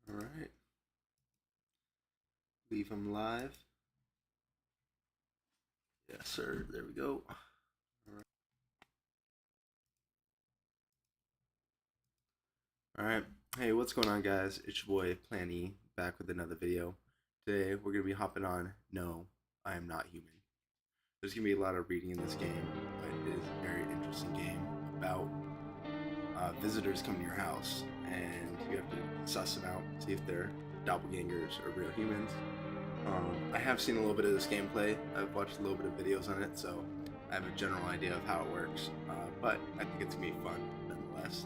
All right, leave them live. Yes, sir. There we go. All right. Hey, what's going on, guys? It's your boy Plan E back with another video. Today we're gonna be hopping on No, I Am Not Human. There's gonna be a lot of reading in this game, but it is a very interesting game about visitors coming to your house, and you have to suss them out, see if they're doppelgangers or real humans. I have seen a little bit of this gameplay. I've watched a little bit of videos on it, so I have a general idea of how it works. But I think it's gonna be fun nonetheless.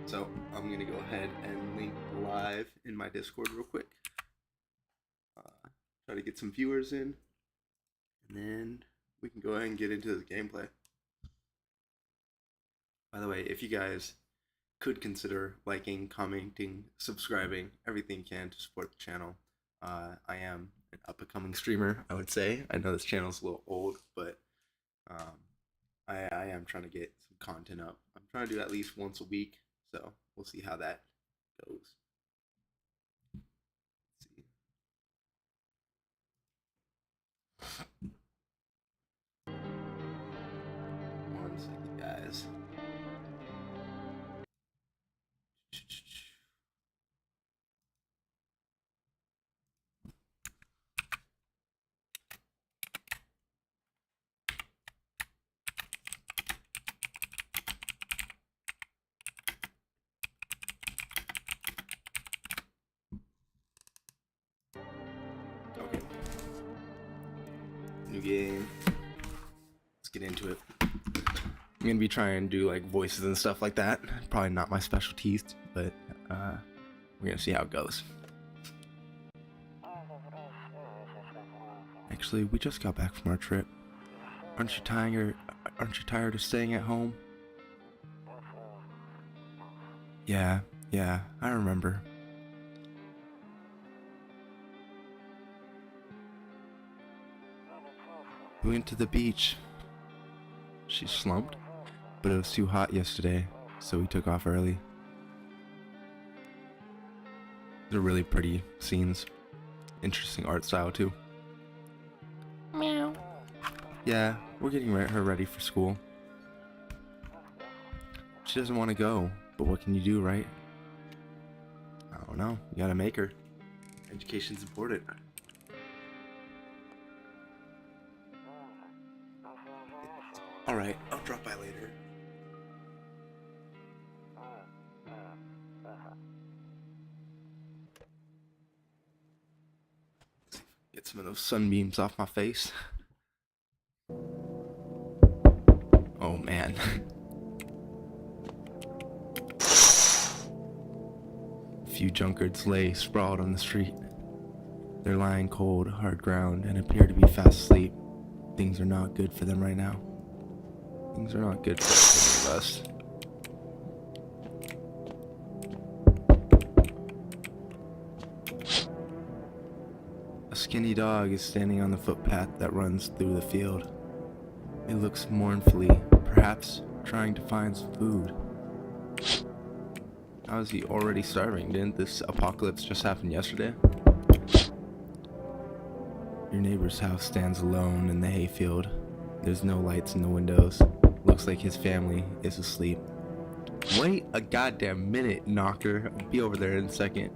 So I'm gonna go ahead and link live in my Discord real quick. Try to get some viewers in, and then we can go ahead and get into the gameplay. By the way, if you guys could consider liking, commenting, subscribing, everything you can to support the channel. I am an up-and-coming streamer, I would say. I know this channel's a little old, but I am trying to get some content up. I'm trying to do at least once a week, so we'll see how that goes. Let's see. One second, guys. Okay. New game. Let's get into it. I'm gonna be trying to do like voices and stuff like that. Probably not my specialties, but we're gonna see how it goes. Actually, we just got back from our trip. Aren't you tired? Aren't you tired of staying at home? Yeah, I remember. We went to the beach. She slumped, but it was too hot yesterday, so we took off early. They're really pretty scenes. Interesting art style too. Meow. Yeah, we're getting her ready for school. She doesn't want to go, but what can you do, right? I don't know. You gotta make her. Education's important. Alright, I'll drop by later. Get some of those sunbeams off my face. Oh man. A few junkards lay sprawled on the street. They're lying cold, hard ground, and appear to be fast asleep. Things are not good for them right now. Things are not good for any of us. A skinny dog is standing on the footpath that runs through the field. It looks mournfully, perhaps trying to find some food. How is he already starving? Didn't this apocalypse just happen yesterday? Your neighbor's house stands alone in the hayfield. There's no lights in the windows. Looks like his family is asleep. Wait a goddamn minute, knocker. I'll be over there in a second.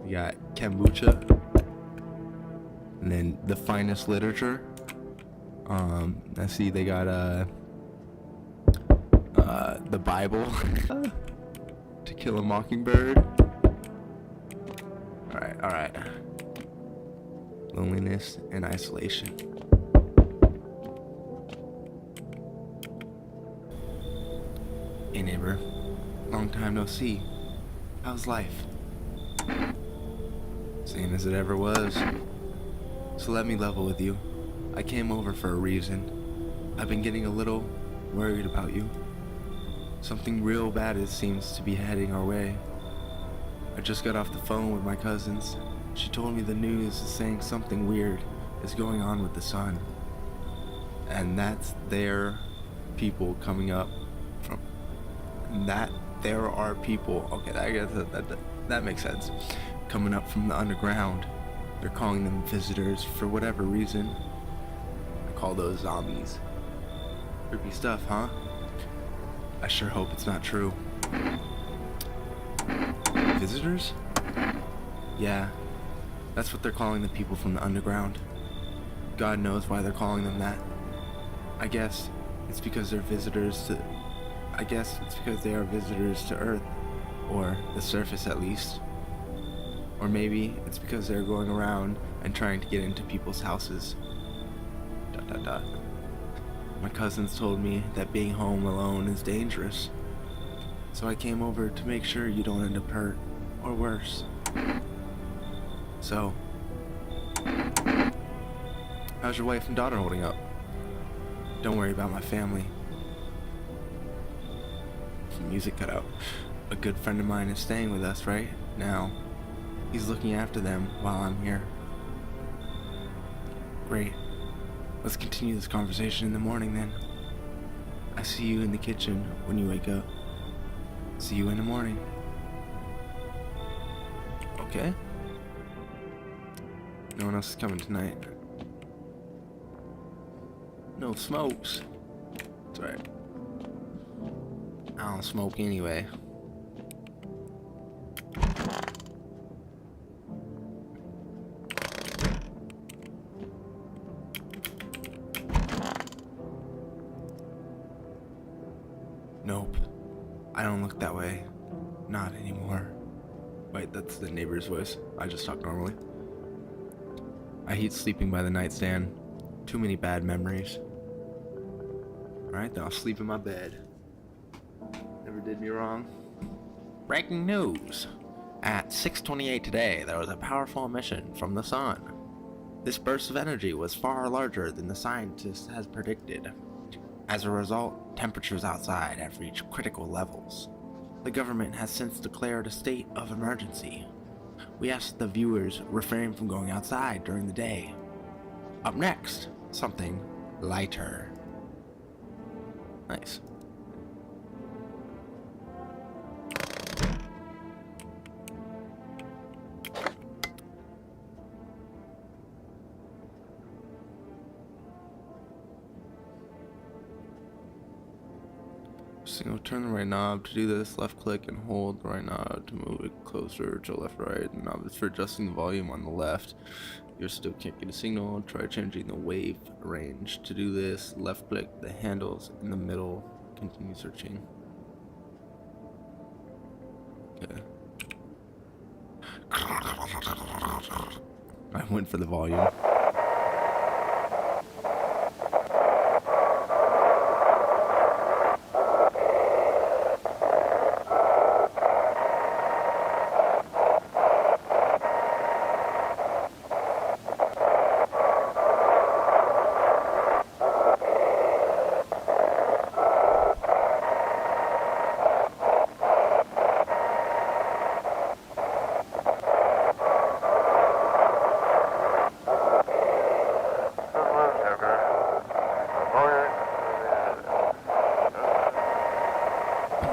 We got kombucha. And then the finest literature. I see they got the Bible. To Kill a Mockingbird. Alright. Loneliness and isolation. Hey neighbor, long time no see. How's life? Same as it ever was. So let me level with you. I came over for a reason. I've been getting a little worried about you. Something real bad seems to be heading our way. I just got off the phone with my cousins. She told me the news is saying something weird is going on with the sun. And that's their people coming up from that. There are people. Okay, I guess That makes sense. Coming up from the underground. They're calling them visitors for whatever reason. I call those zombies. Creepy stuff, huh? I sure hope it's not true. Visitors? Yeah, that's what they're calling the people from the underground. God knows why they're calling them that. I guess it's because they're visitors to... I guess it's because they are visitors to Earth. Or the surface at least. Or maybe it's because they're going around and trying to get into people's houses. ... My cousins told me that being home alone is dangerous. So I came over to make sure you don't end up hurt, or worse. So, how's your wife and daughter holding up? Don't worry about my family. Music cut out. A good friend of mine is staying with us right now. He's looking after them while I'm here. Great. Let's continue this conversation in the morning then. I see you in the kitchen when you wake up. See you in the morning. Okay? No one else is coming tonight. No smokes. That's right. I don't smoke anyway. Nope. I don't look that way. Not anymore. Wait, that's the neighbor's voice. I just talk normally. I hate sleeping by the nightstand. Too many bad memories. Alright, then I'll sleep in my bed. Never did me wrong. Breaking news. At 6:28 today, there was a powerful emission from the sun. This burst of energy was far larger than the scientists had predicted. As a result, temperatures outside have reached critical levels. The government has since declared a state of emergency. We ask the viewers refrain from going outside during the day. Up next, something lighter. Nice. So turn the right knob to do this, left click and hold the right knob to move it closer to left right. The knob is for adjusting the volume on the left. You still can't get a signal. Try changing the wave range. To do this, left click the handles in the middle. Continue searching. Okay. I went for the volume.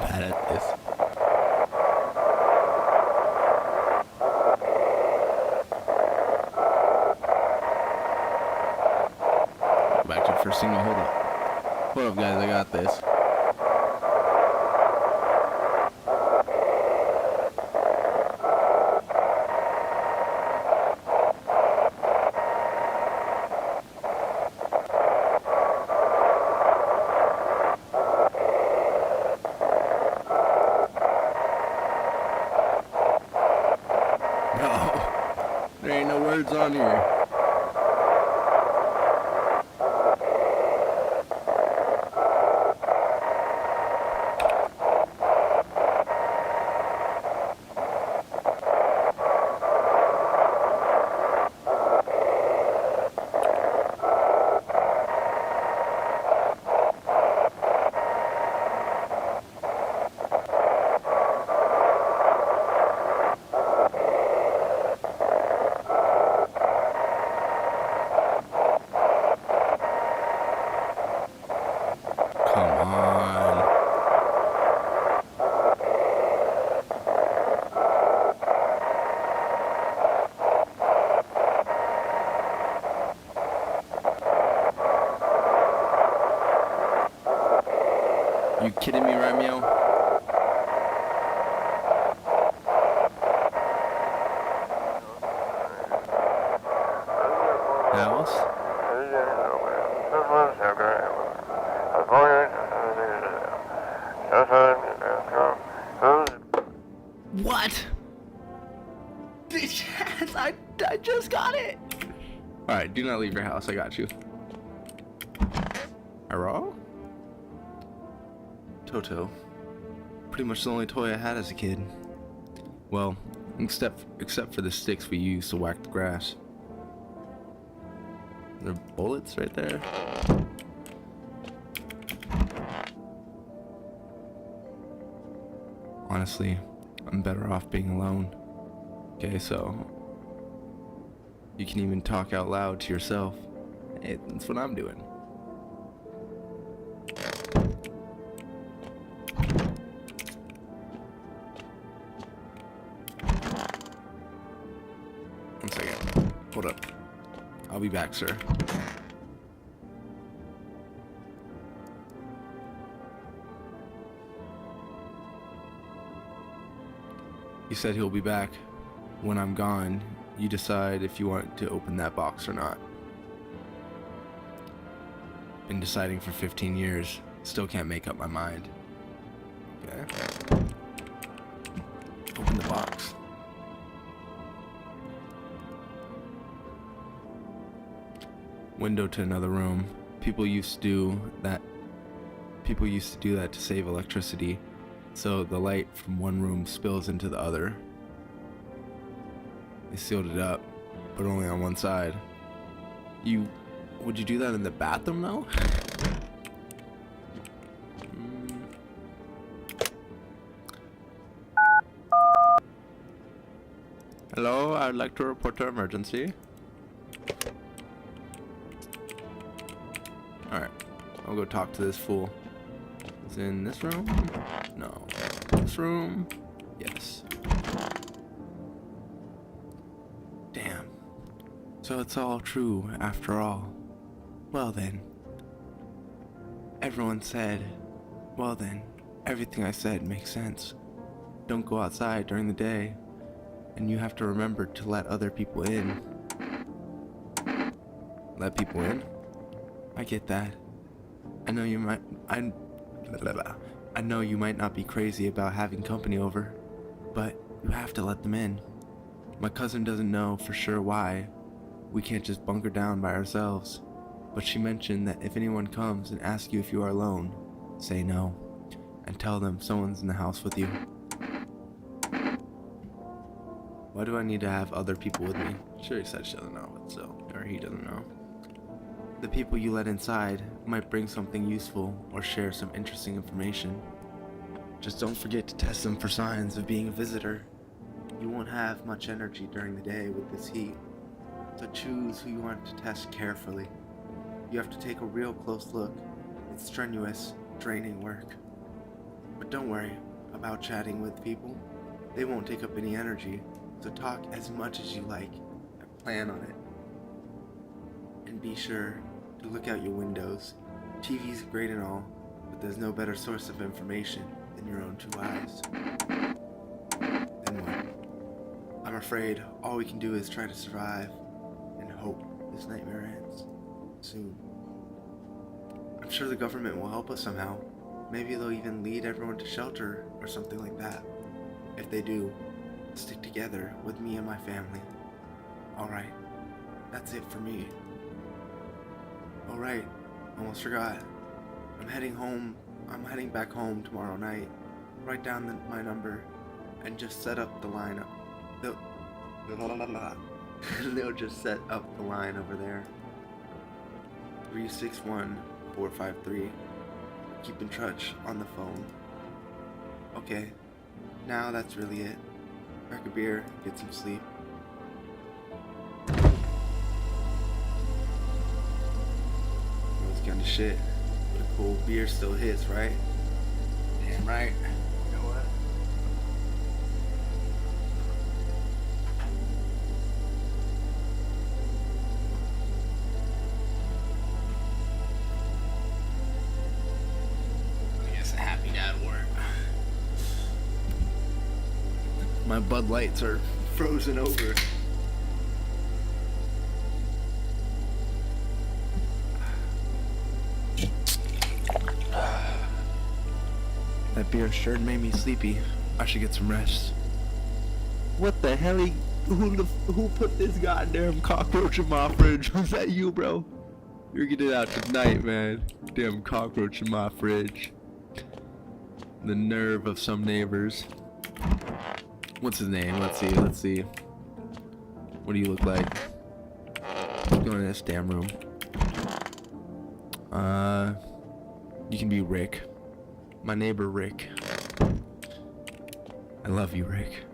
Bad at this. Go back to the first signal. Hold up. Hold up, guys. I got this. No, there ain't no words on here. You kidding me, Romeo? House? What? Yes, I just got it. Alright, do not leave your house. I got you. Hello? Toto. Pretty much the only toy I had as a kid. Well, except for the sticks we used to whack the grass. There are bullets right there. Honestly, I'm better off being alone. Okay, so you can even talk out loud to yourself. Hey, that's what I'm doing. One second. Hold up. I'll be back, sir. He said he'll be back. When I'm gone, you decide if you want to open that box or not. Been deciding for 15 years. Still can't make up my mind. Okay. Open the box. Window to another room. People used to do that to save electricity, so the light from one room spills into the other. They sealed it up, but only on one side. Would you do that in the bathroom though? Hello, I'd like to report an emergency. Alright, I'll go talk to this fool. Is it in this room? No. This room? Yes. Damn. So it's all true after all. Well then. Everyone said, well then, everything I said makes sense. Don't go outside during the day, and you have to remember to let other people in. Let people in? I get that. I know you might not be crazy about having company over, but you have to let them in. My cousin doesn't know for sure why we can't just bunker down by ourselves, but she mentioned that if anyone comes and asks you if you are alone, say no, and tell them someone's in the house with you. Why do I need to have other people with me? Sure, he said she doesn't know, but still, or he doesn't know. The people you let inside might bring something useful or share some interesting information. Just don't forget to test them for signs of being a visitor. You won't have much energy during the day with this heat, so choose who you want to test carefully. You have to take a real close look. It's strenuous, draining work. But don't worry about chatting with people. They won't take up any energy, so talk as much as you like and plan on it. And be sure to look out your windows. TV's great and all, but there's no better source of information than your own two eyes. Then what? I'm afraid all we can do is try to survive and hope this nightmare ends soon. I'm sure the government will help us somehow. Maybe they'll even lead everyone to shelter or something like that. If they do, stick together with me and my family. Alright, that's it for me. Oh right, almost forgot. I'm heading back home tomorrow night. Write down my number and just set up the line. They'll just set up the line over there. 361-453. Keep in touch on the phone. Okay, now that's really it. Crack a beer, get some sleep. Those kind of shit. But a cold beer still hits, right? Damn right. You know what? I guess it happened. My Bud Lights are frozen over. That beer sure made me sleepy. I should get some rest. What the hell? Who put this goddamn cockroach in my fridge? Was that you, bro? You're getting it out tonight, man. Damn cockroach in my fridge. The nerve of some neighbors. What's his name? Let's see. What do you look like? Let's go in this damn room. You can be Rick. My neighbor Rick. I love you, Rick.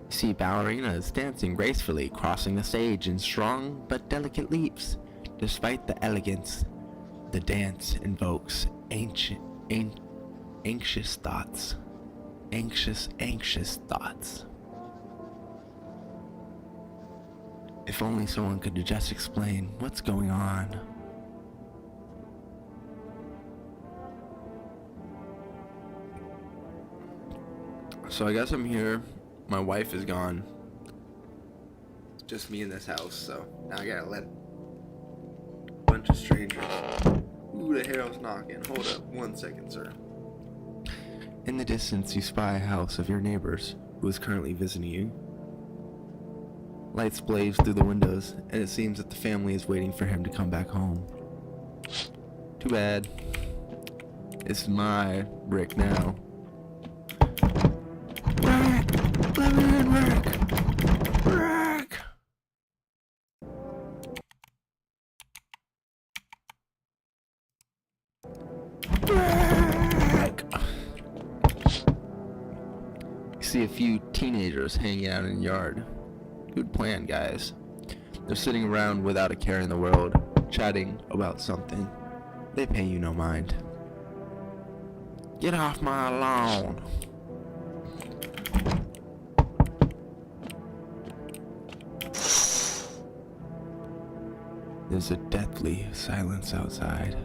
See ballerinas dancing gracefully, crossing the stage in strong but delicate leaps. Despite the elegance, the dance invokes anxious thoughts. Anxious thoughts. If only someone could just explain what's going on. So I guess I'm here. My wife is gone. It's just me in this house, so now I gotta let a bunch of strangers. Ooh, the hell's knocking. Hold up 1 second, sir. In the distance, you spy a house of your neighbors who is currently visiting you. Lights blaze through the windows, and it seems that the family is waiting for him to come back home. Too bad. It's my Rick now. Rick! Let me in, Rick! Rick! Rick! You see a few teenagers hanging out in the yard. Good plan, guys. They're sitting around without a care in the world, chatting about something. They pay you no mind. Get off my lawn! There's a deathly silence outside.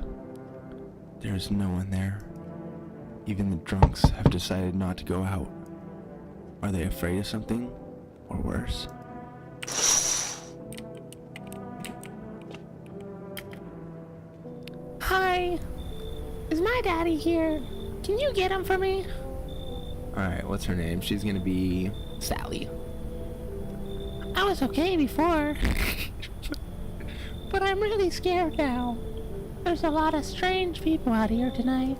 There's no one there. Even the drunks have decided not to go out. Are they afraid of something? Or worse? Hi. Is my daddy here? Can you get him for me? Alright, what's her name? She's gonna be Sally. I was okay before. But I'm really scared now. There's a lot of strange people out here tonight.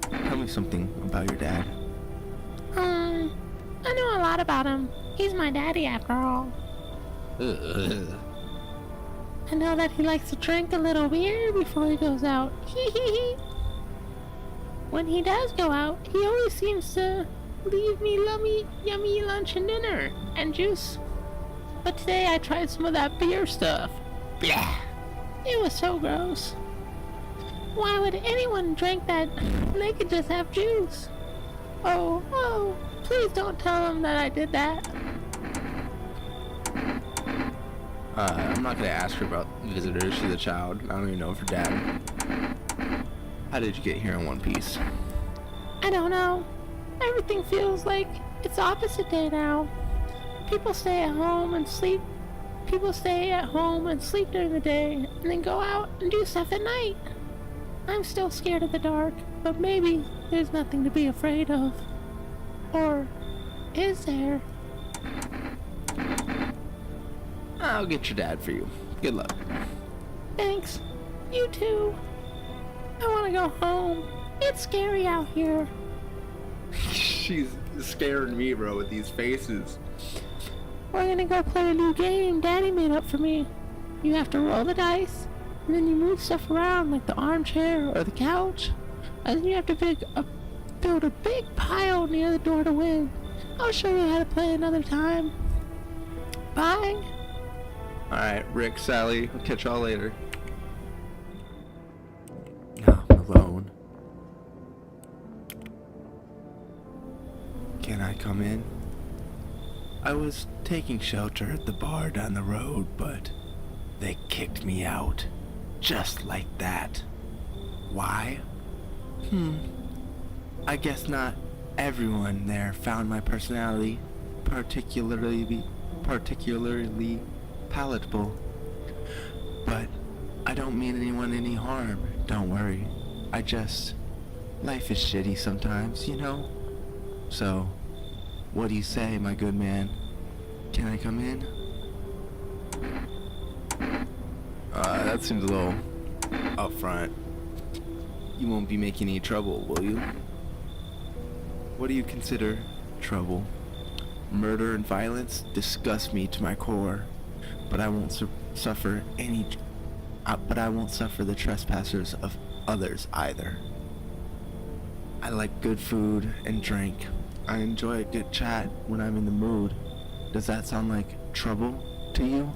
Tell me something about your dad. I know a lot about him. He's my daddy after all. Ugh. I know that he likes to drink a little beer before he goes out. When he does go out, he always seems to leave me yummy lunch and dinner and juice. But today I tried some of that beer stuff. Blah! It was so gross. Why would anyone drink that when they could just have juice? Oh, please don't tell him that I did that. I'm not gonna ask her about visitors. She's a child. I don't even know if her dad. How did you get here in one piece? I don't know. Everything feels like it's opposite day now. People stay at home and sleep. People stay at home and sleep during the day and then go out and do stuff at night. I'm still scared of the dark, but maybe there's nothing to be afraid of. Or is there? I'll get your dad for you. Good luck. Thanks. You too. I want to go home. It's scary out here. She's scaring me, bro, with these faces. We're gonna go play a new game Daddy made up for me. You have to roll the dice, and then you move stuff around like the armchair or the couch, and then you have to build a big pile near the door to win. I'll show you how to play another time. Bye. Alright, Rick, Sally, I'll catch y'all later. No, I'm alone. Can I come in? I was taking shelter at the bar down the road, but they kicked me out. Just like that. Why? I guess not everyone there found my personality particularly palatable. But I don't mean anyone any harm, don't worry. Life is shitty sometimes, you know? So, what do you say, my good man? Can I come in? That seems a little upfront. You won't be making any trouble, will you? What do you consider trouble? Murder and violence disgust me to my core, but I won't suffer the trespassers of others either. I like good food and drink. I enjoy a good chat when I'm in the mood. Does that sound like trouble to you?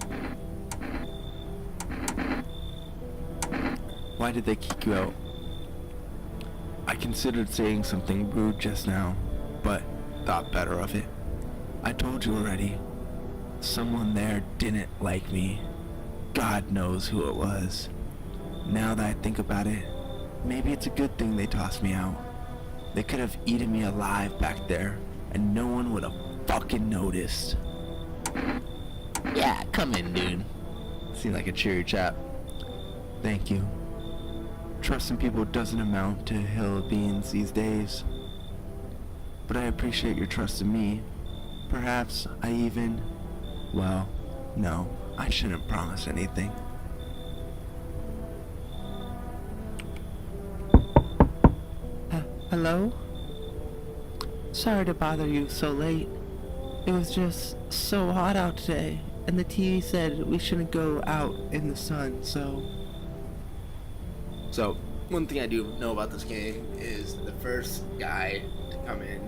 Why did they kick you out? I considered saying something rude just now, but thought better of it. I told you already. Someone there didn't like me. God knows who it was. Now that I think about it, maybe it's a good thing they tossed me out. They could have eaten me alive back there, and no one would have fucking noticed. Yeah, come in, dude. Seemed like a cheery chap. Thank you. Trusting people doesn't amount to a hill of beans these days. But I appreciate your trust in me. Perhaps I even... Well, no, I shouldn't promise anything. Hello? Sorry to bother you so late. It was just so hot out today, and the TV said we shouldn't go out in the sun, so... So, one thing I do know about this game is the first guy to come in,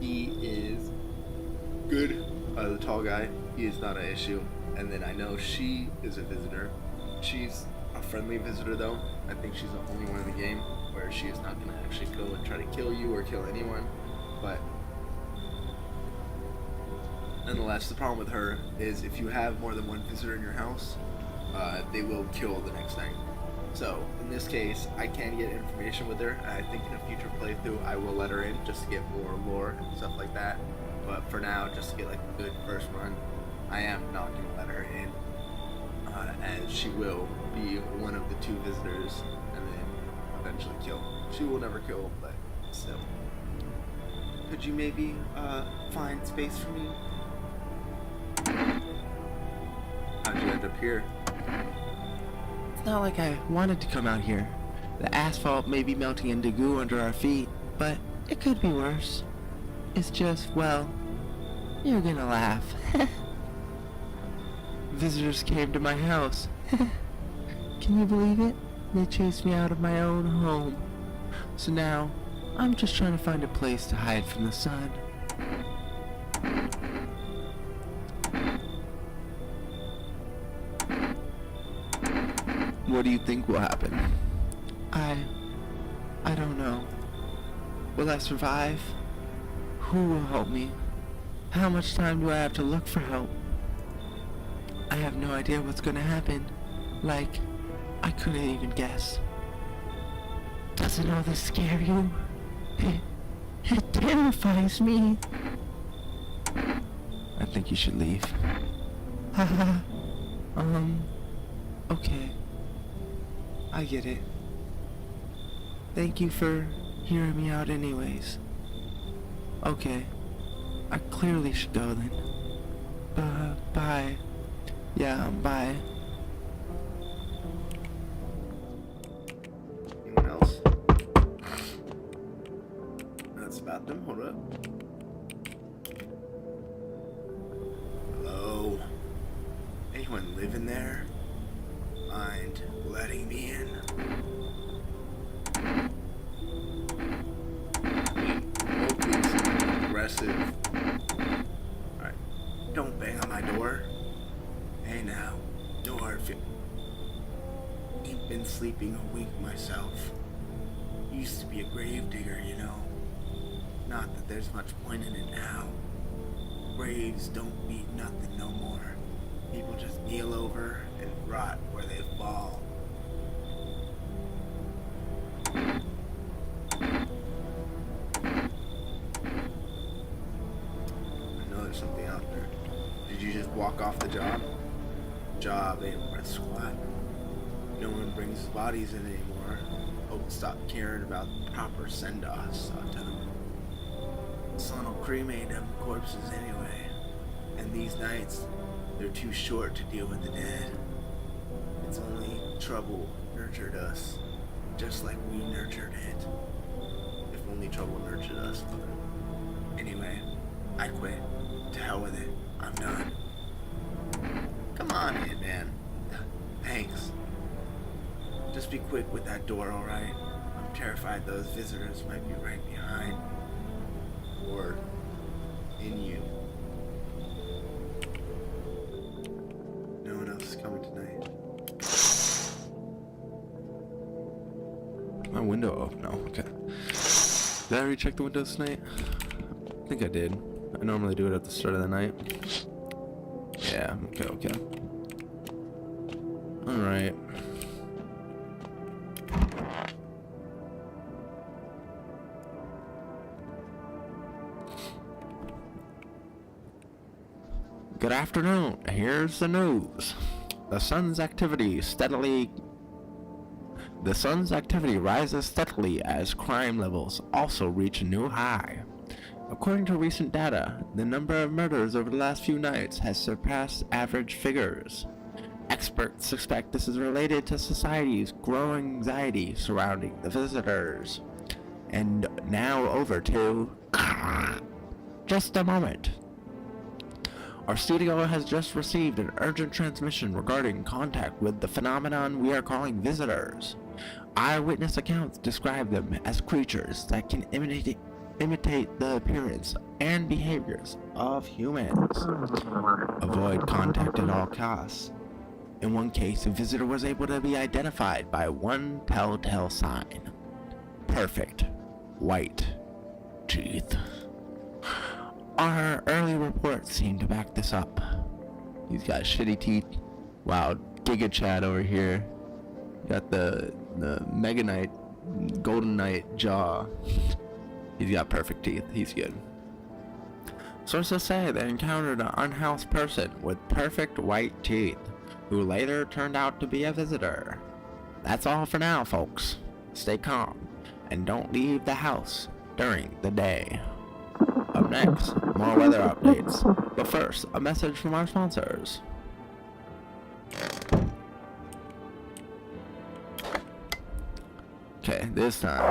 he is good. The tall guy, he is not an issue. And then I know she is a visitor. She's a friendly visitor though. I think she's the only one in the game where she is not going to actually go and try to kill you or kill anyone. But nonetheless, the problem with her is if you have more than one visitor in your house, they will kill the next night. So, in this case, I can get information with her. I think in a future playthrough, I will let her in just to get more lore and stuff like that. But for now, just to get like a good first run, I am not going to let her in. As she will be one of the two visitors and then eventually kill. She will never kill, but still. Could you maybe find space for me? How'd you end up here? It's not like I wanted to come out here. The asphalt may be melting into goo under our feet, but it could be worse. It's just, well, you're gonna laugh. Visitors came to my house. Can you believe it? They chased me out of my own home. So now, I'm just trying to find a place to hide from the sun. What do you think will happen? I don't know. Will I survive? Who will help me? How much time do I have to look for help? I have no idea what's gonna happen. Like, I couldn't even guess. Doesn't all this scare you? It terrifies me. I think you should leave. Haha. Okay. I get it. Thank you for hearing me out anyways. Okay. I clearly should go then. Bye. Yeah, bye. Anyone else? That's about them. Hold up. Hello? Anyone living there? Mind letting me in? Aggressive. Alright. Don't bang on my door. Hey now. No hard feelings. Ain't been sleeping a wink myself. Used to be a grave digger, you know. Not that there's much point in it now. Graves don't mean nothing no more. People just kneel over and rot where they fall. walk off the job. Job ain't worth squat. No one brings bodies in anymore. Hope stop caring about proper send-offs, I tell them. Sun will cremate them corpses anyway. And these nights, they're too short to deal with the dead. It's only trouble nurtured us, just like we nurtured it. If only trouble nurtured us. Anyway, I quit. To hell with it. I'm done. Come on in, man. Thanks. Just be quick with that door, alright? I'm terrified those visitors might be right behind. Or in you. No one else is coming tonight. My window open? No, okay. Did I already check the windows tonight? I think I did. I normally do it at the start of the night. Yeah, okay. Alright. Good afternoon. Here's the news. The sun's activity rises steadily as crime levels also reach a new high. According to recent data, the number of murders over the last few nights has surpassed average figures. Experts suspect this is related to society's growing anxiety surrounding the visitors. And now over to... Just a moment. Our studio has just received an urgent transmission regarding contact with the phenomenon we are calling visitors. Eyewitness accounts describe them as creatures that can imitate the appearance and behaviors of humans. Avoid contact at all costs. In one case, a visitor was able to be identified by one telltale sign. Perfect white teeth. Our early reports seem to back this up. He's got shitty teeth. Wow, Giga Chad over here. Got the Mega Knight, Golden Knight jaw. He's got perfect teeth. He's good. Sources say they encountered an unhoused person with perfect white teeth, who later turned out to be a visitor. That's all for now, folks. Stay calm, and don't leave the house during the day. Up next, more weather updates. But first, a message from our sponsors. Okay, this time,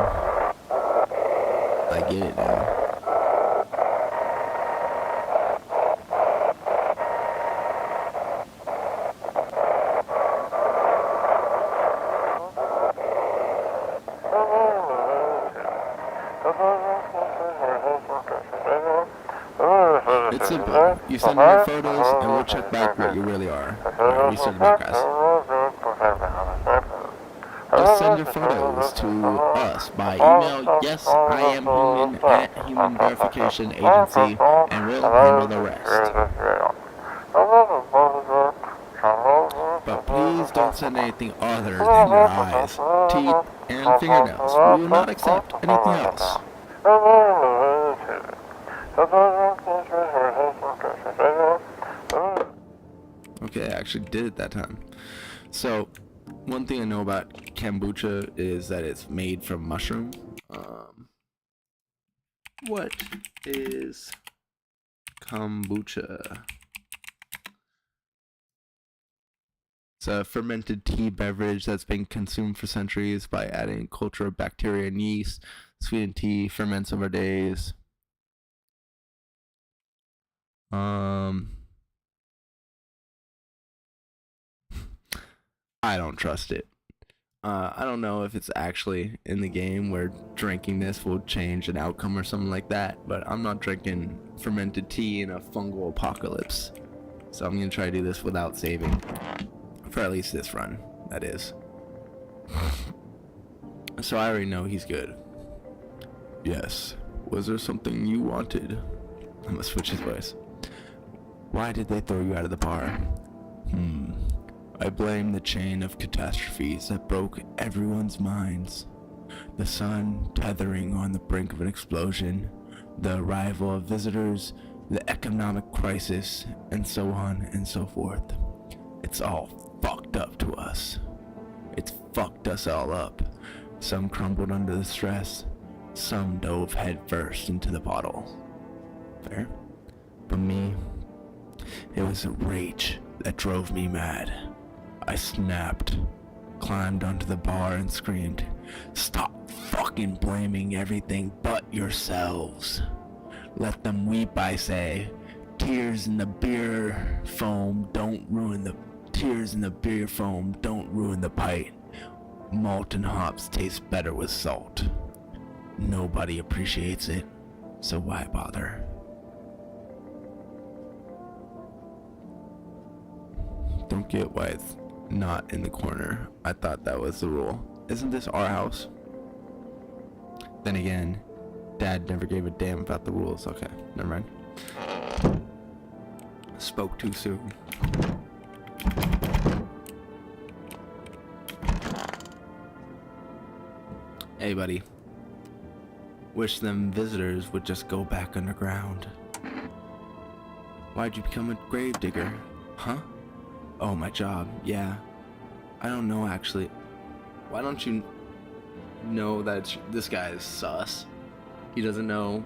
I get it now. It's simple. You send me your photos and we'll check back what you really are. Alright, restart the broadcast. Just send your photos to us by email yesiamhuman@humanverificationagency and we'll handle the rest. But please don't send anything other than your eyes, teeth, and fingernails. We will not accept anything else. Okay, I actually did it that time. So, one thing I know about kombucha is that it's made from mushroom. What is kombucha? It's a fermented tea beverage that's been consumed for centuries by adding culture of bacteria and yeast. Sweetened tea ferments over days. I don't trust it. I don't know if it's actually in the game where drinking this will change an outcome or something like that, but I'm not drinking fermented tea in a fungal apocalypse. So I'm gonna try to do this without saving. For at least this run, that is. So I already know he's good. Yes. Was there something you wanted? I'm gonna switch his voice. Why did they throw you out of the bar? I blame the chain of catastrophes that broke everyone's minds. The sun tethering on the brink of an explosion, the arrival of visitors the economic crisis, and so on and so forth. It's all fucked up to us. It's fucked us all up. Some crumbled under the stress, some dove headfirst into the bottle. Fair? For me, it was a rage that drove me mad. I snapped, climbed onto the bar and screamed, "Stop fucking blaming everything but yourselves. Let them weep, I say. Tears in the beer foam don't ruin the pint. Malt and hops taste better with salt. Nobody appreciates it, so why bother?" Don't get why it's not in the corner. I thought that was the rule. Isn't this our house? Then again, Dad never gave a damn about the rules. Okay, never mind. Spoke too soon. Hey, buddy. Wish them visitors would just go back underground. Why'd you become a gravedigger? Huh? Oh, my job. Yeah. I don't know, actually. Why don't you know that this guy is sus? He doesn't know.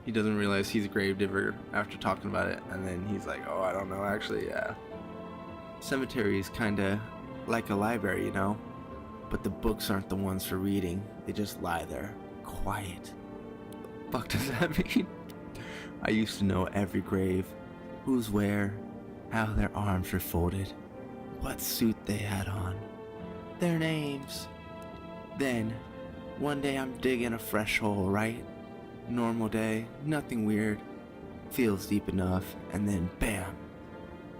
He doesn't realize he's a gravedigger after talking about it. And then he's like, oh, I don't know, actually, yeah. Cemetery is kinda like a library, you know? But the books aren't the ones for reading. They just lie there, quiet. The fuck does that mean? I used to know every grave, who's where, how their arms were folded, what suit they had on, their names. Then, one day I'm digging a fresh hole, right? Normal day, nothing weird, feels deep enough, and then bam,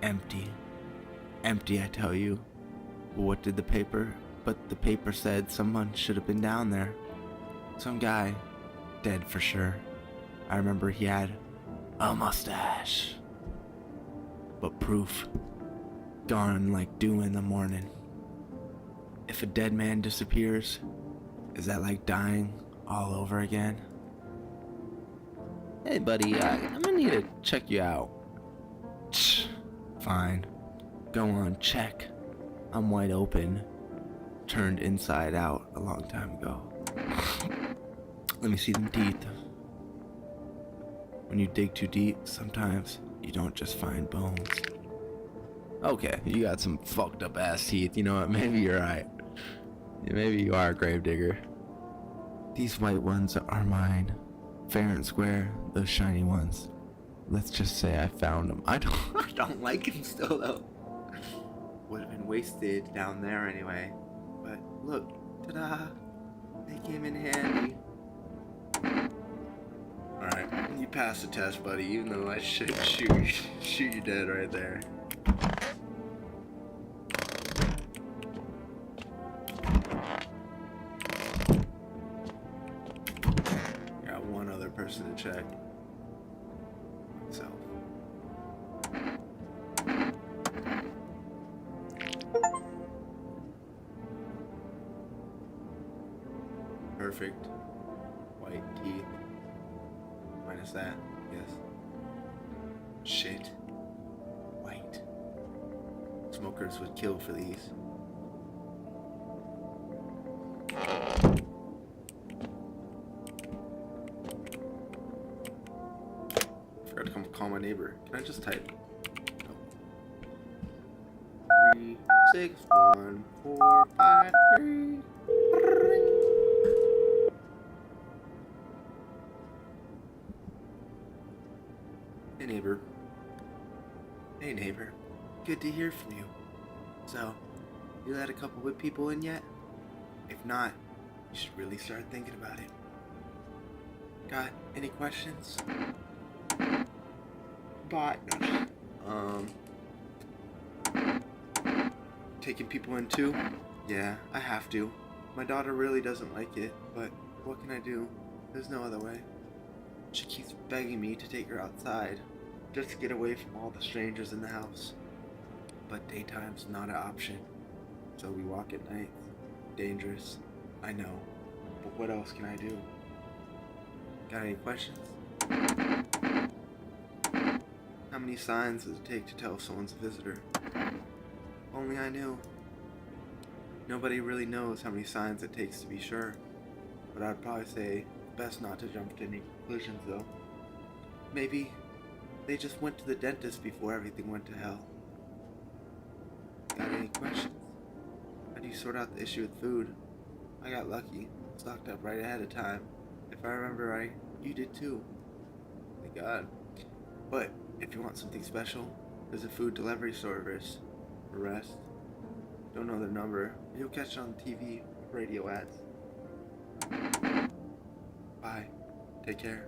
empty. Empty, I tell you. What did the paper? But the paper said someone should have been down there. Some guy, dead for sure. I remember he had a mustache. But proof, gone like dew in the morning. If a dead man disappears, is that like dying all over again? Hey buddy, I'm gonna need to check you out. Fine, go on, check. I'm wide open. Turned inside out a long time ago. Let me see them teeth. When you dig too deep, sometimes you don't just find bones. Okay, you got some fucked up ass teeth. You know what? Maybe you're right. Maybe you are a gravedigger. These white ones are mine. Fair and square, those shiny ones. Let's just say I found them. I don't like them still though. Would have been wasted down there anyway. But look, ta-da! They came in handy. Alright, you passed the test, buddy, even though I should shoot you dead right there. Got one other person to check. Myself. Perfect. White teeth. Minus that, yes. Shit. White. Smokers would kill for these. Forgot to come call my neighbor. Can I just type? No. 3, 6, 1, 4, 5, 3. Hey neighbor. Hey neighbor. Good to hear from you. So, you let a couple with people in yet? If not, you should really start thinking about it. Got any questions? But taking people in too? Yeah, I have to. My daughter really doesn't like it, but what can I do? There's no other way. She keeps begging me to take her outside, just to get away from all the strangers in the house. But daytime's not an option, so we walk at night. Dangerous, I know, but what else can I do? Got any questions? How many signs does it take to tell if someone's a visitor? Only I knew. Nobody really knows how many signs it takes to be sure. But I'd probably say best not to jump to any conclusions though. Maybe they just went to the dentist before everything went to hell. Got any questions? How do you sort out the issue with food? I got lucky. Stocked up right ahead of time. If I remember right, you did too. Thank God. But if you want something special, there's a food delivery service for rest. Don't know their number, but you'll catch it on TV or radio ads. Bye. Take care.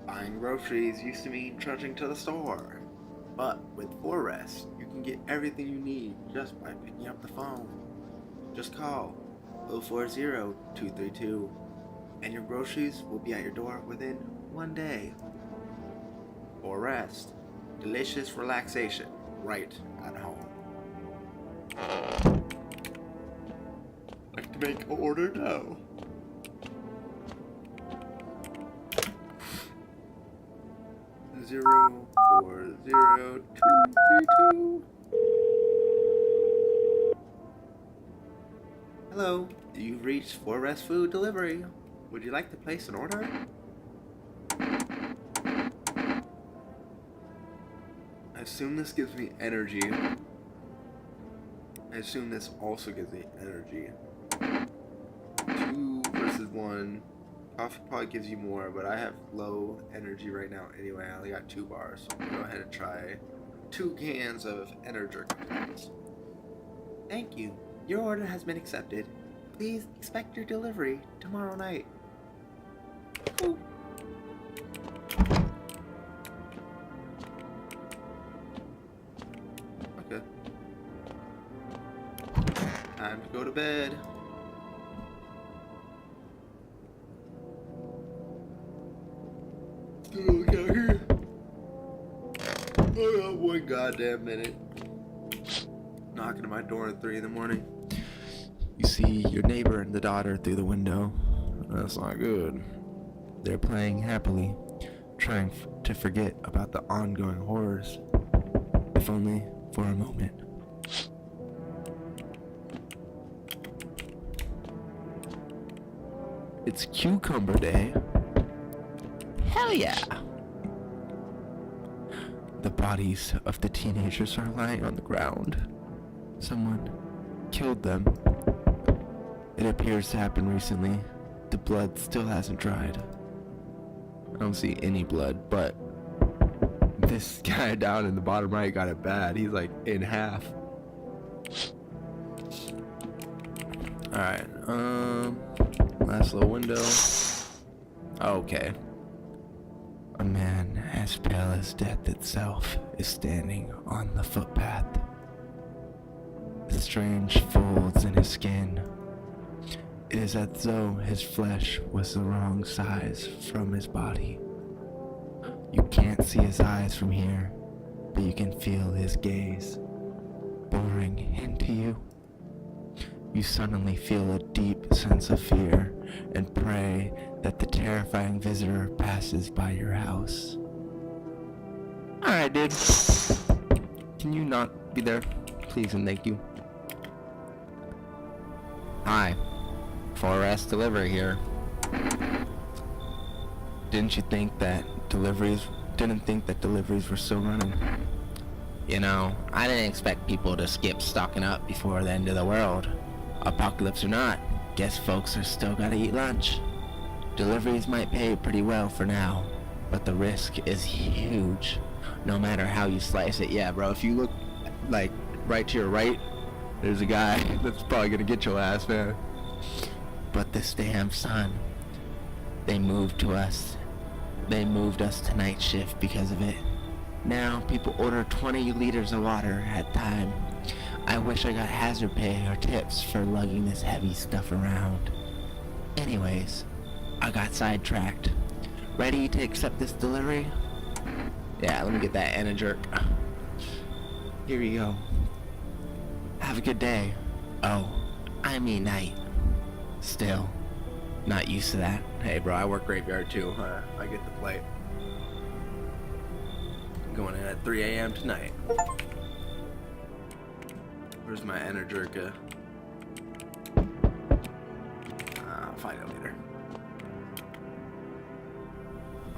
Buying groceries used to mean trudging to the store. But with Forest, you can get everything you need just by picking up the phone. Just call 040-232 and your groceries will be at your door within 1 day. Forest, delicious relaxation right at home. Like to make an order now. Zero 40232. Hello, you've reached Forest Food Delivery. Would you like to place an order? I assume this gives me energy. I assume this also gives me energy. 2 versus 1. Coffee probably gives you more, but I have low energy right now anyway. I only got 2 bars, so I'm gonna go ahead and try 2 cans of Energir. Thank you. Your order has been accepted. Please expect your delivery tomorrow night. Ooh. Okay. Time to go to bed. Look out here. I got 1 goddamn minute. Knocking at my door at 3 in the morning. You see your neighbor and the daughter through the window. That's not good. They're playing happily, trying to forget about the ongoing horrors, if only for a moment. It's Cucumber Day. Hell yeah! The bodies of the teenagers are lying on the ground. Someone killed them. It appears to happen recently. The blood still hasn't dried. I don't see any blood, but this guy down in the bottom right got it bad. He's like in half. Alright, last little window. Okay. A man as pale as death itself is standing on the footpath. The strange folds in his skin. It is as though his flesh was the wrong size from his body. You can't see his eyes from here, but you can feel his gaze boring into you. You suddenly feel a deep sense of fear and pray that the terrifying visitor passes by your house. Alright, dude. Can you not be there? Please and thank you. Hi. Forest Delivery here. Didn't think that deliveries were still running? You know, I didn't expect people to skip stocking up before the end of the world. Apocalypse or not, guess folks are still gotta eat lunch. Deliveries might pay pretty well for now, but the risk is huge, no matter how you slice it. Yeah, bro, if you look, like, right to your right, there's a guy that's probably gonna get your ass, man. But this damn sun, they moved us to night shift because of it. Now people order 20 liters of water at a time. I wish I got hazard pay or tips for lugging this heavy stuff around. Anyways, I got sidetracked. Ready to accept this delivery? Yeah, let me get that Energir. Here you go. Have a good day. Oh, I mean night. Still, not used to that. Hey, bro, I work graveyard too. I get the plate. Going in at 3 a.m. tonight. Where's my Energica? I'll find it later.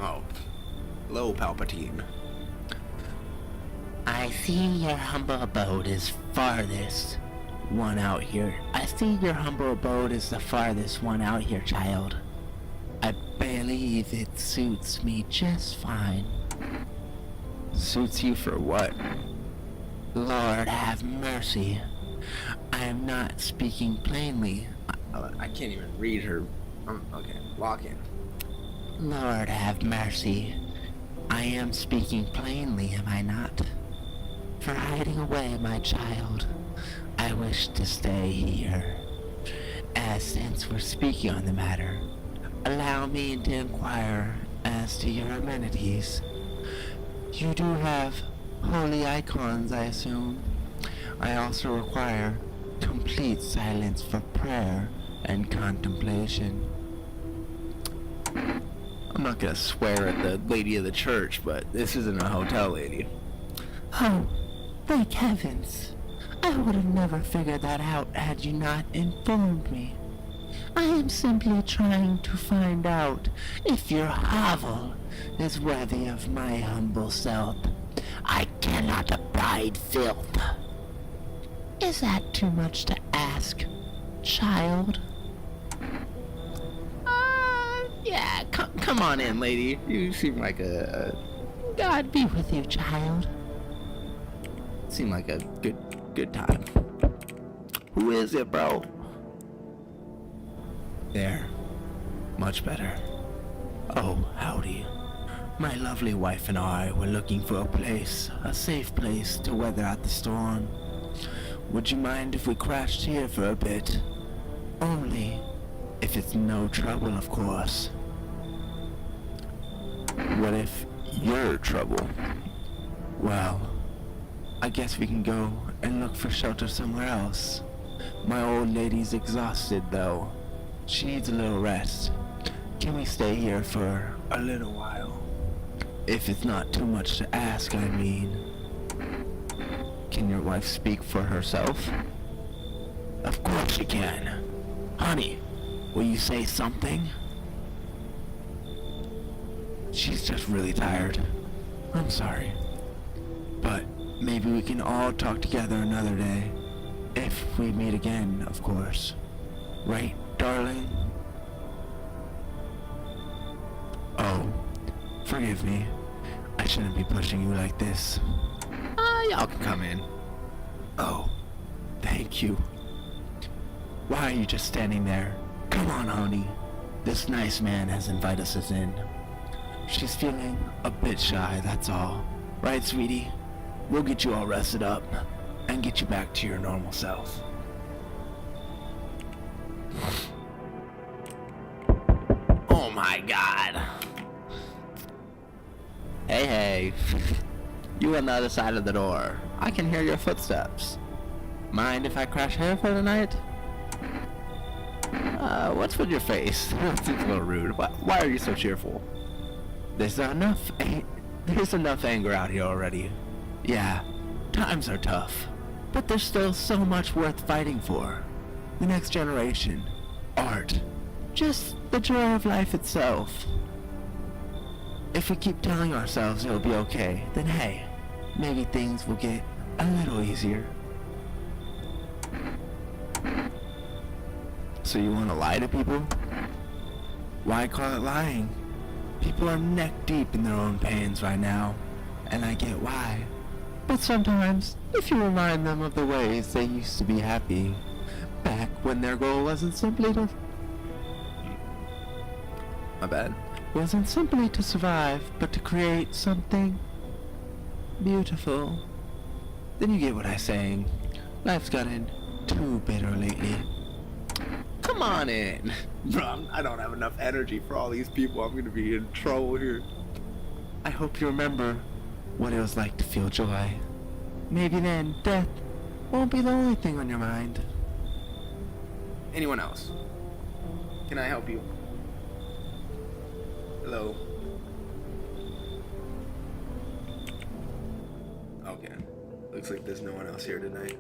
Oh. Hello, Palpatine. I see your humble abode is farthest one out here. I see your humble abode is the farthest one out here, child. I believe it suits me just fine. Suits you for what? Lord have mercy. I am not speaking plainly. I can't even read her. Okay, lock in. Lord have mercy. I am speaking plainly, am I not? For hiding away, my child, I wish to stay here. As since we're speaking on the matter, allow me to inquire as to your amenities. You do have holy icons, I assume. I also require complete silence for prayer and contemplation. I'm not gonna swear at the lady of the church, but this isn't a hotel lady. Oh, thank heavens. I would have never figured that out had you not informed me. I am simply trying to find out if your hovel is worthy of my humble self. I cannot abide filth. Is that too much to ask, child? Yeah, come on in, lady. You seem like a God be with you, child. seem like a good time. Who is it, bro? There. Much better. Oh, howdy. My lovely wife and I were looking for a safe place to weather out the storm. Would you mind if we crashed here for a bit? Only if it's no trouble, of course. What if you're trouble? Well, I guess we can go and look for shelter somewhere else. My old lady's exhausted, though. She needs a little rest. Can we stay here for a little while? If it's not too much to ask, I mean. Can your wife speak for herself? Of course she can. Honey, will you say something? She's just really tired. I'm sorry. But maybe we can all talk together another day. If we meet again, of course. Right, darling? Oh, forgive me. I shouldn't be pushing you like this. Y'all can come in. Oh, thank you. Why are you just standing there? Come on, honey. This nice man has invited us in. She's feeling a bit shy, that's all. Right, sweetie? We'll get you all rested up and get you back to your normal self. Oh my god. Hey. You on the other side of the door. I can hear your footsteps. Mind if I crash here for the night? What's with your face? That seems a little rude. Why are you so cheerful? There's enough anger out here already. Yeah, times are tough, but there's still so much worth fighting for. The next generation, art, just the joy of life itself. If we keep telling ourselves it'll be okay, then hey, maybe things will get a little easier. So you want to lie to people? Why call it lying? People are neck deep in their own pains right now, and I get why. But sometimes, if you remind them of the ways they used to be happy, back when their goal wasn't simply to survive, but to create something beautiful, then you get what I'm saying. Life's gotten too bitter lately. Come on in. Bro, I don't have enough energy for all these people. I'm gonna be in trouble here. I hope you remember what it was like to feel joy. Maybe then death won't be the only thing on your mind. Anyone else? Can I help you? Hello? Okay. Looks like there's no one else here tonight.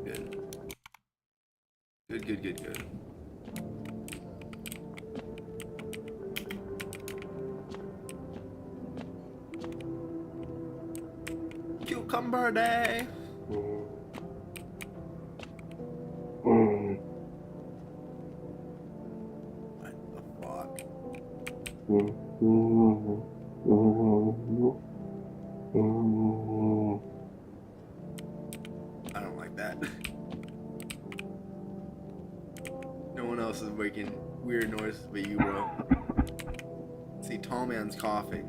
Good. Good. Cucumber day! What the fuck? I don't like that. No one else is making weird noises but you, bro. See, tall man's coughing.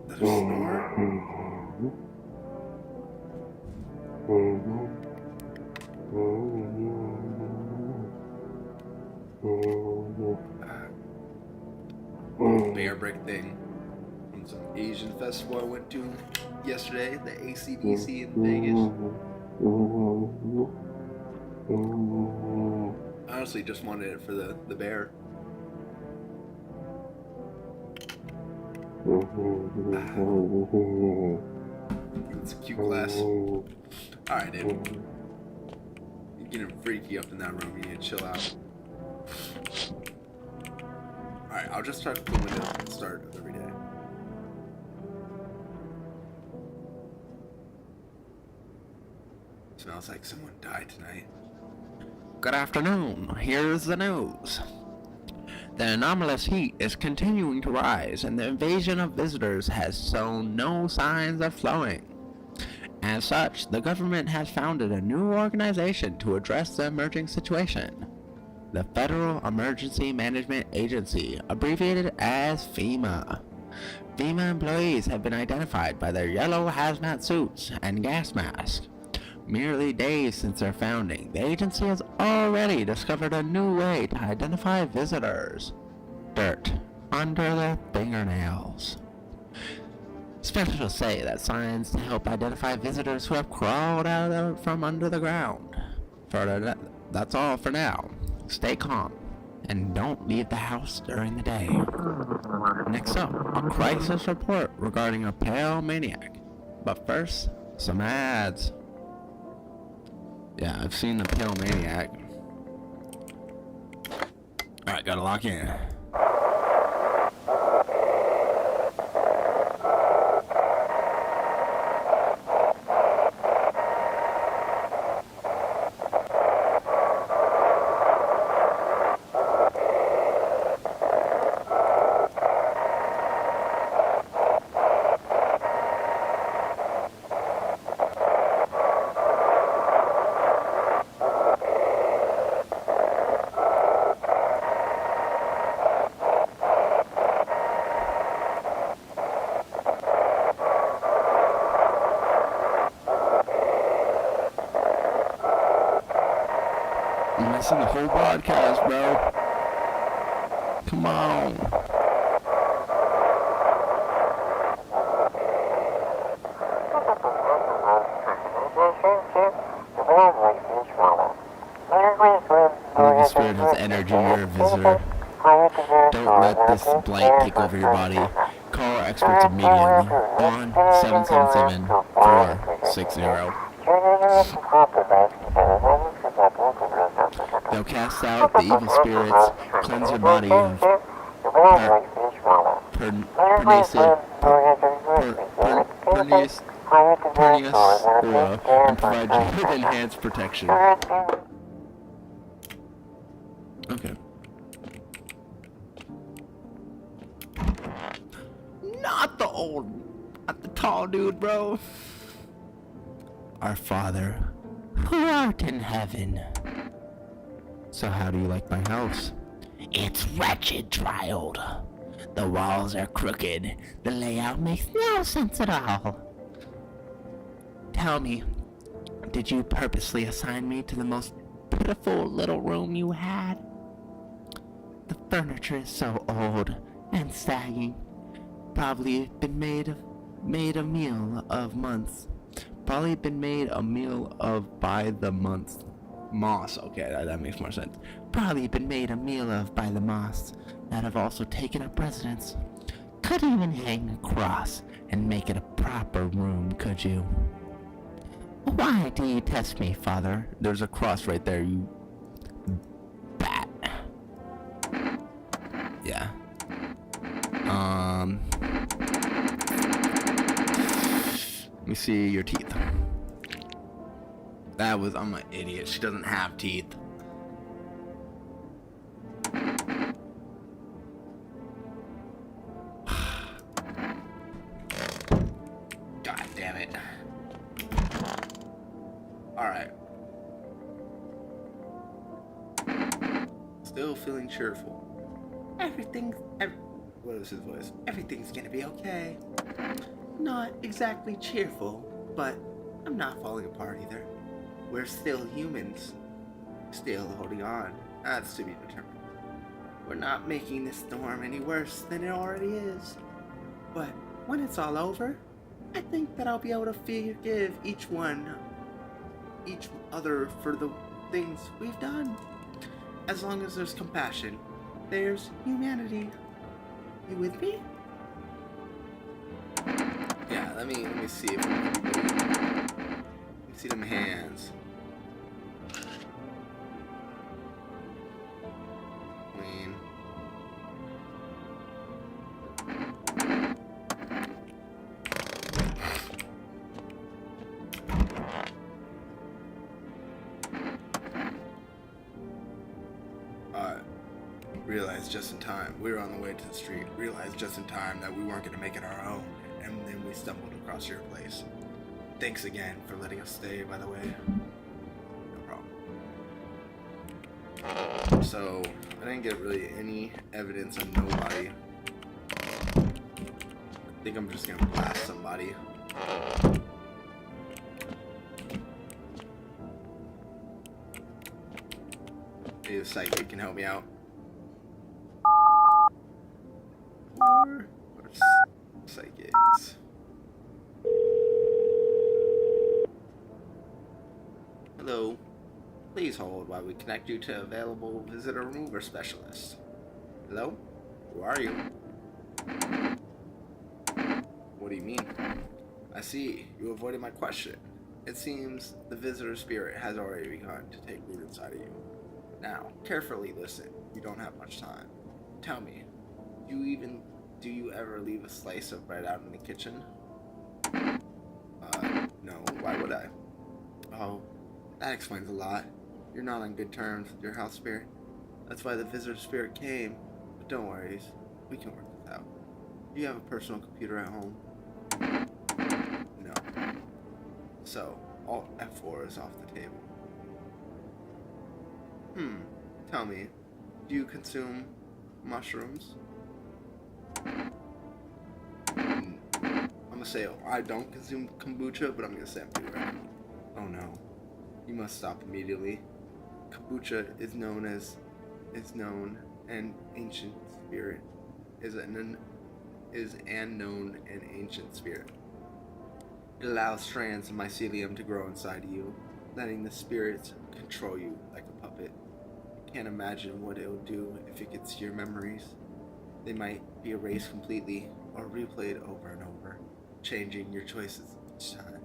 Is that a snore? Bear brick thing from some Asian festival I went to yesterday, the ACDC in Vegas. I honestly just wanted it for the bear. It's a cute glass. Alright, dude. You're getting freaky up in that room. You need to chill out. Alright, I'll just start the window at the start of every day. Smells like someone died tonight. Good afternoon. Here's the news. The anomalous heat is continuing to rise, and the invasion of visitors has shown no signs of slowing. As such, the government has founded a new organization to address the emerging situation. The Federal Emergency Management Agency, abbreviated as FEMA. FEMA employees have been identified by their yellow hazmat suits and gas masks. Merely days since their founding, the agency has already discovered a new way to identify visitors. Dirt under their fingernails. Specialists say that signs to help identify visitors who have crawled from under the ground. That's all for now. Stay calm and don't leave the house during the day. Next up, a crisis report regarding a pale maniac. But first, some ads. Yeah, I've seen the pale maniac. Alright, gotta lock in. You're missing the whole broadcast, bro. Come on. Movie spirit has entered you, you're a visitor. Don't let this blight take over your body. Call our experts immediately on 777-460. They'll cast out the evil spirits, cleanse your body of pernicious aura, and provide you with enhanced protection. Okay. Not the tall dude, bro. Our Father, who art in heaven. So how do you like my house? It's wretched, child. The walls are crooked. The layout makes no sense at all. Tell me, did you purposely assign me to the most pitiful little room you had? The furniture is so old and sagging. Probably been made of made a meal of months. Probably been made a meal of by the month. Moss. Okay, that makes more sense. Probably been made a meal of by the moss that have also taken up residence. Couldn't even hang a cross and make it a proper room, could you? Why do you test me, father? There's a cross right there, you bat. Yeah. Let me see your teeth. I'm an idiot. She doesn't have teeth. God damn it. Alright. Still feeling cheerful. What is his voice? Everything's gonna be okay. Not exactly cheerful, but I'm not falling apart either. We're still humans. Still holding on. That's to be determined. We're not making this storm any worse than it already is. But when it's all over, I think that I'll be able to forgive each other for the things we've done. As long as there's compassion, there's humanity. You with me? Yeah, let me see if let me see them hands. Clean. Realized just in time. We were on the way to the street. Realized just in time that we weren't going to make it our own. And then we stumbled across your place. Thanks again for letting us stay, by the way. No problem. So, I didn't get really any evidence on nobody. I think I'm just going to blast somebody. Maybe the psychic can help me out. Or psychics. Hello. Please hold while we connect you to available visitor remover specialist. Hello? Who are you? What do you mean? I see. You avoided my question. It seems the visitor spirit has already begun to take root inside of you. Now, carefully listen. You don't have much time. Tell me, do you ever leave a slice of bread out in the kitchen? No. Why would I? Oh, that explains a lot. You're not on good terms with your house spirit. That's why the visitor spirit came. But don't worry, we can work this out. Do you have a personal computer at home? No. So, Alt F4 is off the table. Tell me, do you consume mushrooms? I'm gonna say I don't consume kombucha, but I'm gonna say I'm doing right. Oh no. You must stop immediately. Kombucha is known an ancient spirit. Is an known and ancient spirit. It allows strands of mycelium to grow inside you, letting the spirits control you like a puppet. You can't imagine what it'll do if it gets your memories. They might be erased completely or replayed over and over, changing your choices each time.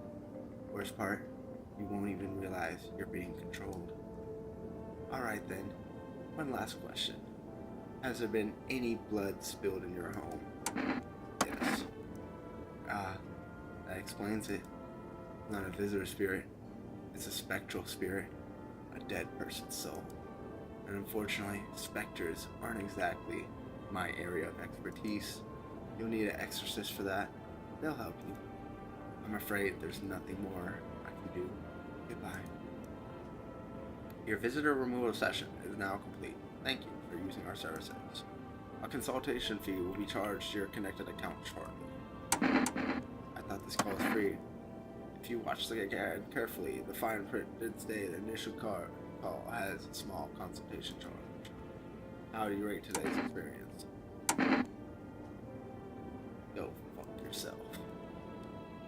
Worst part, you won't even realize you're being controlled. Alright then, one last question. Has there been any blood spilled in your home? Yes. That explains it. Not a visitor spirit. It's a spectral spirit. A dead person's soul. And unfortunately, specters aren't exactly my area of expertise. You'll need an exorcist for that. They'll help you. I'm afraid there's nothing more I can do. Goodbye. Your visitor removal session is now complete. Thank you for using our services. A consultation fee will be charged to your connected account shortly. I thought this call was free. If you watch the ad carefully, the fine print did state the initial call has a small consultation charge. How do you rate today's experience? Go fuck yourself.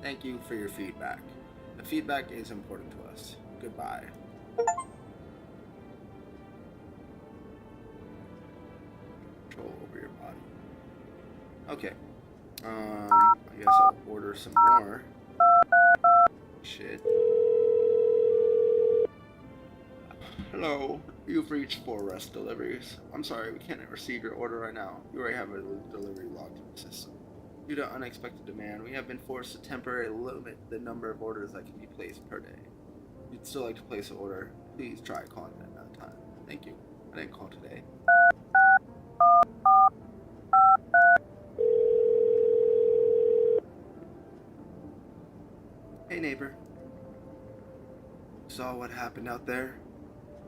Thank you for your feedback. The feedback is important to us. Goodbye. Control over your body. Okay. I guess I'll order some more. Shit. Hello, you've reached 4 rest deliveries. I'm sorry, we can't receive your order right now. You already have a delivery logged in the system. Due to unexpected demand, we have been forced to temporarily limit the number of orders that can be placed per day. If you'd still like to place an order, please try calling at another time. Thank you. I didn't call today. Hey neighbor. Saw what happened out there?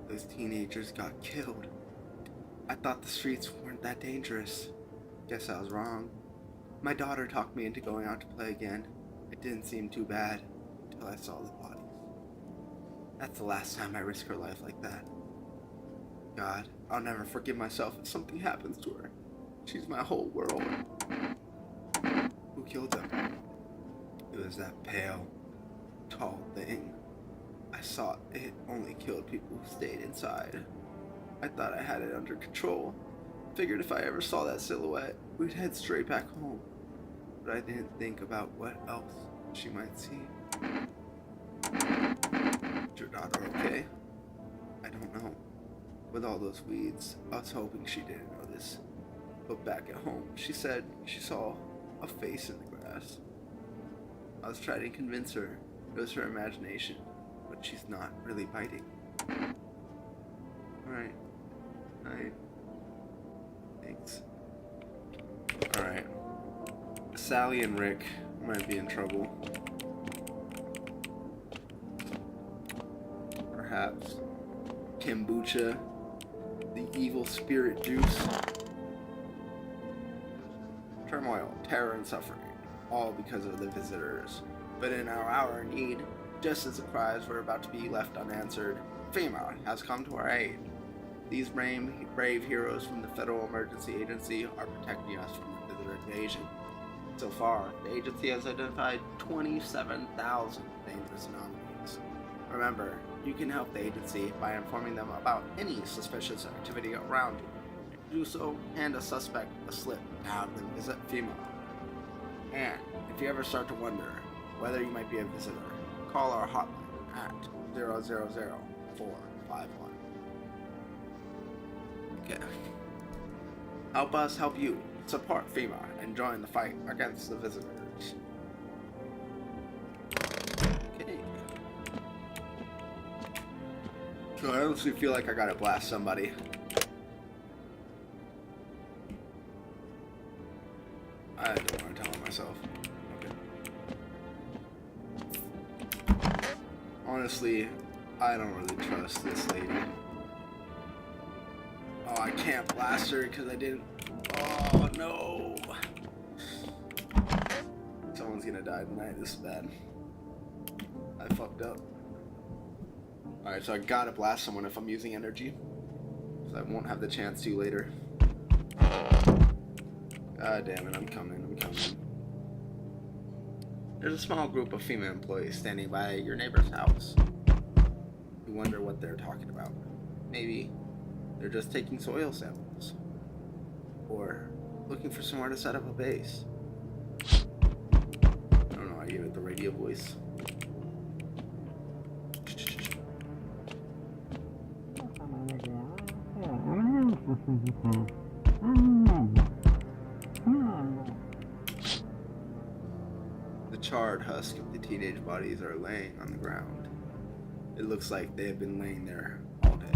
Those teenagers got killed. I thought the streets weren't that dangerous. Guess I was wrong. My daughter talked me into going out to play again. It didn't seem too bad until I saw the bodies. That's the last time I risk her life like that. God, I'll never forgive myself if something happens to her. She's my whole world. Who killed them? It was that pale, tall thing. I saw it only killed people who stayed inside. I thought I had it under control. Figured if I ever saw that silhouette, we'd head straight back home. But I didn't think about what else she might see. Is your daughter okay? I don't know. With all those weeds, I was hoping she didn't notice. But back at home, she said she saw a face in the grass. I was trying to convince her it was her imagination, but she's not really biting. Alright. Thanks. Alright. Sally and Rick might be in trouble. Perhaps kombucha, the evil spirit juice. Turmoil, terror, and suffering, all because of the visitors. But in our hour of need, just as the cries were about to be left unanswered, FEMA has come to our aid. These brave heroes from the Federal Emergency Agency are protecting us from the visitor invasion. So far, the agency has identified 27,000 dangerous anomalies. Remember, you can help the agency by informing them about any suspicious activity around you. To do so, hand a suspect a slip to have them visit FEMA. And if you ever start to wonder whether you might be a visitor, call our hotline at 000-451. Okay. Help us help you. Support FEMA and join the fight against the visitors. Okay. So I honestly feel like I gotta blast somebody. I don't want to tell myself. Okay. Honestly, I don't really trust this lady. Oh, I can't blast her because I didn't. Oh no! Someone's gonna die tonight. This is bad. I fucked up. Alright, so I gotta blast someone if I'm using energy. So I won't have the chance to later. God damn it, I'm coming. There's a small group of female employees standing by your neighbor's house. You wonder what they're talking about. Maybe they're just taking soil samples. Or looking for somewhere to set up a base. I don't know, I gave it the radio voice. The charred husk of the teenage bodies are laying on the ground. It looks like they have been laying there all day.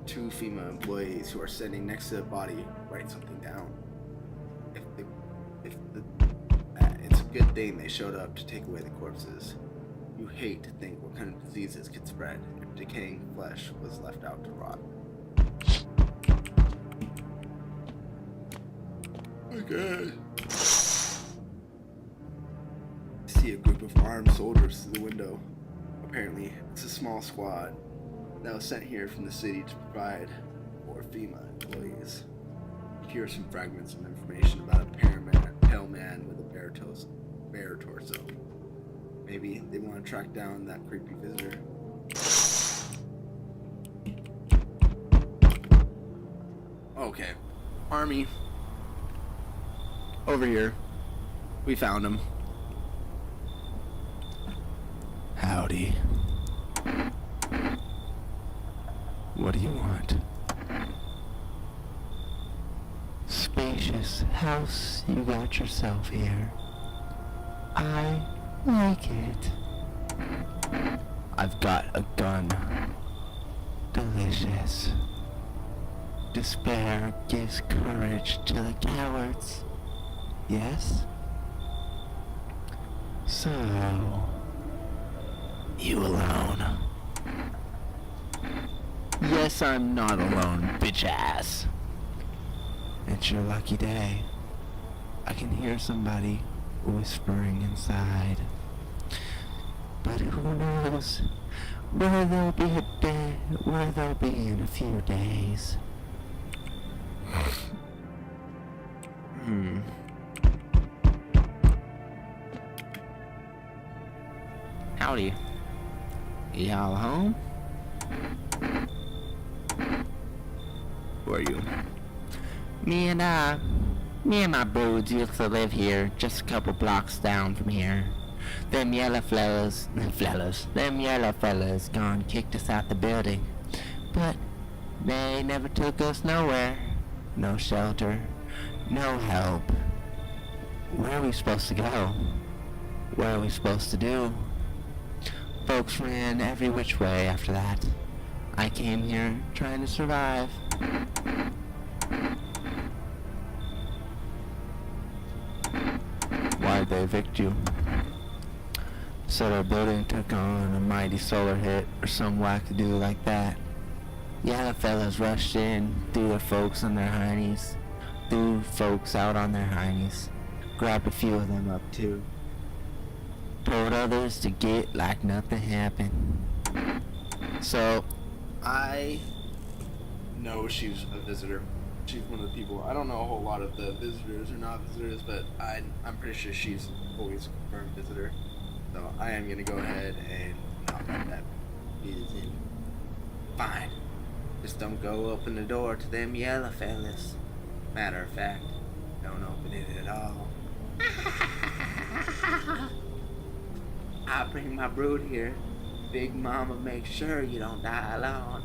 2 FEMA employees who are standing next to the body write something down. It's a good thing they showed up to take away the corpses. You hate to think what kind of diseases could spread if decaying flesh was left out to rot. Okay. See a group of armed soldiers through the window. Apparently, it's a small squad that was sent here from the city to provide for FEMA employees. Here are some fragments of information about a pale man with a bare torso. bare torso. Maybe they want to track down that creepy visitor. Okay. Army. Over here. We found him. Howdy. What do you want? Spacious house you got yourself here. I like it. I've got a gun. Delicious. Despair gives courage to the cowards. Yes? So, you alone? Yes, I'm not alone, bitch ass. It's your lucky day. I can hear somebody whispering inside. But who knows where they'll be in a few days. Howdy. Y'all home? Who are you? Me and my broods used to live here, just a couple blocks down from here. Them yellow fellas gone kicked us out the building. But they never took us nowhere. No shelter, no help. Where are we supposed to go? What are we supposed to do? Folks ran every which way after that. I came here trying to survive. Why'd they evict you? Said our building took on a mighty solar hit or some wackadoo like that. Yellow fellas rushed in, threw their folks on their heinies, threw folks out on their heinies, grabbed a few of them up too. Told others to get like nothing happened. So, I know she's a visitor. She's one of the people. I don't know a whole lot of the visitors or not visitors, but I'm pretty sure she's always a confirmed visitor. So I am gonna go ahead and not let that be in. Fine. Just don't go open the door to them yellow fellas. Matter of fact, don't open it at all. I bring my brood here. Big Mama make sure you don't die alone.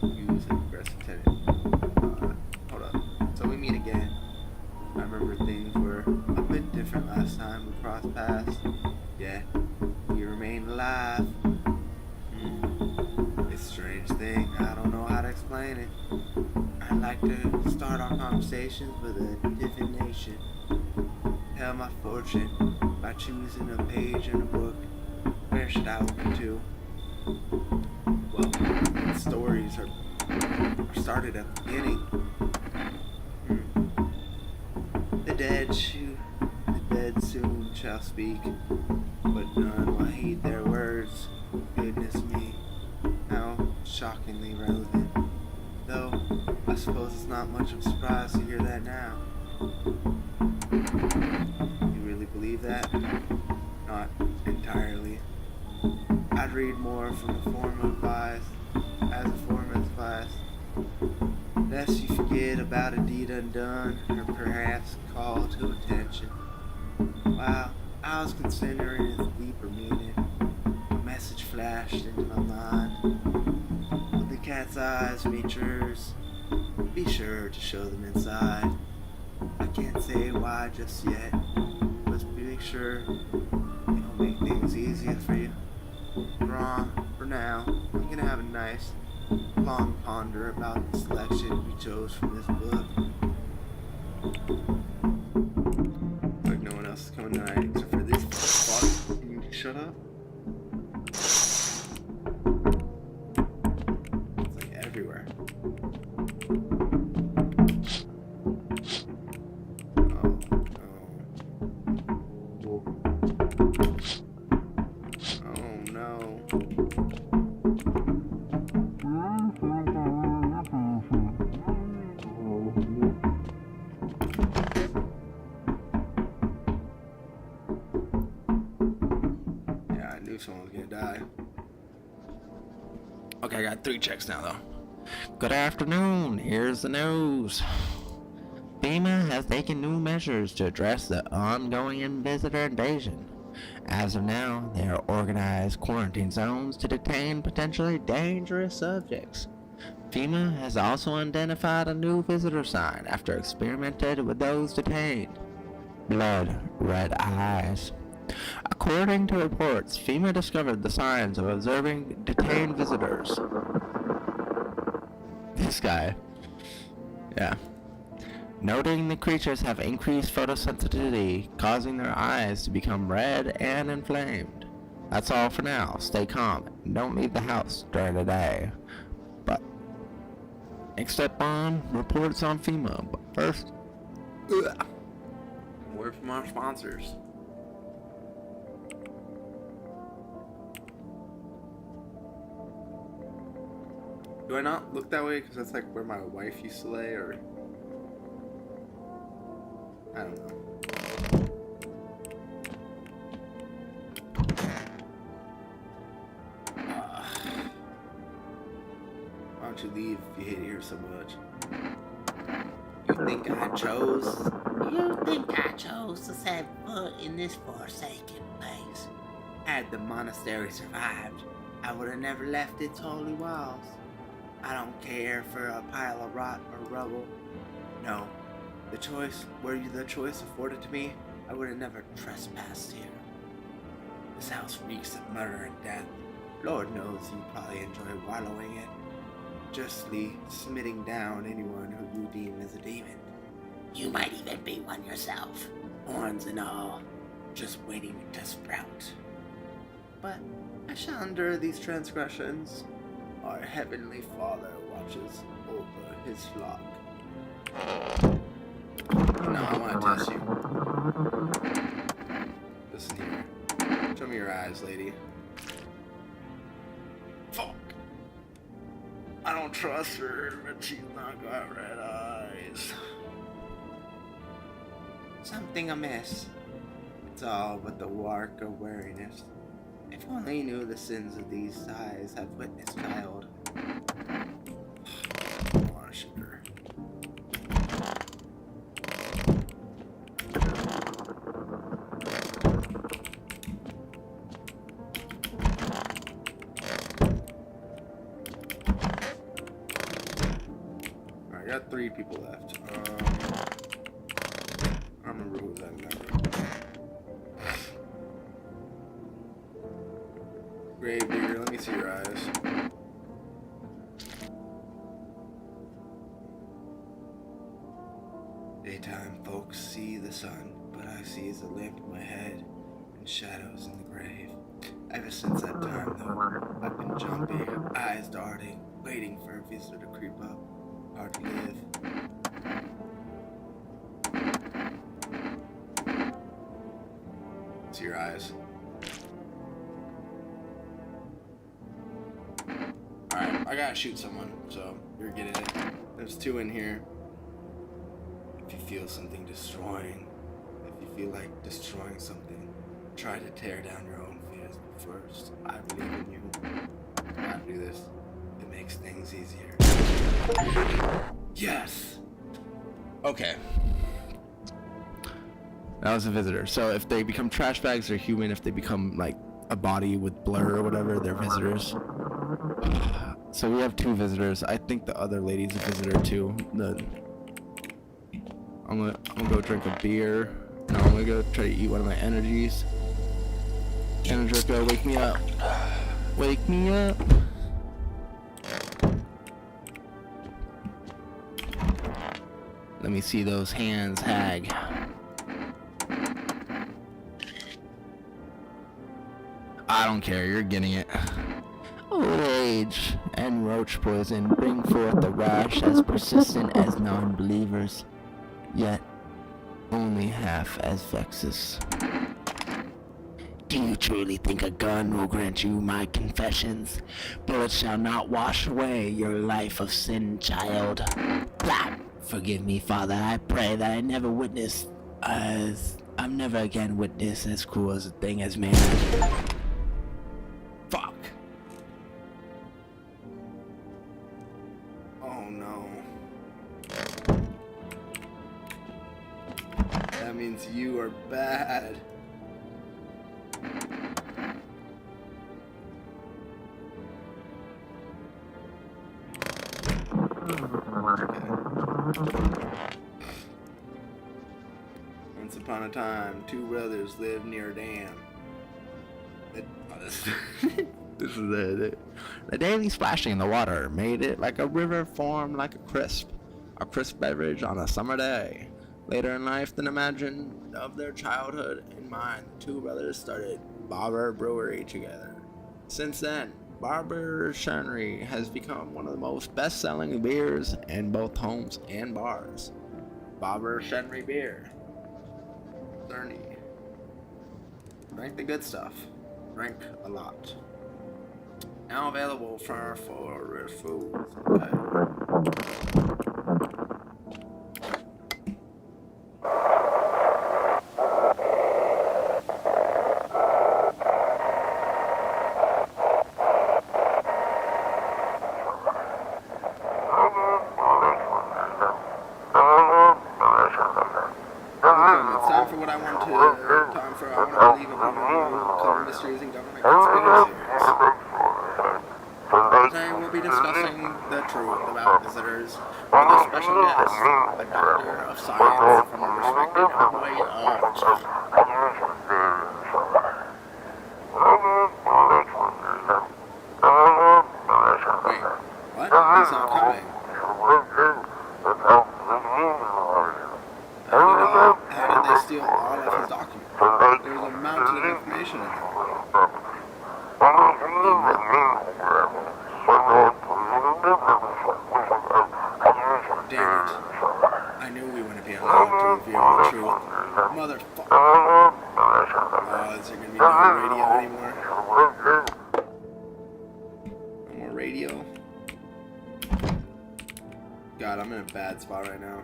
Use an aggressive tenant. Hold up. So we meet again. I remember things were a bit different last time we crossed paths. Yeah, you remain alive. It's a strange thing. I don't know how to explain it. I'd like to start our conversations with a divination. Tell my fortune by choosing a page in a book. Where should I open to? Well, the stories are started at the beginning. The dead soon shall speak, but none will heed their words. Goodness me, how shockingly relevant. Though, I suppose it's not much of a surprise to hear that now. You really believe that? Not entirely. I'd read more from a form of advice, as a form of advice. Lest you forget about a deed undone, or perhaps call to attention. Wow, I was considering its deeper meaning. A message flashed into my mind. When the cat's eyes meet yours, be sure to show them inside. I can't say why just yet, but make sure it'll make things easier for you. For now, I'm gonna have a nice long ponder about the selection we chose from this book. Like no one else is coming tonight except for this fuck. Can you shut up? It's like everywhere. Okay, I got 3 checks now, though. Good afternoon. Here's the news. FEMA has taken new measures to address the ongoing visitor invasion. As of now, they are organized quarantine zones to detain potentially dangerous subjects. FEMA has also identified a new visitor sign after experimented with those detained. Blood, red eyes. According to reports, FEMA discovered the signs of observing detained visitors. This guy. Yeah. Noting the creatures have increased photosensitivity, causing their eyes to become red and inflamed. That's all for now. Stay calm and don't leave the house during the day. But, except on reports on FEMA. But first, word from our sponsors. Do I not look that way because that's like where my wife used to lay, or I don't know. Why don't you leave if you hate it here so much? You think I chose? You think I chose to set foot in this forsaken place? Had the monastery survived, I would have never left its holy walls. I don't care for a pile of rot or rubble. No, the choice afforded to me, I would have never trespassed here. This house reeks of murder and death. Lord knows you probably enjoy wallowing it, justly smitting down anyone who you deem as a demon. You might even be one yourself, horns and all. Just waiting to sprout. But I shall endure these transgressions. Our heavenly Father watches over his flock. Now I want to test you. Listen here. Show me your eyes, lady. Fuck. I don't trust her, but she's not got red eyes. Something amiss. It's all but the wark of wariness. If only you knew the sins of these eyes have witnessed, child. I want to shoot her. Alright, I got 3 people left. I don't remember who was that number. Gravedigger, let me see your eyes. Daytime folks see the sun, but I see as a lamp in my head and shadows in the grave. Ever since that time, though, I've been jumping, eyes darting, waiting for a visitor to creep up. Hard to live. See your eyes. Alright, I gotta shoot someone, so you're getting it. There's 2 in here. If you feel something destroying, if you feel like destroying something, try to tear down your own fears first. I believe in you. I gotta do this. It makes things easier. Yes! Okay. That was a visitor. So if they become trash bags, they're human. If they become like a body with blur or whatever, they're visitors. So we have 2 visitors. I think the other lady's a visitor too. I'm gonna go drink a beer. No, I'm gonna go try to eat one of my energies. Energica, wake me up. Wake me up. Let me see those hands, hag. I don't care, you're getting it. Old age and roach poison bring forth a rash as persistent as non-believers, yet only half as vexous. Do you truly think a gun will grant you my confessions? Bullets shall not wash away your life of sin, child. Blah! Forgive me, Father, I pray that I'm never again witness as cruel as a thing as man. Fuck. Oh no. That means you are bad. Once upon a time, two brothers lived near a dam. This is it. The daily splashing in the water made it like a river formed like a crisp beverage on a summer day. Later in life than imagined of their childhood in mind, the two brothers started Barber Brewery together. Since then, Barber Shanry has become one of the most best-selling beers in both homes and bars. Barber Shanry beer. Cerny. Drink the good stuff. Drink a lot. Now available for foods. Okay. It's time for what I want to believe upon common mysteries and government conspiracies. Today we'll be discussing the truth about visitors with a special guest, a doctor of science from a respected employee of China. Wait, what? He's not coming. How did they steal all of his documents? There's a mountain of information in there. Damn it. I knew we wouldn't be allowed to reveal the truth. Motherfucker. Is there gonna be no radio anymore? No more radio? God, I'm in a bad spot right now.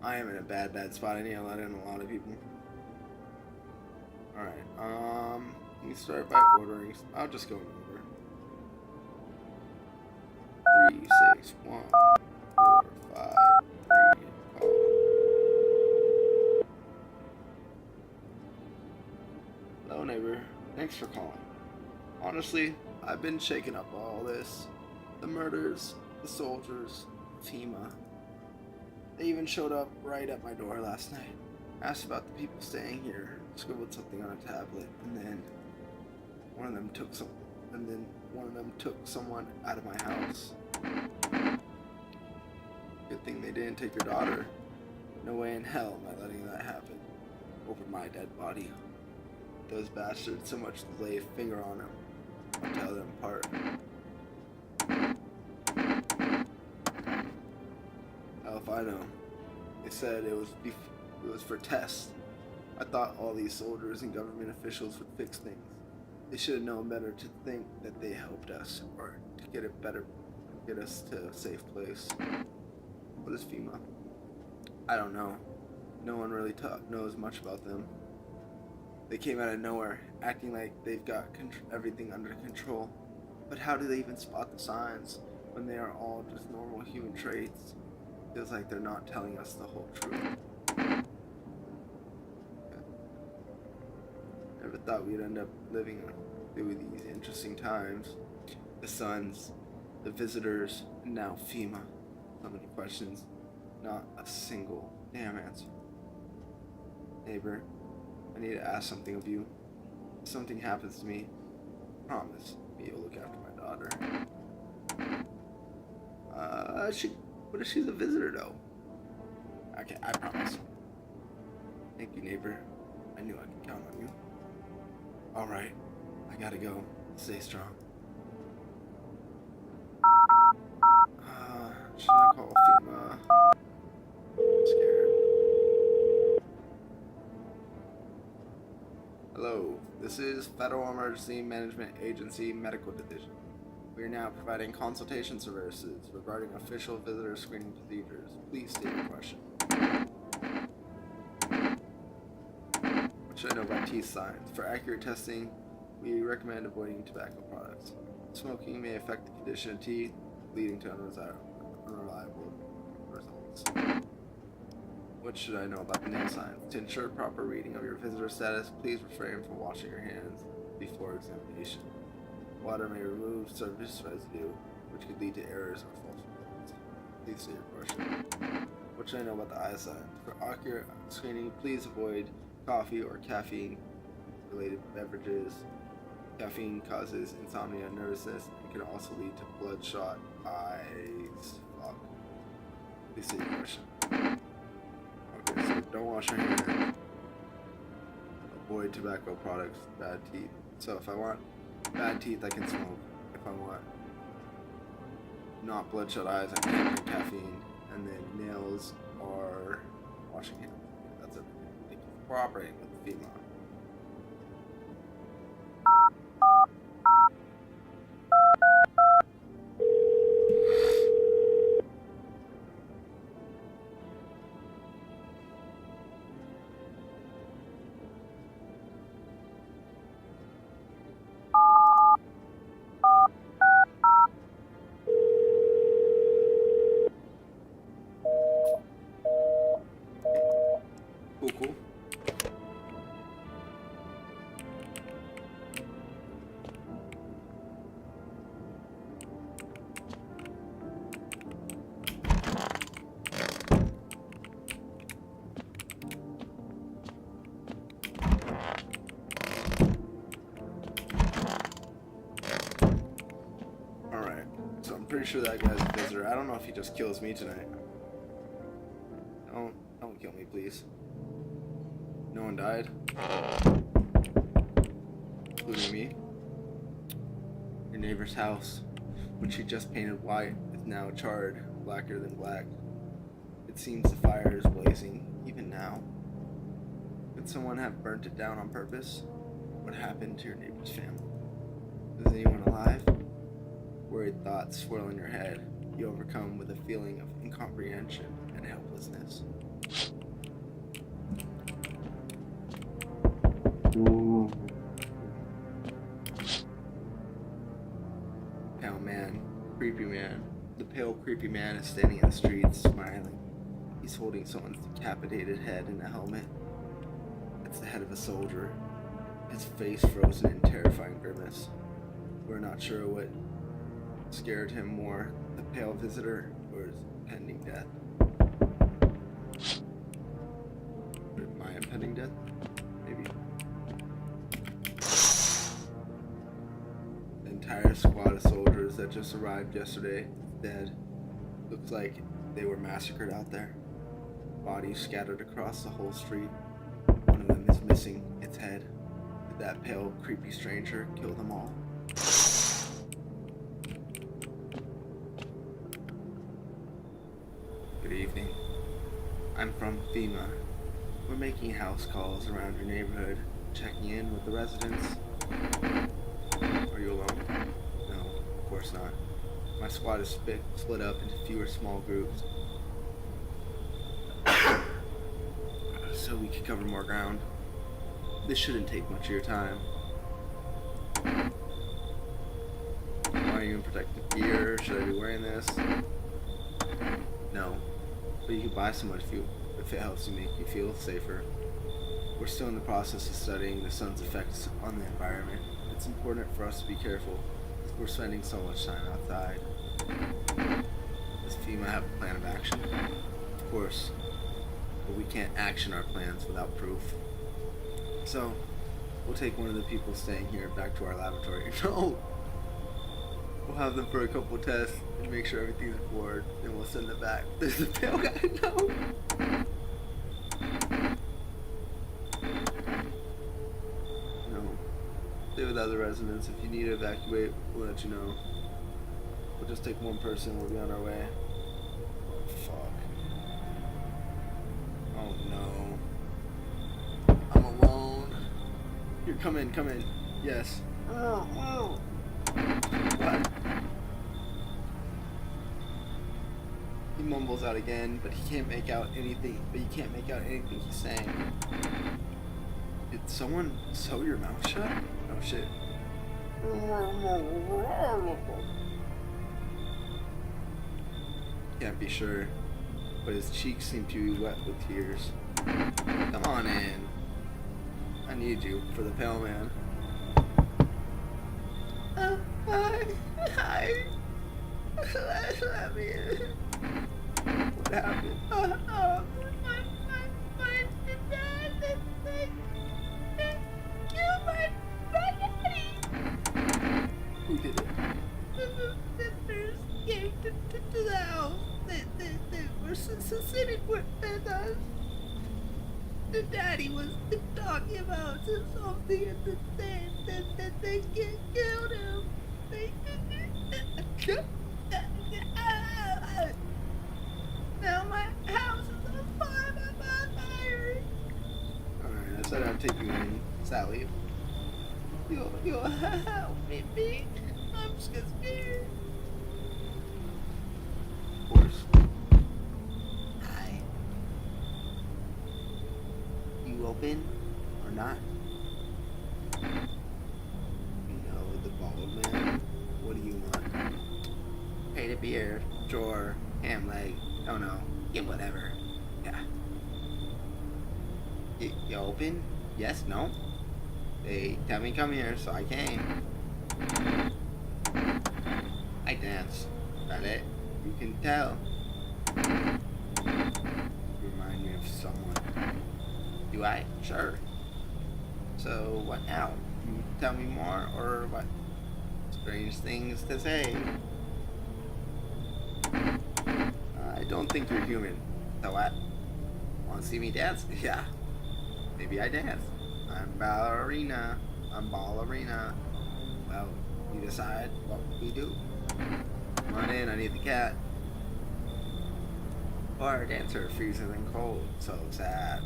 I am in a bad spot. I need to let in a lot of people. Alright, let me start by ordering. I'll just go in order. 3, 6, 1, 4, 5, 3, call. Hello, neighbor. Thanks for calling. Honestly, I've been shaking up all this. The murders, the soldiers, FEMA. They even showed up right at my door last night. Asked about the people staying here, scribbled something on a tablet, and then one of them took someone out of my house. Good thing they didn't take your daughter. No way in hell am I letting that happen over my dead body. Those bastards so much as lay a finger on him. I'll tear them apart. Hell if I know. They said it was for tests. I thought all these soldiers and government officials would fix things. They should have known better to think that they helped us or to get us to a safe place. What is FEMA? I don't know. No one really knows much about them. They came out of nowhere, acting like they've got everything under control. But how do they even spot the signs when they are all just normal human traits? Feels like they're not telling us the whole truth. Never thought we'd end up living through these interesting times. The Suns, the visitors, and now FEMA. So many questions, not a single damn answer. Neighbor, I need to ask something of you. If something happens to me, promise me you'll look after my daughter. What if she's a visitor though? Okay, I promise. Thank you, neighbor. I knew I could count on you. Alright, I gotta go. Stay strong. Should I call FEMA? I'm scared. Hello, this is Federal Emergency Management Agency Medical Division. We are now providing consultation services regarding official visitor screening procedures. Please state your question. What should I know about teeth signs? For accurate testing, We recommend avoiding tobacco products. Smoking may affect the condition of teeth, leading to unreliable results. What should I know about the nail signs? To ensure proper reading of your visitor status, please refrain from washing your hands before examination. Water may remove surface residue, which could lead to errors or false results. Please see your question. What should I know about the eye sign? For accurate screening, please avoid coffee or caffeine-related beverages. Caffeine causes insomnia and nervousness and can also lead to bloodshot eyes. Fuck. Please see your question. Okay, so don't wash your hands. Avoid tobacco products, bad teeth. So if I want bad teeth, I can smoke. If I want not bloodshot eyes, I can't drink caffeine. And then nails are washing hands. That's everything. Thank you for cooperating with FEMA. Cool. Alright, so I'm pretty sure that guy's a visitor. I don't know if he just kills me tonight. Don't kill me, please. No one died, including me. Your neighbor's house, which she just painted white, is now charred, blacker than black. It seems the fire is blazing, even now. Could someone have burnt it down on purpose? What happened to your neighbor's family? Is anyone alive? Worried thoughts swirl in your head. You overcome with a feeling of incomprehension and helplessness. Pale man, creepy man. The pale, creepy man is standing in the street, smiling. He's holding someone's decapitated head in a helmet. It's the head of a soldier, his face frozen in terrifying grimace. We're not sure what scared him more, the pale visitor or his impending death. My impending death? Maybe. The entire squad of soldiers that just arrived yesterday is dead. Looks like they were massacred out there. Bodies scattered across the whole street. One of them is missing its head. Did that pale, creepy stranger kill them all? Good evening. I'm from FEMA. We're making house calls around your neighborhood, checking in with the residents. Are you alone? No, of course not. My squad is split up into fewer small groups, so we can cover more ground. This shouldn't take much of your time. Why are you in protective gear? Should I be wearing this? No, but you can buy some if it helps you make you feel safer. We're still in the process of studying the sun's effects on the environment. It's important for us to be careful. We're spending so much time outside. Does FEMA have a plan of action? Of course, but we can't action our plans without proof. So, we'll take one of the people staying here back to our laboratory. No! We'll have them for a couple tests and make sure everything's aboard, then we'll send it back. There's the pale guy, no! No. Stay with other residents. If you need to evacuate, we'll let you know. We'll just take one person, we'll be on our way. Fuck. Oh no. I'm alone. Here, come in. Yes. Oh. What? He mumbles out again, but you can't make out anything he's saying. Did someone sew your mouth shut? Oh shit. Can't be sure, but his cheeks seem to be wet with tears. Come on in. I need you for the pale man. Hi. Let me in. What happened? My dad, they killed my daddy. Who did it? The sisters came to the house. They were sitting with us. The daddy was talking about something and they killed him. Now my house is on fire by fire. Alright, I said I'd take you in, Sally. You'll help me. I'm just scared. Of course. Hi. You open or not? You know, the bald man. What do you want? Crate of beer, drawer, ham leg, don't know. Get whatever. Yeah. You open? Yes, no? They tell me come here, so I came. I dance. That it? You can tell. You remind me of someone. Do I? Sure. So, what now? You tell me more, or what? Strange things to say. I don't think you're human. So what? Want to see me dance? Yeah. Maybe I dance. I'm ballerina. Well, you decide what we do. Come on in, I need the cat. Bar dancer freezes and cold. So sad.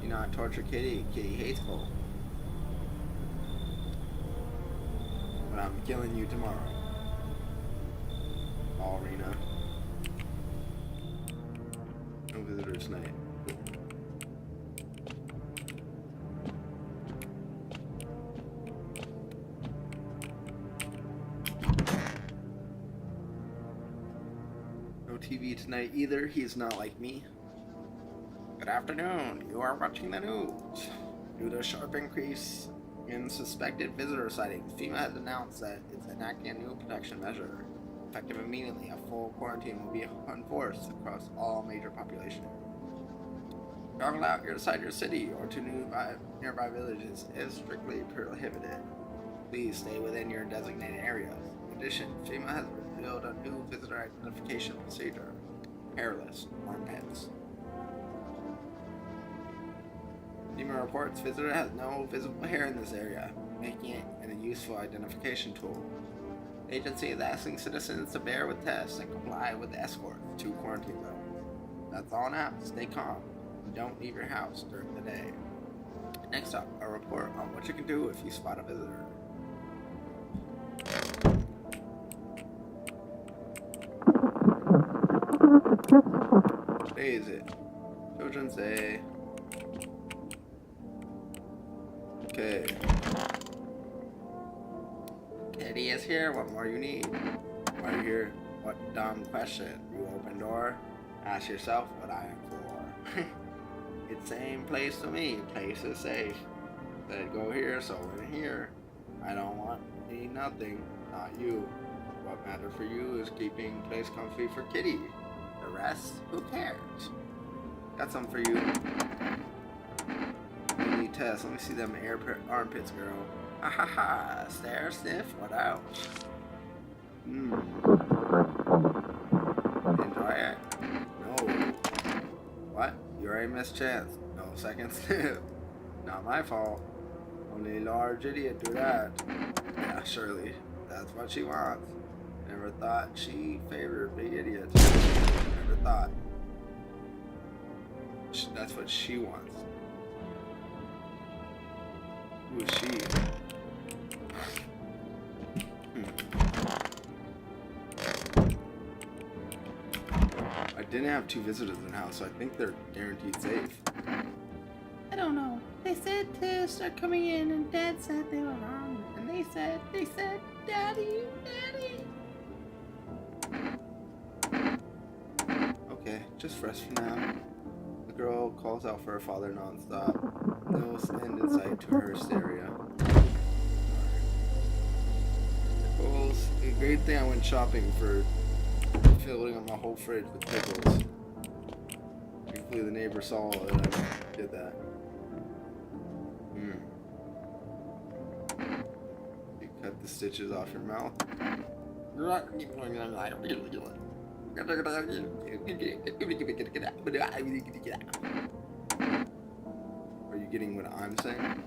Do not torture Kitty. Kitty hates cold. But I'm killing you tomorrow. Ballerina. No visitors tonight. No TV tonight either. He's not like me. Good afternoon. You are watching the news. Due to a sharp increase in suspected visitor sightings, FEMA has announced that it's enacting a new protection measure. Effective immediately, a full quarantine will be enforced across all major population areas. Travel outside your city or to nearby villages is strictly prohibited. Please stay within your designated areas. In addition, FEMA has revealed a new visitor identification procedure: hairless armpits. FEMA reports visitor has no visible hair in this area, making it a useful identification tool. The agency is asking citizens to bear with tests and comply with the escorts to quarantine zones. That's all now. Stay calm and don't leave your house during the day. Next up, a report on what you can do if you spot a visitor. What day is it? Children's Day. Okay. Kitty is here. What more you need? Why are you here? What dumb question. You open door. Ask yourself what I am for. It's same place to me. Place is safe. Said go here, so we're here. I don't need nothing. Not you. What matter for you is keeping place comfy for Kitty. The rest, who cares? Got some for you. You need tests. Let me see them armpits, girl. Ha ha ha. Stare, sniff, what else? Enjoy it? No. What? You already missed chance. No second sniff. Not my fault. Only a large idiot do that. Yeah, surely. That's what she wants. Never thought she favored big idiots. Never thought. That's what she wants. Who is she? I didn't have two visitors in the house, so I think they're guaranteed safe. I don't know. They said to start coming in, and Dad said they were wrong. And they said, Daddy. Okay, just rest for now. The girl calls out for her father nonstop. No end in sight to her hysteria. Pickles. A great thing I went shopping for filling up my whole fridge with pickles. Thankfully the neighbor saw that I did that. You cut the stitches off your mouth. Are you getting what I'm saying?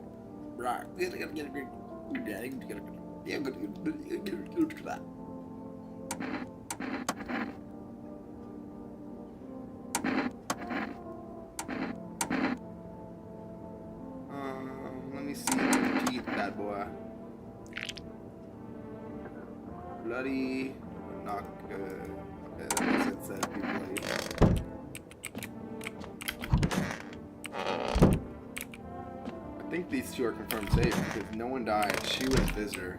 Let me see your teeth, bad boy. Bloody, not good. Okay, that makes sense that it'd be bloody. I think these two are confirmed safe because no one died. She was a visitor.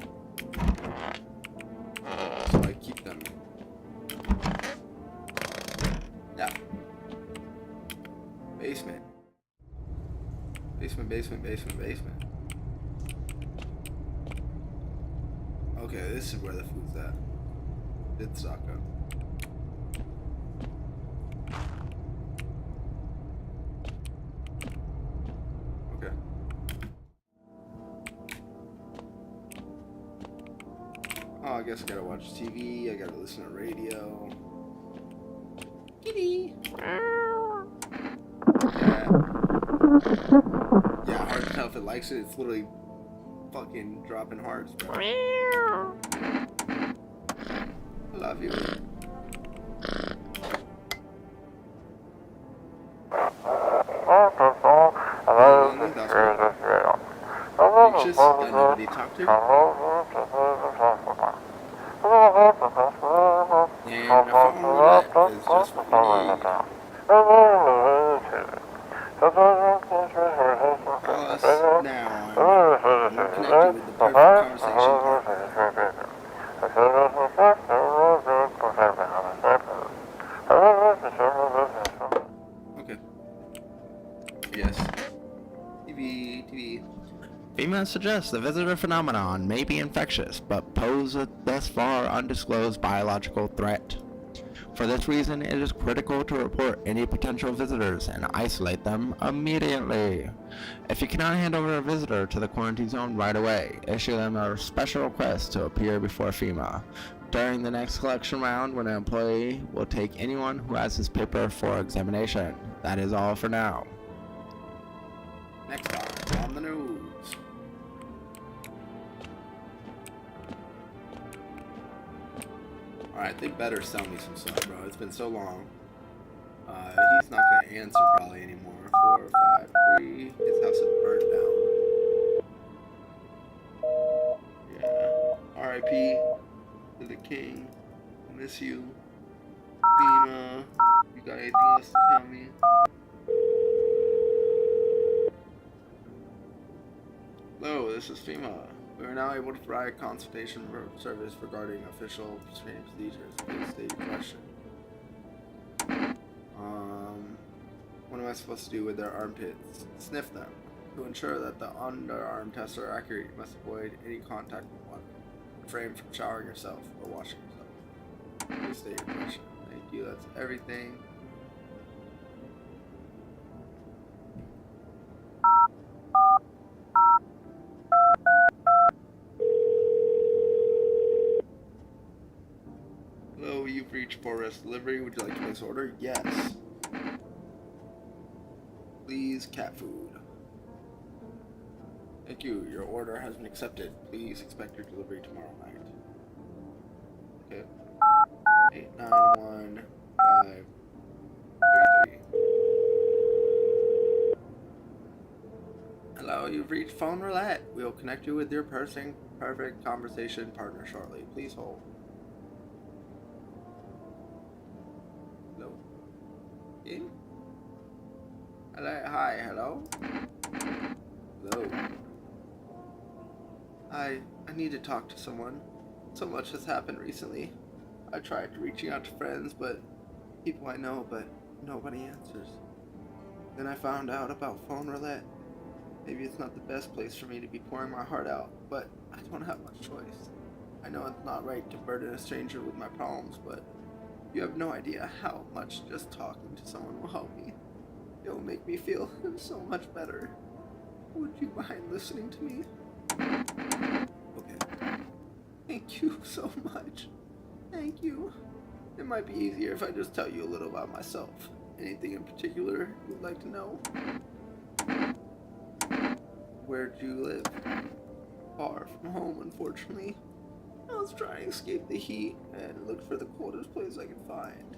So I keep them. Yeah. Basement. Basement. Okay, this is where the food's at. Did stock up. Okay. Oh, I guess I gotta watch TV, I gotta listen to radio. Kitty! Yeah, hard to tell if it likes it. It's literally fucking dropping hearts, bro. I love you. Lonely, that's right. Anxious, got nobody to talk to. And a phone roulette is just what you need. Call us now. I'm connected with the perfect conversation partner. Okay. Yes. TV. FEMA suggests the visitor phenomenon may be infectious, but pose a thus far undisclosed biological threat. For this reason, it is critical to report any potential visitors and isolate them immediately. If you cannot hand over a visitor to the quarantine zone right away, issue them a special request to appear before FEMA. During the next collection round, when an employee will take anyone who has his paper for examination. That is all for now. Next time on the news. Alright, they better sell me some stuff, bro. It's been so long. He's not gonna answer probably anymore. 4, 5, 3. His house is burnt down. Yeah. R.I.P. to the king. Miss you. FEMA. You got anything else to tell me? Hello, this is FEMA. We are now able to provide consultation service regarding official screening procedures. Please state your question. What am I supposed to do with their armpits? Sniff them. To ensure that the underarm tests are accurate, you must avoid any contact with water. Refrain from showering yourself or washing yourself. Please state your question. Thank you, that's everything. Hello, you've reached Forest Delivery. Would you like to place an order? Yes. Please, cat food. Thank you. Your order has been accepted. Please expect your delivery tomorrow night. Okay. 891533. Hello, you've reached Phone Roulette. We'll connect you with your perfect conversation partner shortly. Please hold. Hello? Hello? Hi, hello? Hello. I need to talk to someone. So much has happened recently. I tried reaching out to friends, but people I know, but nobody answers. Then I found out about phone roulette. Maybe it's not the best place for me to be pouring my heart out, but I don't have much choice. I know it's not right to burden a stranger with my problems, but you have no idea how much just talking to someone will help me. It will make me feel so much better. Would you mind listening to me? Okay. Thank you so much. Thank you. It might be easier if I just tell you a little about myself. Anything in particular you'd like to know? Where do you live? Far from home, unfortunately. I was trying to escape the heat and look for the coldest place I could find.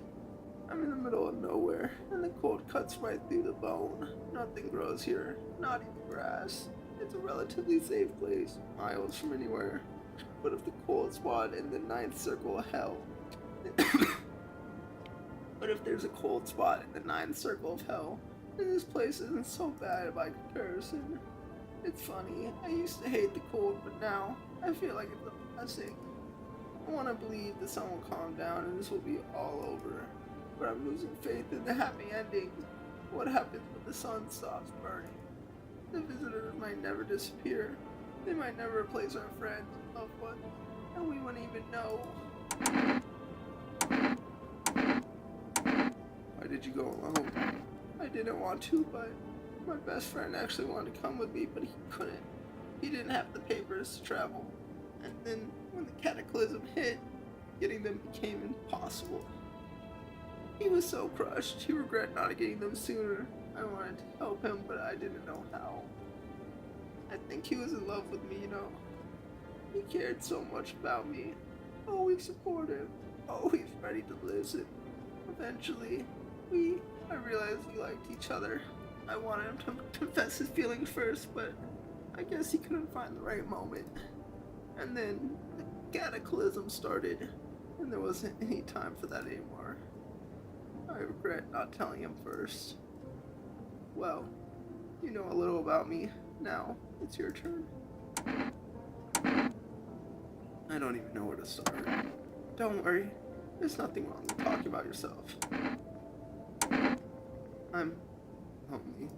I'm in the middle of nowhere, and the cold cuts right through the bone. Nothing grows here, not even grass. It's a relatively safe place, miles from anywhere. But if the cold spot in the ninth circle of hell... But if there's a cold spot in the ninth circle of hell, then this place isn't so bad by comparison. It's funny, I used to hate the cold, but now I feel like it's a blessing. I want to believe the sun will calm down and this will be all over, but I'm losing faith in the happy ending. What happens when the sun stops burning? The visitors might never disappear. They might never replace our friends and loved ones, and we wouldn't even know. Why did you go alone? I didn't want to, but my best friend actually wanted to come with me, but he couldn't. He didn't have the papers to travel. And then when the cataclysm hit, getting them became impossible. He was so crushed, he regretted not getting them sooner. I wanted to help him, but I didn't know how. I think he was in love with me, you know. He cared so much about me. Always supportive, always ready to listen. Eventually, I realized we liked each other. I wanted him to confess his feelings first, but I guess he couldn't find the right moment. And then the cataclysm started, and there wasn't any time for that anymore. I regret not telling him first. Well, you know a little about me. Now, it's your turn. I don't even know where to start. Don't worry, there's nothing wrong with talking about yourself. I'm lonely.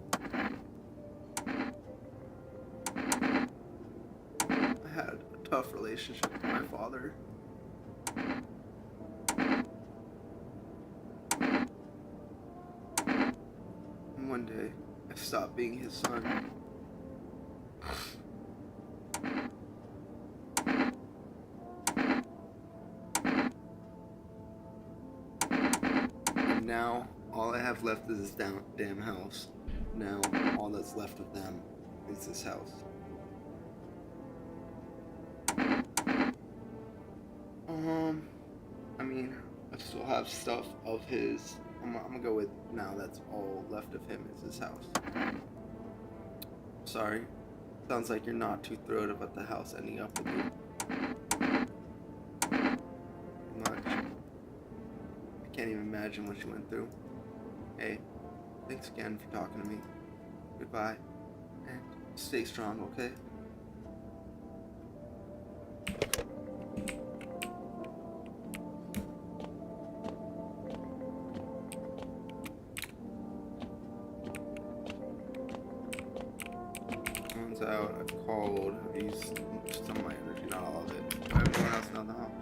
I had a tough relationship with my father. And one day, I stopped being his son. And now, all I have left is this damn house. Now, all that's left of them is this house. I mean, I still have stuff of his. I'm gonna go with now that's all left of him is his house. Sorry. Sounds like you're not too thrilled about the house ending up with you. Much. I can't even imagine what you went through. Hey, thanks again for talking to me. Goodbye. And stay strong, okay? Phone's out. I've called. I've used some of my energy, not all of it. I have everyone else know the house.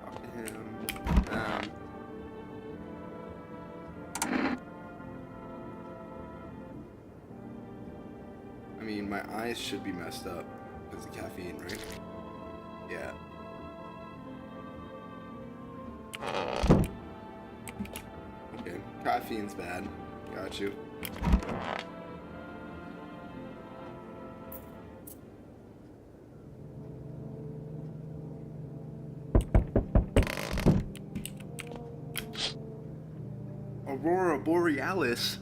Talk to him. I mean, my eyes should be messed up because of caffeine, right? Yeah. Okay, caffeine's bad. Got you. Aurora Borealis.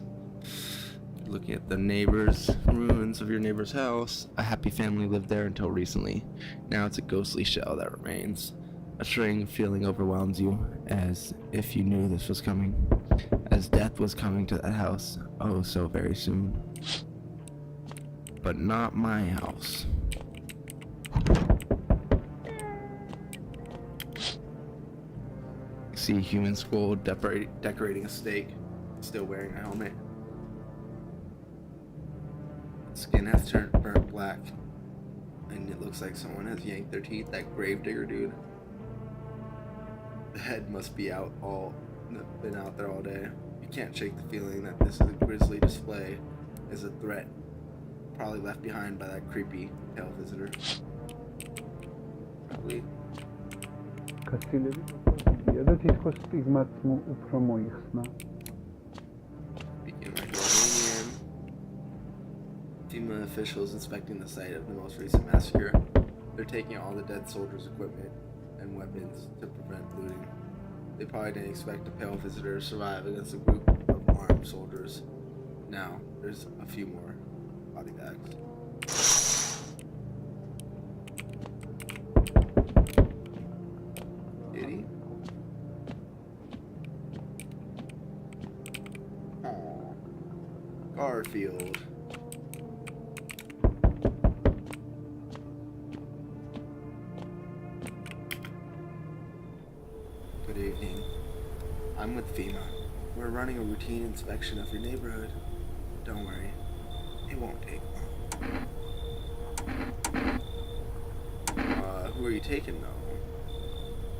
Looking at the neighbors, ruins of your neighbor's house. A happy family lived there until recently. Now it's a ghostly shell that remains. A strange feeling overwhelms you, as if you knew this was coming. As death was coming to that house, oh so very soon. but not my house. See a human skull decorating a stake, still wearing a helmet. Skin has turned burnt black, and it looks like someone has yanked their teeth. That gravedigger dude. The head must be been out there all day. You can't shake the feeling that this is a grisly display, is a threat, probably left behind by that creepy pale visitor. Probably. do ticho stygmat mu upro moich sna. Speaking like Romanian, FEMA officials inspecting the site of the most recent massacre. They're taking all the dead soldiers' equipment and weapons to prevent looting. They probably didn't expect a pale visitor to survive against a group of armed soldiers. Now, there's a few more body bags. Kitty? Aww. Garfield. Good evening. I'm with FEMA. We're running a routine inspection of your neighborhood. Don't worry, it won't take long. Who are you taking though?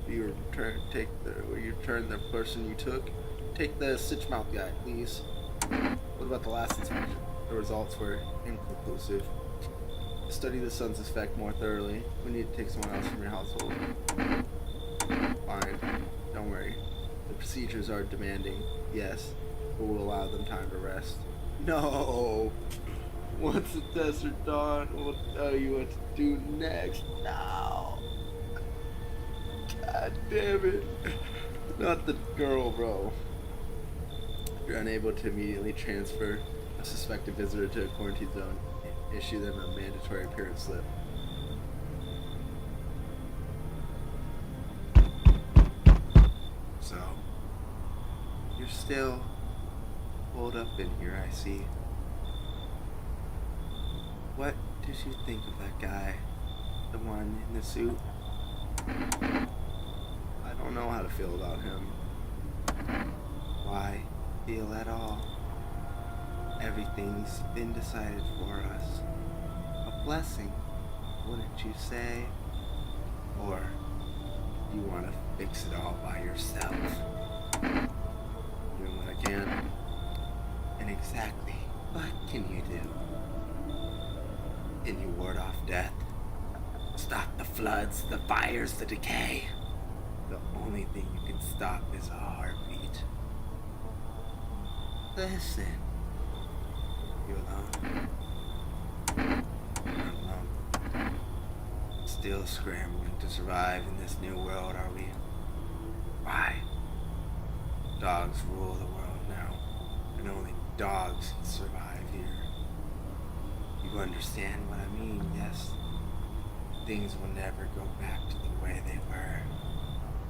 You return the person you took? Take the stitch mouth guy, please. What about the last inspection? The results were inconclusive. To study the sun's effect more thoroughly, we need to take someone else from your household. Fine. Don't worry. The procedures are demanding, yes, but we'll allow them time to rest. No! Once the tests are done, we'll tell you what to do next. No! God damn it. Not the girl, bro. If you're unable to immediately transfer a suspected visitor to a quarantine zone, issue them a mandatory appearance slip. So, you're still holed up in here, I see. What did you think of that guy? The one in the suit? I don't know how to feel about him. Why feel at all? Everything's been decided for us. A blessing, wouldn't you say? Or you want to fix it all by yourself? Doing what I can. And exactly what can you do? Can you ward off death? Stop the floods, the fires, the decay? The only thing you can stop is a heartbeat. Listen. You alone? Not alone. Still scrambling to survive in this new world, are we? Why? Dogs rule the world now, and only dogs survive here. You understand what I mean, yes? Things will never go back to the way they were.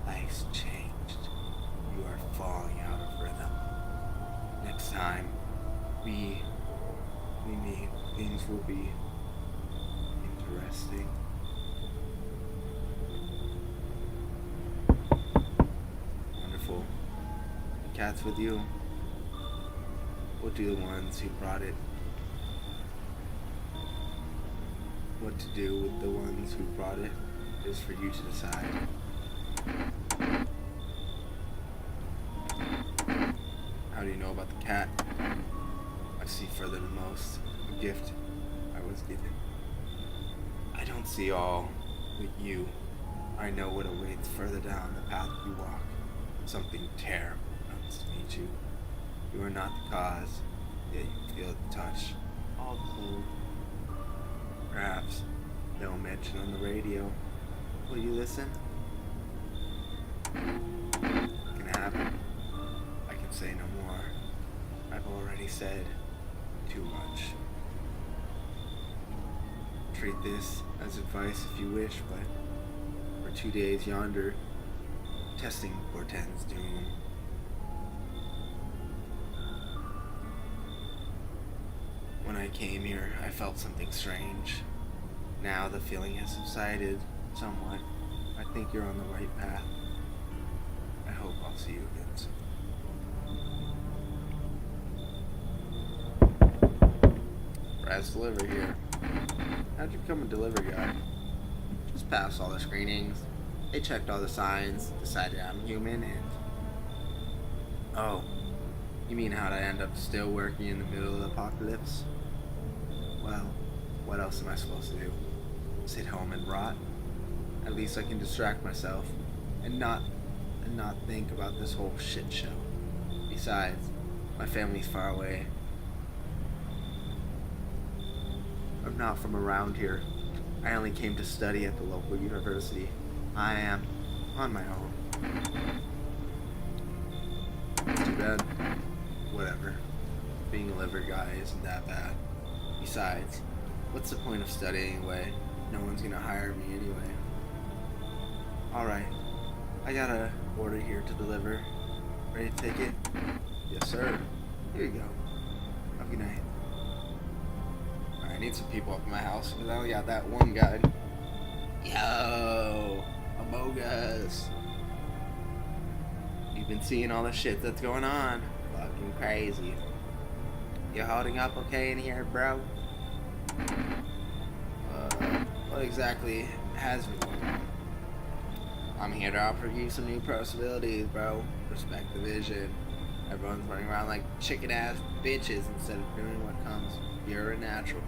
Life's changed. You are falling out of rhythm. Next time, we meet, things will be interesting. Wonderful. The cat's with you. What do the ones who brought it? What to do with the ones who brought it is for you to decide. How do you know about the cat? I see further than most. A gift I was given. I don't see all with you. I know what awaits further down the path you walk. Something terrible comes to meet you. You are not the cause, yet you feel the touch. All cool. Perhaps they'll mention on the radio. Will you listen? It can happen. I can say no more. I've already said too much. Treat this as advice if you wish, but for 2 days yonder, testing portends doom. When I came here, I felt something strange. Now the feeling has subsided somewhat. I think you're on the right path. I hope I'll see you again soon. Raz Deliver here. How'd you become a delivery guy? Just passed all the screenings. They checked all the signs, decided I'm human, and... Oh, you mean how'd I end up still working in the middle of the apocalypse? Well, what else am I supposed to do? Sit home and rot? At least I can distract myself and not think about this whole shit show. Besides, my family's far away. I'm not from around here. I only came to study at the local university. I am on my own. It's too bad. Whatever. Being a liver guy isn't that bad. Besides, what's the point of studying anyway? No one's gonna hire me anyway. Alright. I got a order here to deliver. Ready to take it? Yes, sir. Here you go. Have a good night. Alright, I need some people up in my house because I only got that one guy. Yo! Amogus! You've been seeing all the shit that's going on. Fucking crazy. You holding up okay in here, bro? What exactly has been going on? I'm here to offer you some new possibilities, bro. Respect the vision. Everyone's running around like chicken-ass bitches instead of doing what comes pure and natural.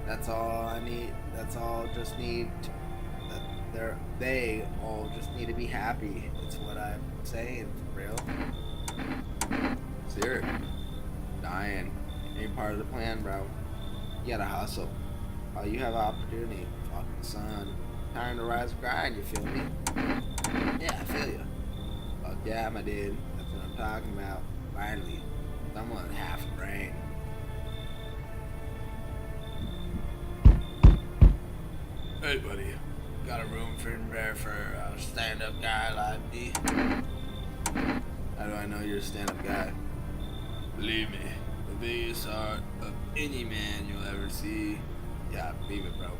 That's all I need. That's all just need. They all just need to be happy. It's what I'm saying, for real. Serious. Dying ain't part of the plan, bro. You gotta hustle. While you have opportunity, fuck the sun. Time to rise and grind, you feel me? Yeah, I feel you. Fuck yeah, my dude. That's what I'm talking about. Finally, someone with half a brain. Hey, buddy. Got a room for a stand-up guy like me? How do I know you're a stand-up guy? Believe me, the biggest heart of any man you'll ever see. Yeah, believe it, bro.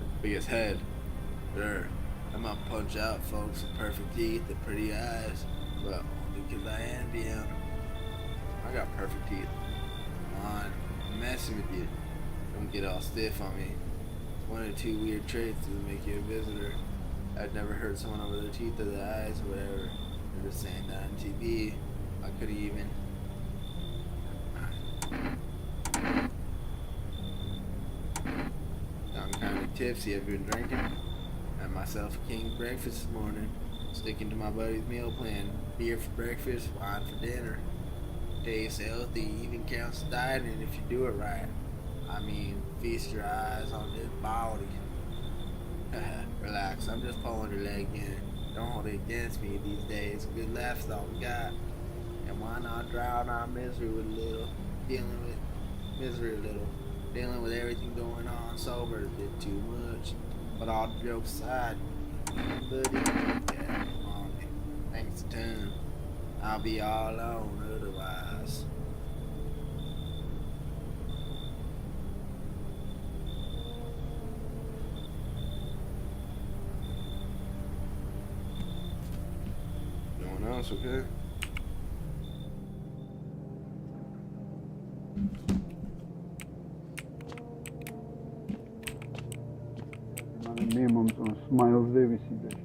The biggest head. Sure. I'm gonna punch out folks with perfect teeth and pretty eyes, but only because I envy them. I got perfect teeth. Come on, I'm messing with you. Don't get all stiff on me. One or two weird traits that make you a visitor. I'd never heard someone over the teeth or the eyes or whatever. They were saying that on TV. I could have even. I'm kind of tipsy. I've been drinking. Had myself a king's breakfast this morning. Sticking to my buddy's meal plan. Beer for breakfast, wine for dinner. Tastes healthy, even counts dieting if you do it right. I mean, feast your eyes on this body. Relax, I'm just pulling your leg in. Don't hold it against me these days. A good laugh's all we got. And why not drown our misery with a little? Dealing with misery a little. Dealing with everything going on sober a bit too much. But all jokes aside, buddy, yeah, come on, man. Thanks a ton. I'll be all alone otherwise. No one else, okay? Minimum on Miles Davis idzie.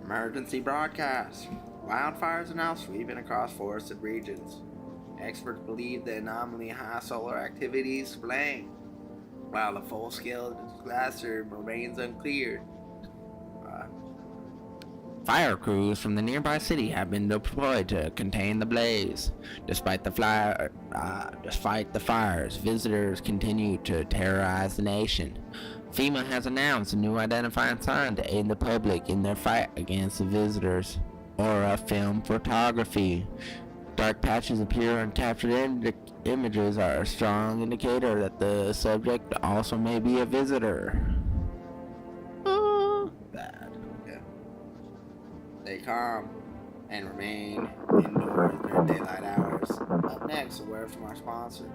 Emergency broadcast. Wildfires are now sweeping across forested regions. Experts believe the anomaly high solar activity is blamed, while the full-scale disaster remains uncleared. Fire crews from the nearby city have been deployed to contain the blaze. Despite the fires, visitors continue to terrorize the nation. FEMA has announced a new identifying sign to aid the public in their fight against the visitors. Aura Film Photography. Dark patches appear on captured images are a strong indicator that the subject also may be a visitor. Bad. Yeah. Stay calm and remain indoors during daylight hours. Up next, a word from our sponsor.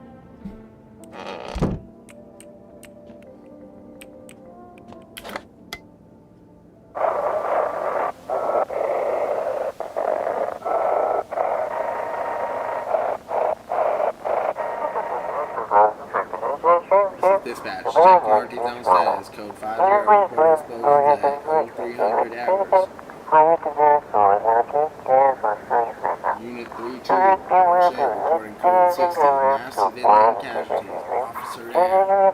Dispatch, check quarantine zone status, code 50, report explosions at 0300 hours. Unit 32, check, reporting code 60, massive inland casualties, officer air.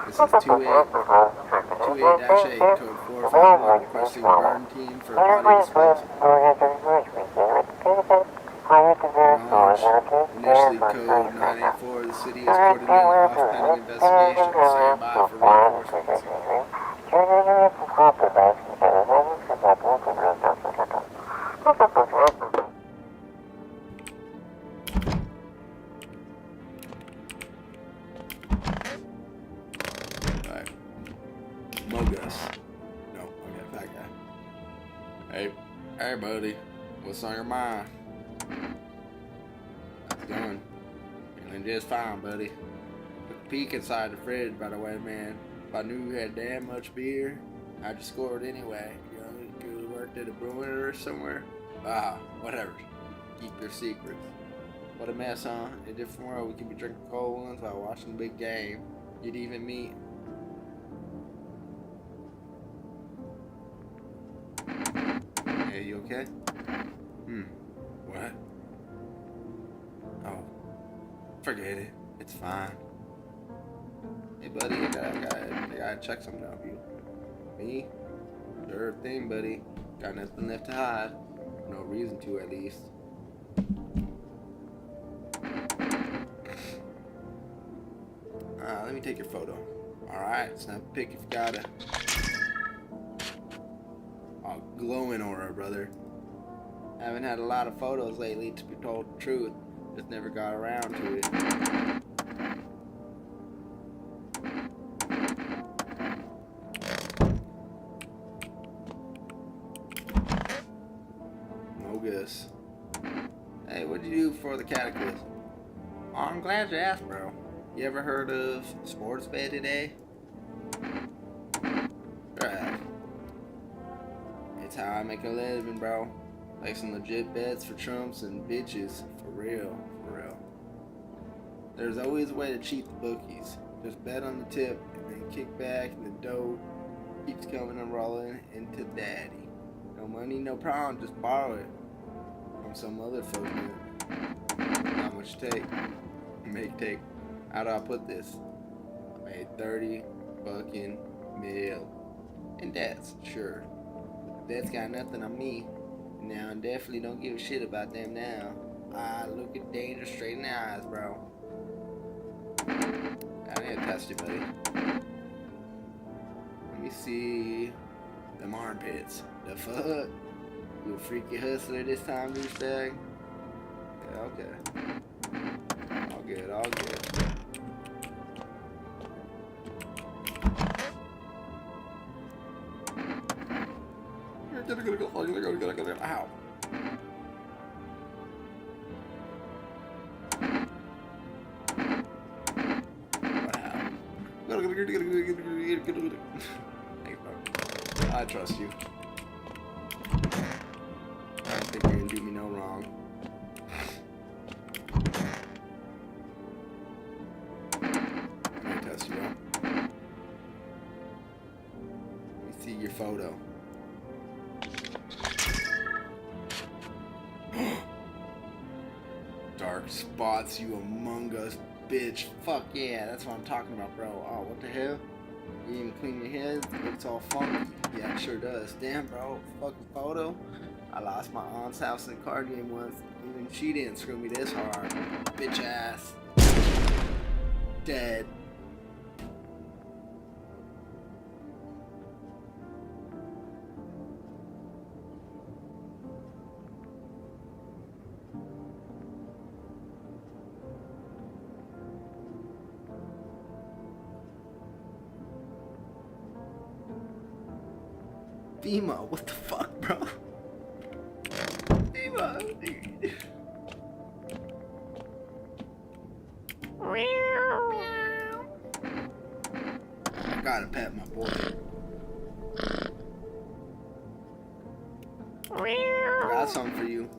This is 28-8, code 451, requesting burn team for body disposal. Acknowledge. Initially code 984, the city is putting in off pending investigation. Stand by for reinforcements. Alright. Mogus. No, okay, that guy. Hey buddy. What's on your mind? How's it going? Feeling just fine, buddy. Took a peek inside the fridge, by the way, man. If I knew you had damn much beer, I'd just score it anyway. You worked at a brewery or somewhere? Whatever. Keep your secrets. What a mess, huh? In a different world, we could be drinking cold ones while watching the big game. You'd even meet. Hey, you okay? What? Oh, forget it. It's fine. Hey, buddy, I gotta check something out of you. Me? Sure thing, buddy. Got nothing left to hide. No reason to, at least. Let me take your photo. Alright, snap a pic if you got it. Oh, glowing aura, brother. Haven't had a lot of photos lately, to be told the truth. Just never got around to it. Mogus. Hey, what'd you do for the cataclysm? Oh, I'm glad you asked, bro. You ever heard of sports bet today? Sure have. It's how I make a living, bro. Like some legit bets for trumps and bitches. For real, for real. There's always a way to cheat the bookies. Just bet on the tip and then kick back and the dough keeps coming and rolling into daddy. No money, no problem, just borrow it. From some other folk. How much take? Take. How do I put this? I made 30 fucking mil. And debts, sure. Debts got nothing on me. Now I definitely don't give a shit about them now. I look at danger straight in the eyes, bro. I need to test you, buddy. Let me see them armpits. The fuck? You a freaky hustler this time, douchebag? Yeah, okay. All good, all good. Ow. I trust you. I don't think you're gonna do me no wrong. I'm gonna test you out. Let me see your photo. Dark spots, you among us, bitch. Fuck yeah, that's what I'm talking about, bro. Oh, what the hell? You even clean your hair? It's all funky. Yeah, it sure does. Damn, bro. Fucking photo. I lost my aunt's house in a card game once. Even she didn't screw me this hard. Bitch ass. Dead. FEMA, what the fuck, bro? FEMA, dude. I gotta pet my boy. I got something for you.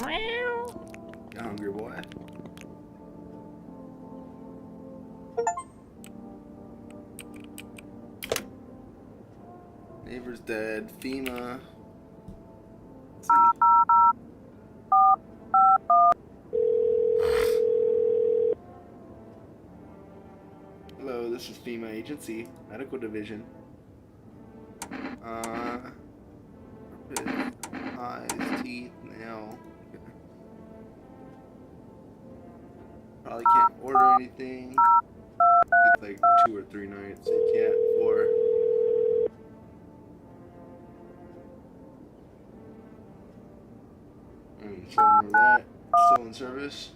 You hungry, boy? Neighbor's dead. FEMA. Let's see. Hello, this is FEMA Agency, Medical Division. Eyes, teeth, nail. Okay. Probably can't order anything. It's like 2 or 3 nights. So you can't 4. Show them that. Still in service.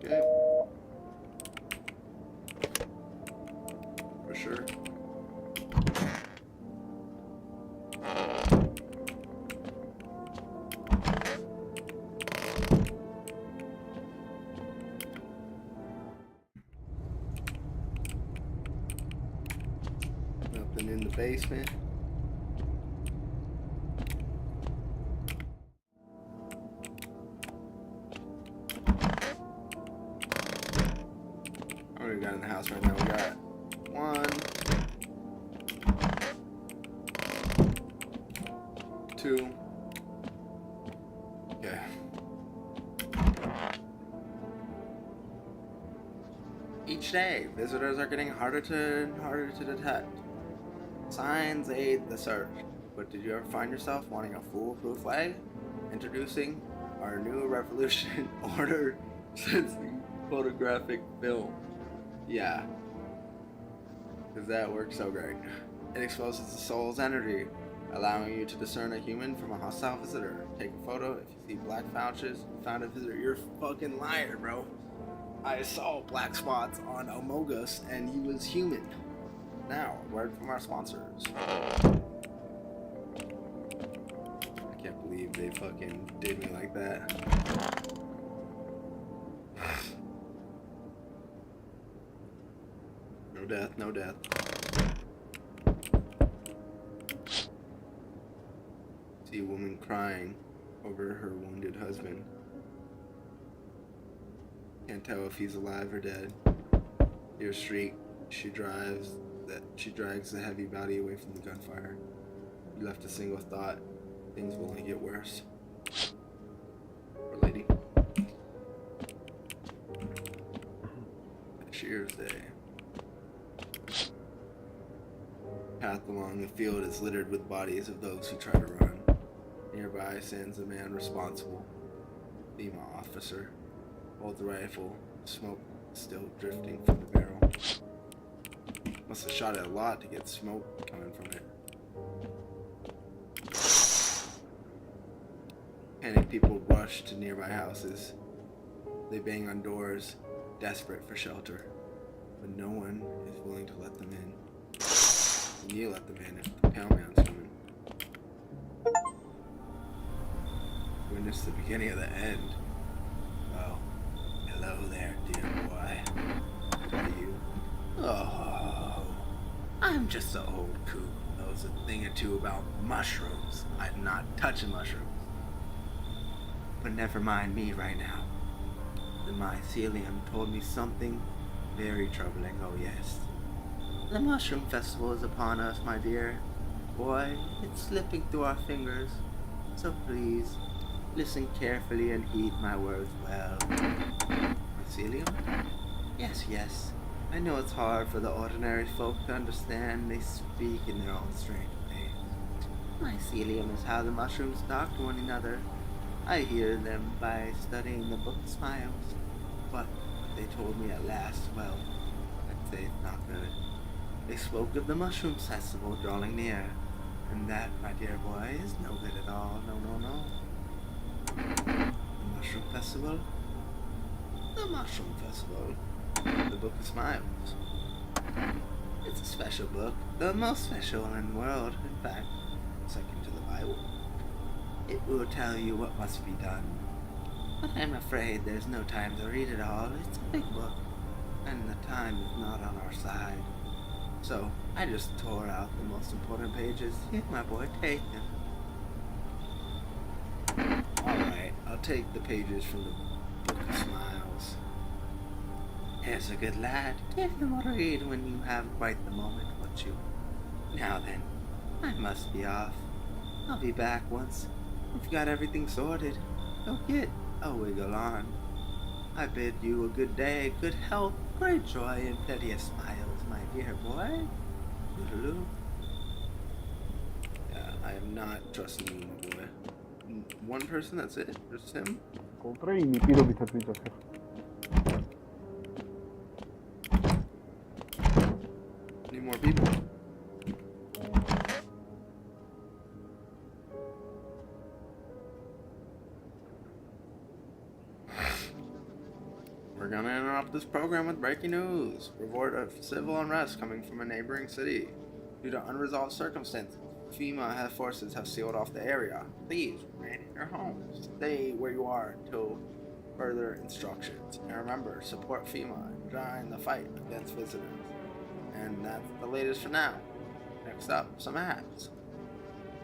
Okay. For sure. Nothing in the basement. What do we got in the house right now? We got 1, 2. Okay. Each day, visitors are getting harder to detect. Signs aid the search. But did you ever find yourself wanting a foolproof way? Introducing our new revolution order sensing photographic film. Yeah. Because that works so great. It exposes the soul's energy, allowing you to discern a human from a hostile visitor. Take a photo. If you see black pouches, you found a visitor. You're a fucking liar, bro. I saw black spots on Amogus and he was human. Now, a word from our sponsors. I can't believe they fucking did me like that. No death, no death. See a woman crying over her wounded husband. Can't tell if he's alive or dead. Hear a shriek. She drags the heavy body away from the gunfire. You left a single thought. Things will only get worse. Poor lady. Cheers Day. Path along the field is littered with bodies of those who try to run. Nearby stands a man responsible. FEMA officer. Holds the rifle. Smoke still drifting from the barrel. Must have shot it a lot to get smoke coming from it. Panicked people rush to nearby houses. They bang on doors, desperate for shelter. But no one is willing to let them in. And you let them in if the Pale Man's coming. Witness the beginning of the end. Well, hello there, dear boy. Are you? Oh, I'm just an old coot who knows a thing or two about mushrooms. I'm not touching mushrooms. But never mind me right now. The mycelium told me something very troubling, oh yes. The mushroom festival is upon us, my dear. Boy, it's slipping through our fingers. So please, listen carefully and heed my words well. Mycelium? Yes, yes. I know it's hard for the ordinary folk to understand. They speak in their own strange ways. Mycelium is how the mushrooms talk to one another. I hear them by studying the book Smiles. But what they told me at last, well, I'd say it's not good. They spoke of the mushroom festival drawing near. And that, my dear boy, is no good at all. No, no, no. The mushroom festival? the Mushroom Festival, the Book of Smiles. It's a special book, the most special in the world, in fact, second to the Bible. It will tell you what must be done. But I'm afraid there's no time to read it all. It's a big book, and the time is not on our side. So, I just tore out the most important pages. Here, my boy, take them. Alright, I'll take the pages from the Book of Smiles. Here's a good lad. Give them a read when you have quite the moment, won't you? Now then, I must be off. I'll be back once we've got everything sorted. Don't get a wiggle on. I bid you a good day, good health, great joy, and plenty of smiles, my dear boy. Toodaloo. Yeah, I am not trusting you, my boy. One person, that's it? Just him? კოლტრეინი პირობითად ვიძახებ. Need more people. We're gonna interrupt this program with breaking news. Report of civil unrest coming from a neighboring city. Due to unresolved circumstances, FEMA forces have sealed off the area. Please remain in your homes. Stay where you are until further instructions. And remember, support FEMA and join the fight against visitors. And that's the latest for now. Next up, some ads.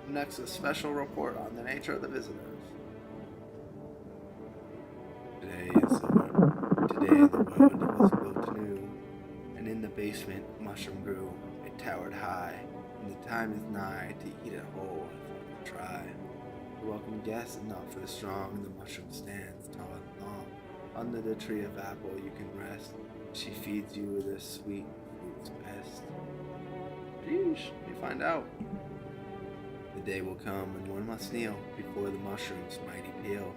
Next, a special report on the nature of the visitors. Today the world was built new, and in the basement a mushroom grew. It towered high, and the time is nigh to eat it whole and try. The welcome guest is not for the strong, and the mushroom stands tall and long. Under the tree of apple you can rest. She feeds you with her sweet fruit's best. Sheesh, you find out. The day will come when one must kneel before the mushroom's mighty peel.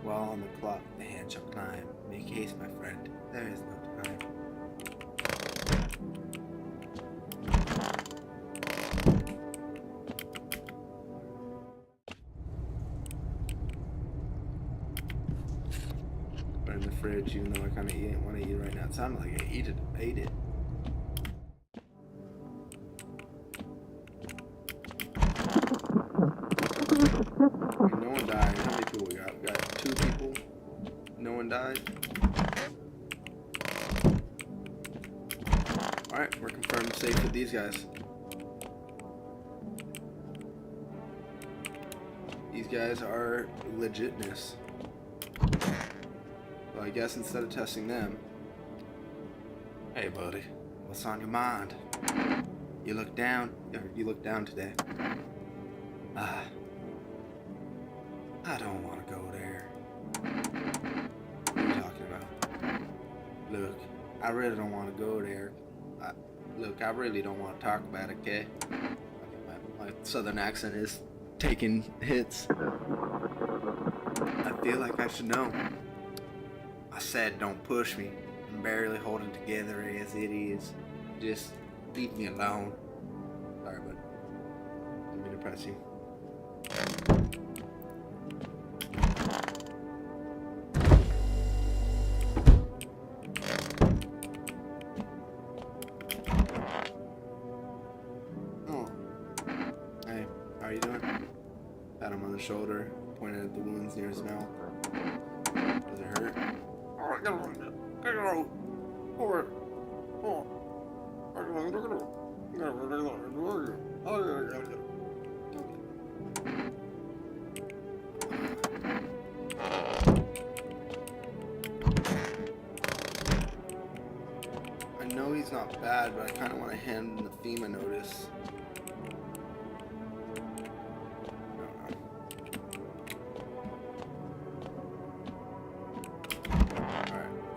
While on the clock the hand shall climb. Make haste, my friend, there is no time. Put it in the fridge, even though I kind of want to eat it right now. It sounded like I ate it. Okay, no one died. How many people we got? We got 2 people. No one died. Alright, we're confirmed safe with these guys. These guys are legitness. Well, I guess instead of testing them... Hey, buddy. What's on your mind? You look down today. I don't want to go there. What are you talking about? Look, I really don't want to go there. I really don't want to talk about it, okay? My southern accent is taking hits. I feel like I should know. I said don't push me. I'm barely holding together as it is. Just leave me alone. Sorry, bud. Didn't mean to press you. Pat him on the shoulder, pointed at the wounds near his mouth. Does it hurt? I know he's not bad, but I kind of want to hand him the FEMA notice.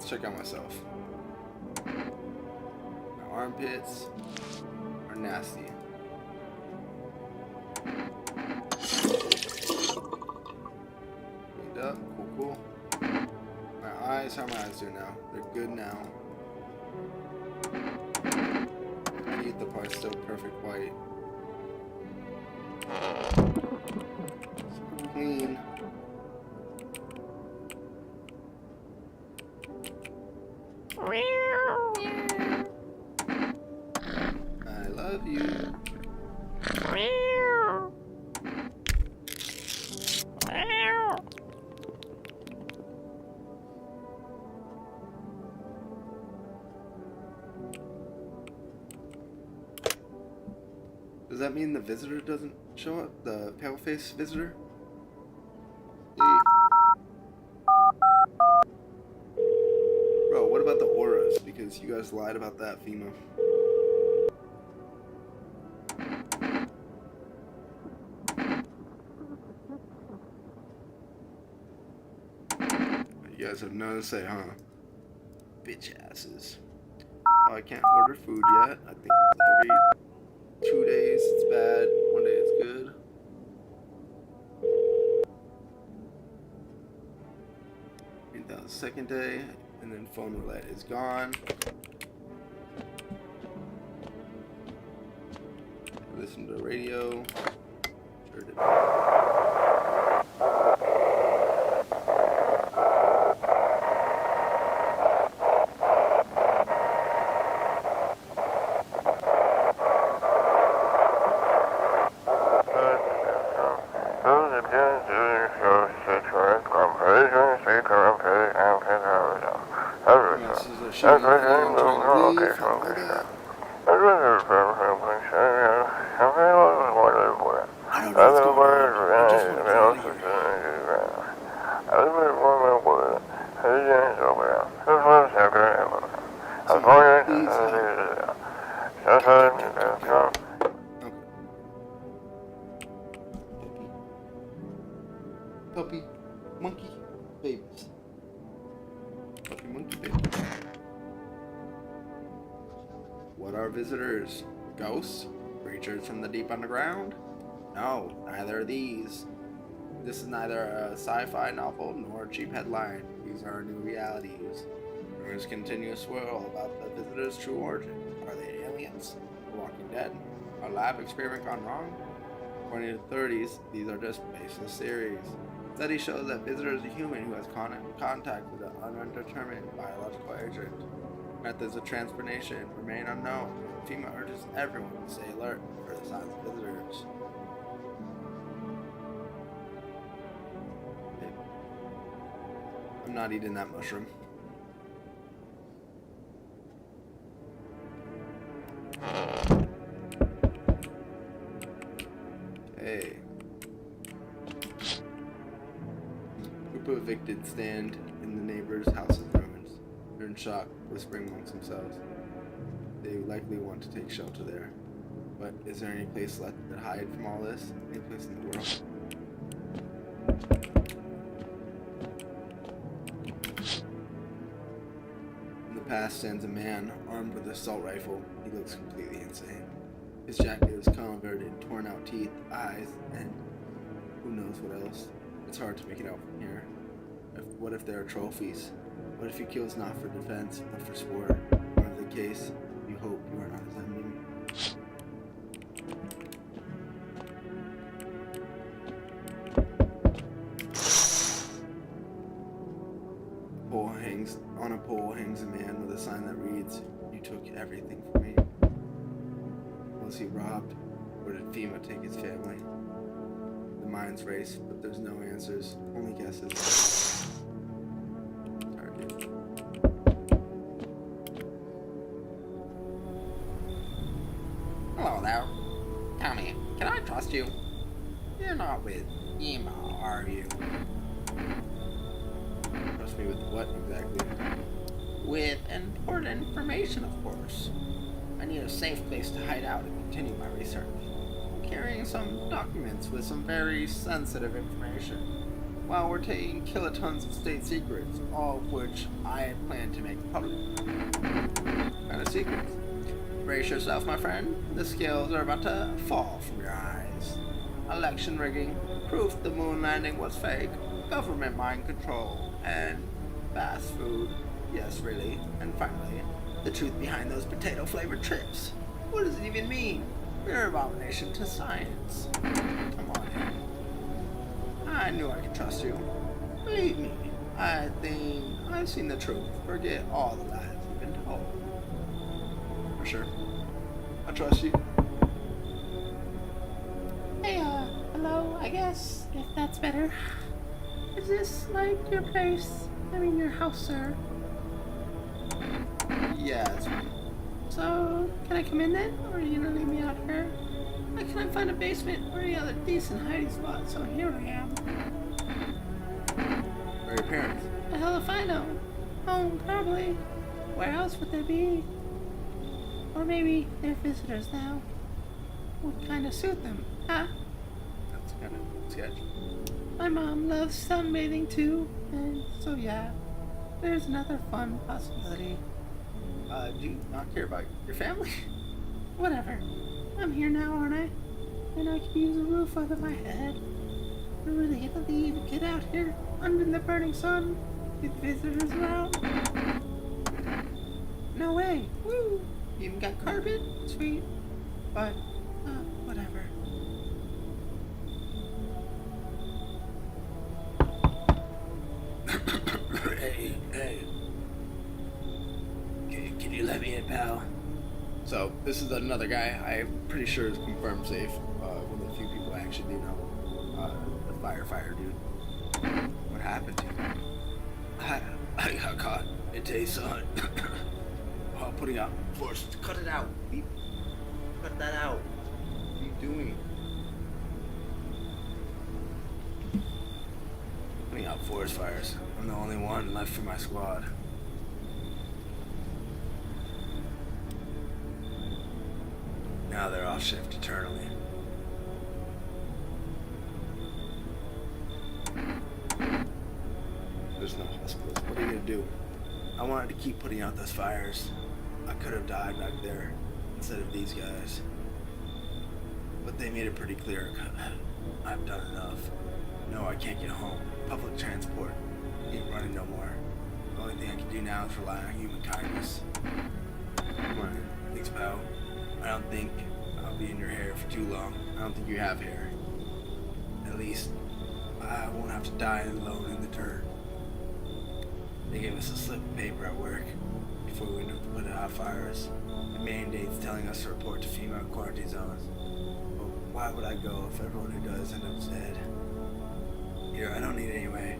Check out myself. My armpits are nasty. Cleaned up, cool. My eyes, how are my eyes doing now? They're good now. Teeth, the part's still perfect white. Super clean. I love you. Does that mean the visitor doesn't show up? The pale-faced visitor? Bro, what about the auras? Because you guys lied about that, FEMA. You guys have nothing to say, huh? Bitch asses. Oh, I can't order food yet. I think it's every 2 days it's bad, 1 day it's good. And that was the second day, and then phone roulette is gone. Listen to the radio. Sure did. This is a shitty video. I'm trying to leave. I don't know what's going on. I just want to get out of here. Puppy, monkey, babies. Puppy, monkey, babies. What are visitors? Ghosts? Creatures from the deep underground? No, neither are these. This is neither a sci-fi novel nor a cheap headline. These are new realities. Rumors continue to swirl about the visitors' true origin. Are they aliens? The Walking Dead? A lab experiment gone wrong? According to the 30s, these are just baseless theories. Studies show that visitors are human who has contact with an undetermined biological agent. Methods of transportation remain unknown. FEMA urges everyone to stay alert for the signs of visitors. I'm not eating that mushroom. Hey. Group of evicted stand in the neighbor's house in ruins. They're in shock, whispering amongst themselves. They likely want to take shelter there. But is there any place left to hide from all this? Any place in the world? In the past stands a man armed with an assault rifle. He looks completely insane. His jacket is covered in torn out teeth, eyes, and who knows what else. It's hard to make it out from here. What if there are trophies? What if he kills not for defense, but for sport? Whatever the case, you hope you are not his enemy. On a pole hangs a man with a sign that reads, "You took everything from me." Was he robbed, or did FEMA take his family? The minds race, but there's no answers, only guesses. Target. Hello there. Tell me, can I trust you? You're not with FEMA, are you? Trust me with what exactly? With important information, of course. I need a safe place to hide out and continue my research. I'm carrying some documents with some very sensitive information, while we're taking kilotons of state secrets, all of which I plan to make public. What kind of secrets? Brace yourself, my friend. The scales are about to fall from your eyes. Election rigging, proof the moon landing was fake, government mind control, and fast food. Yes, really. And finally, the truth behind those potato-flavored chips. What does it even mean? You're an abomination to science. Come on in. I knew I could trust you. Believe me, I think I've seen the truth. Forget all the lies you've been told. For sure. I trust you. Hey, hello, I guess, if that's better. Is this, like, your place? I mean, your house, sir? Yeah, it's me. So, can I come in then? Or are you gonna leave me out here? I can't find a basement or any other decent hiding spot, so here I am. Where are your parents? The hell if I know? Home, probably. Where else would they be? Or maybe they're visitors now. Would kind of suit them, huh? That's kind of sketch. My mom loves sunbathing too, and so yeah, there's another fun possibility. Do you not care about your family? Whatever. I'm here now, aren't I? And I could use a roof over my head. I really gonna leave a kid out here under the burning sun with visitors around? No way. Woo! You even got carpet? Sweet. But, whatever. Hey. Can you let me in, pal? So, this is another guy I'm pretty sure is confirmed safe. One of the few people I actually do know. The firefighter dude. What happened to you? I got caught. It tastes on. While putting out force. Cut it out. Cut that out. What are you doing? Putting out forest fires. I'm the only one left for my squad. Now they're off shift eternally. There's no hospitals. What are you gonna do? I wanted to keep putting out those fires. I could have died back there instead of these guys. But they made it pretty clear. I've done enough. No, I can't get home. Public transport ain't running no more. The only thing I can do now is rely on human kindness. Come on. Thanks, pal. I don't think I'll be in your hair for too long. I don't think you have hair. At least, I won't have to die alone in the dirt. They gave us a slip of paper at work before we went to put out fires. The mandate's telling us to report to FEMA quarantine zones. But why would I go if everyone who does end up dead? Here, I don't need it anyway.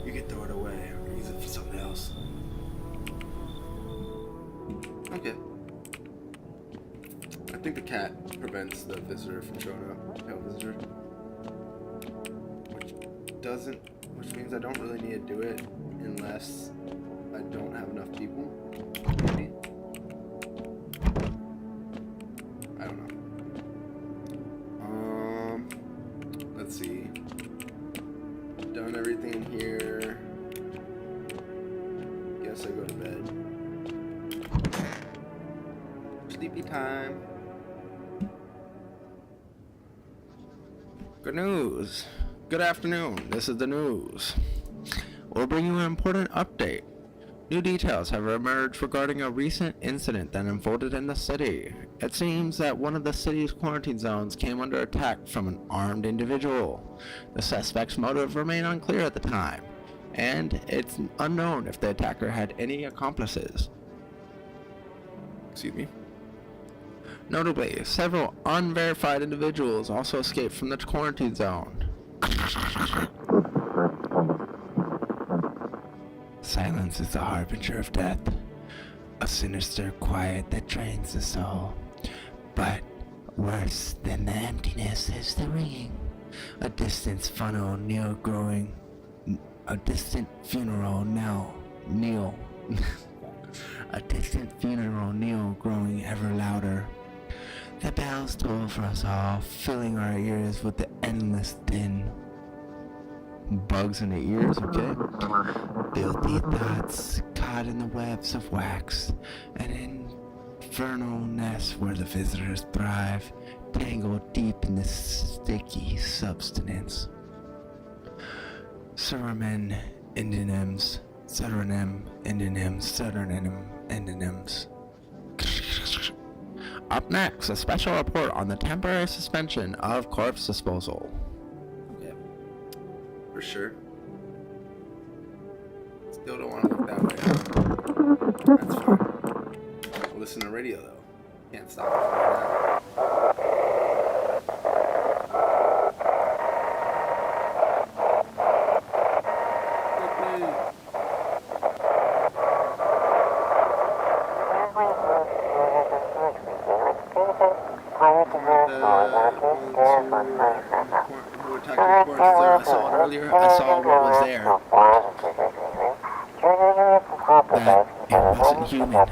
You can throw it away or use it for something else. Okay. I think the cat prevents the visitor from showing up. No visitor. Which means I don't really need to do it unless I don't have enough people. Maybe. I don't know. Let's see. Done everything in here. Guess I go to bed. Sleepy time. Good news. Good afternoon. This is the news. We'll bring you an important update. New details have emerged regarding a recent incident that unfolded in the city. It seems that one of the city's quarantine zones came under attack from an armed individual. The suspect's motive remained unclear at the time, and it's unknown if the attacker had any accomplices. Excuse me. Notably, several unverified individuals also escaped from the quarantine zone. Silence is the harbinger of death, a sinister quiet that drains the soul. But worse than the emptiness is the ringing, a distant funnel kneel growing, a distant funeral kneel, a distant funeral kneel growing ever louder. The bells toll for us all, filling our ears with the endless din. Bugs in the ears, okay? Filthy thoughts caught in the webs of wax, an infernal nest where the visitors thrive, tangled deep in this sticky substance. Suramen endonyms, Sudernim endonyms, Sudernim endonyms. Up next, a special report on the temporary suspension of corpse disposal. Okay. For sure. Let's still don't want to look that way. That's fine. I'll listen to radio though. Can't stop it right who attacked your porch? I saw it earlier. I saw what was there. That it wasn't human.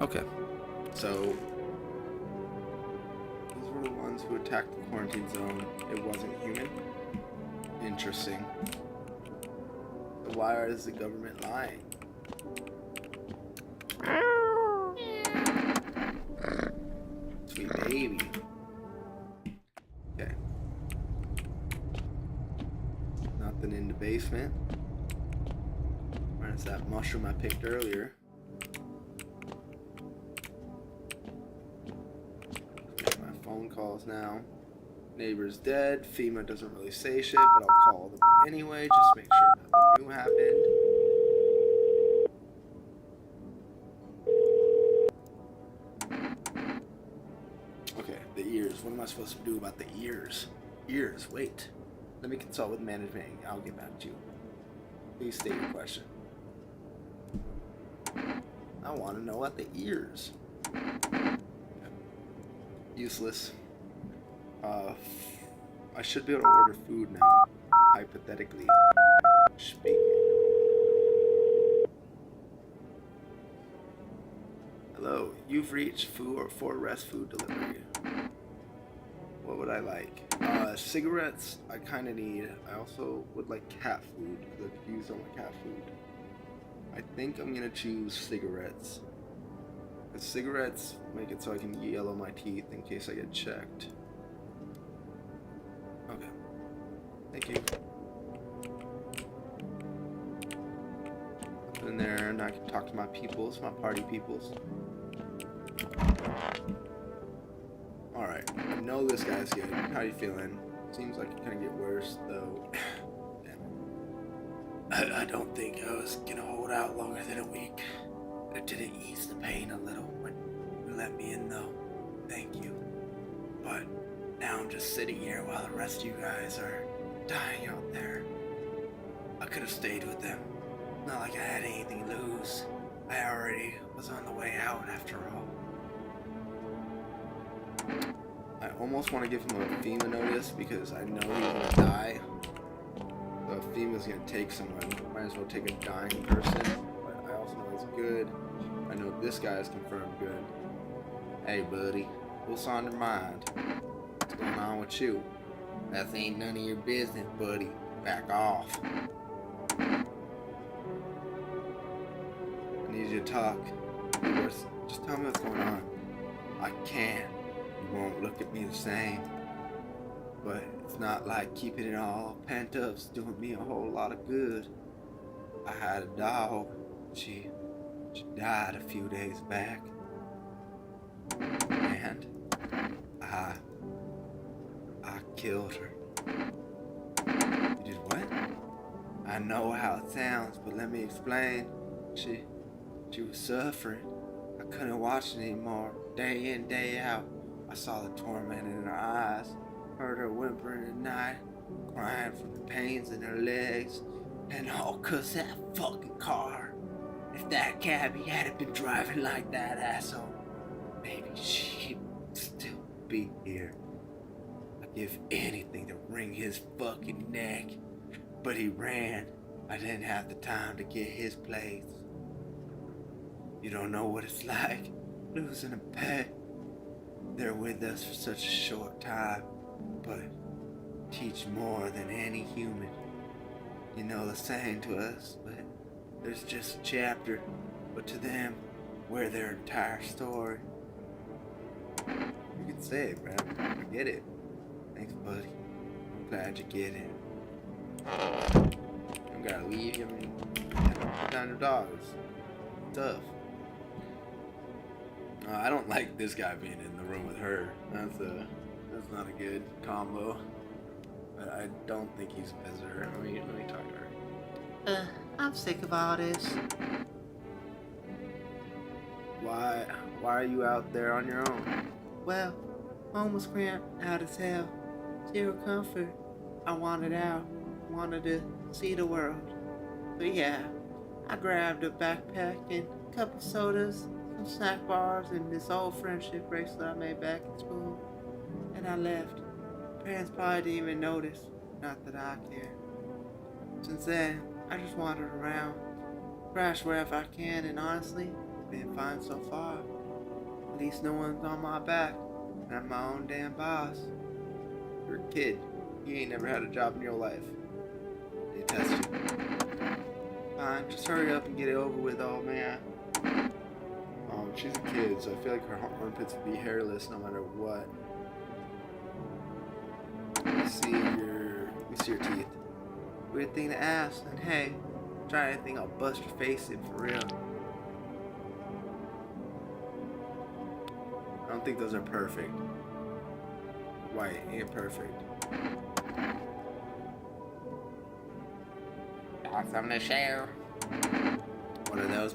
Okay, so those were the ones who attacked the quarantine zone. It wasn't human. Interesting. So why is the government lying? Sweet baby. Okay. Nothing in the basement. Minus that mushroom I picked earlier. My phone calls now. Neighbor's dead. FEMA doesn't really say shit, but I'll call them anyway, just make sure nothing new happened. Okay, the ears. What am I supposed to do about the ears? Ears, wait. Let me consult with management. I'll get back to you. Please state your question. I want to know about the ears. Useless. I should be able to order food now, hypothetically speaking. Hello, you've reached for rest food delivery. What would I like? Cigarettes, I kind of need. I also would like cat food, because I could use all my cat food. I think I'm going to choose cigarettes. Because cigarettes make it so I can yellow my teeth in case I get checked. Okay. Thank you. Put in there and I can talk to my peoples, my party peoples. Alright, I know this guy's good. How you feeling? Seems like it gonna get worse though. Damn it. I don't think I was gonna hold out longer than a week. It didn't ease the pain a little when you let me in though. Thank you. But now I'm just sitting here while the rest of you guys are dying out there. I could have stayed with them. Not like I had anything to lose. I already was on the way out after all. I almost want to give him a FEMA notice because I know he's gonna die. So if FEMA's gonna take someone, might as well take a dying person. But I also know he's good. I know this guy is confirmed good. Hey buddy, what's on your mind? What's going on with you? That ain't none of your business, buddy. Back off. I need you to talk. Just tell me what's going on. I can't. You won't look at me the same. But it's not like keeping it all pent up's doing me a whole lot of good. I had a dog. She died a few days back. And I killed her. You did what? I know how it sounds, but let me explain. She was suffering. I couldn't watch it anymore. Day in, day out. I saw the torment in her eyes. Heard her whimpering at night. Crying from the pains in her legs. And all 'cause that fucking car. If that cabbie hadn't been driving like that asshole, maybe she'd still be here. I'd give anything to wring his fucking neck. But he ran. I didn't have the time to get his place. You don't know what it's like losing a pet. They're with us for such a short time, but teach more than any human. You know the saying to us, but there's just a chapter, but to them, we're their entire story. You can say it, bro. I get it. Thanks, buddy. I'm glad you get it. You gotta leave. I mean, put down your dogs. Tough. I don't like this guy being in the room with her. That's not a good combo. but I don't think he's a visitor. Let me talk to her. I'm sick of all this. Why are you out there on your own? Well, home was cramped out as hell. Zero comfort. I wanted out. Wanted to see the world. So yeah, I grabbed a backpack and a couple sodas, some snack bars, and this old friendship bracelet I made back in school. And I left. Parents probably didn't even notice. Not that I care. Since then, I just wandered around. Crash wherever I can, and honestly, it's been fine so far. At least no one's on my back, and I'm my own damn boss. You're a kid. You ain't never had a job in your life. They test you. Fine, just hurry up and get it over with, old man. She's a kid, so I feel like her armpits would be hairless no matter what. Let me see your teeth. Weird thing to ask, and hey, try anything, I'll bust your face in for real. I don't think those are perfect. White ain't perfect. Got something to share. What are those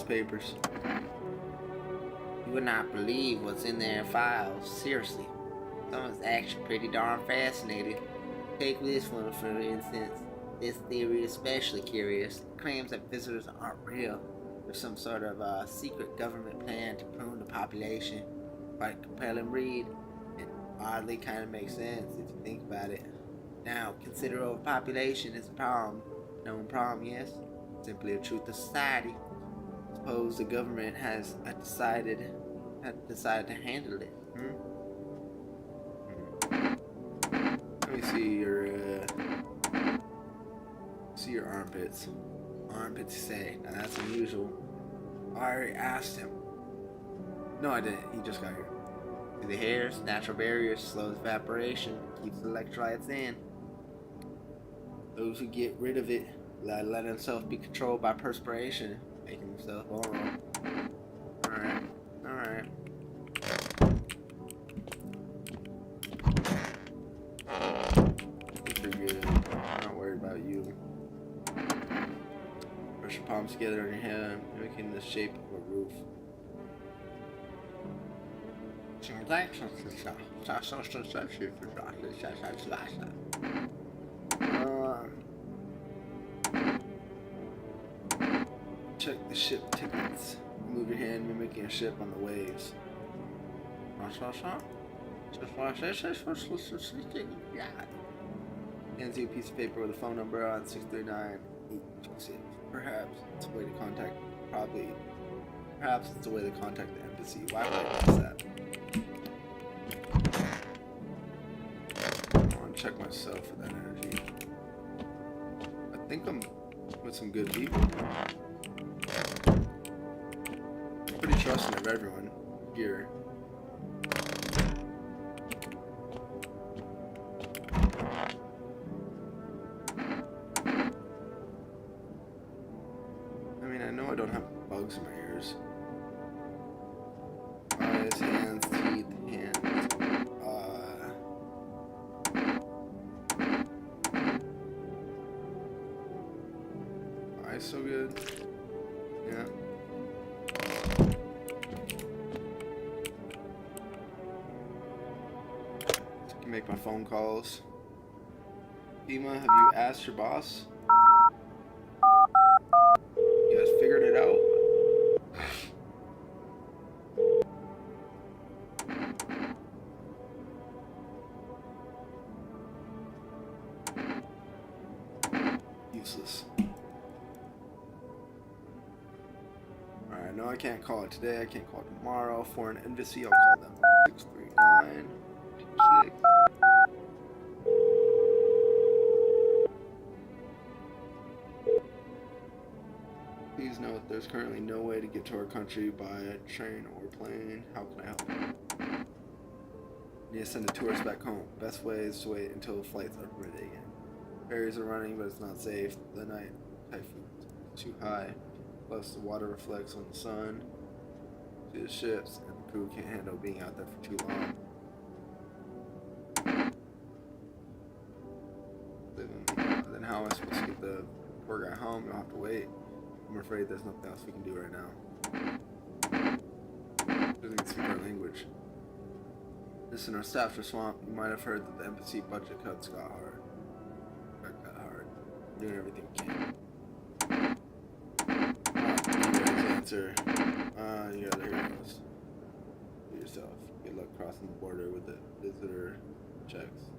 papers? You would not believe what's in their files, seriously. Some is actually pretty darn fascinating. Take this one for instance. This theory is especially curious. It claims that visitors aren't real. There's some sort of secret government plan to prune the population. Quite a compelling read. It oddly kind of makes sense if you think about it. Now, consider overpopulation is a problem. Known problem, yes? Simply a truth of society. Suppose the government had decided to handle it. Let me see your armpits. Armpits, you say? Now that's unusual. I already asked him. No, I didn't. He just got here. See the hairs, natural barriers, slows evaporation, keeps the electrolytes in. Those who get rid of it let themselves be controlled by perspiration, making themselves vulnerable. Alright. You're good. I'm not worried about you. Brush your palms together on your hand, making the shape of a roof. Check the ship tickets. Move your hand, mimicking a ship on the waves. Hands you a piece of paper with a phone number on 639-826. Perhaps it's a way to contact. Perhaps it's a way to contact the embassy. Why would I miss that? I want to check myself for that energy. I think I'm with some good people. I'm pretty trusting of everyone here. I mean, I know I don't have bugs in my ears. Eyes, hands, teeth, hands. Eyes so good. Yeah. I can make my phone calls. FEMA, have you asked your boss? You guys figured it out? Useless. Alright, I know I can't call it today, I can't call it tomorrow. For an embassy, I'll call them. 639 6. Please note there's currently no way to get to our country by train or plane. How can I help you? Need to send a tourist back home. Best way is to wait until the flights are permitted again. Ferries are running, but it's not safe. The night typhoon is too high. Plus, the water reflects on the sun to the ships, and the crew can't handle being out there for too long. And how am I supposed to get the poor guy home? You'll have to wait. I'm afraid there's nothing else we can do right now. Doesn't even speak our language. Listen, our staffs are swamped. You might have heard that the embassy budget cuts got hard. We're doing everything we can. Answer. Yeah, there he goes. Do yourself. Good luck crossing the border with the visitor checks.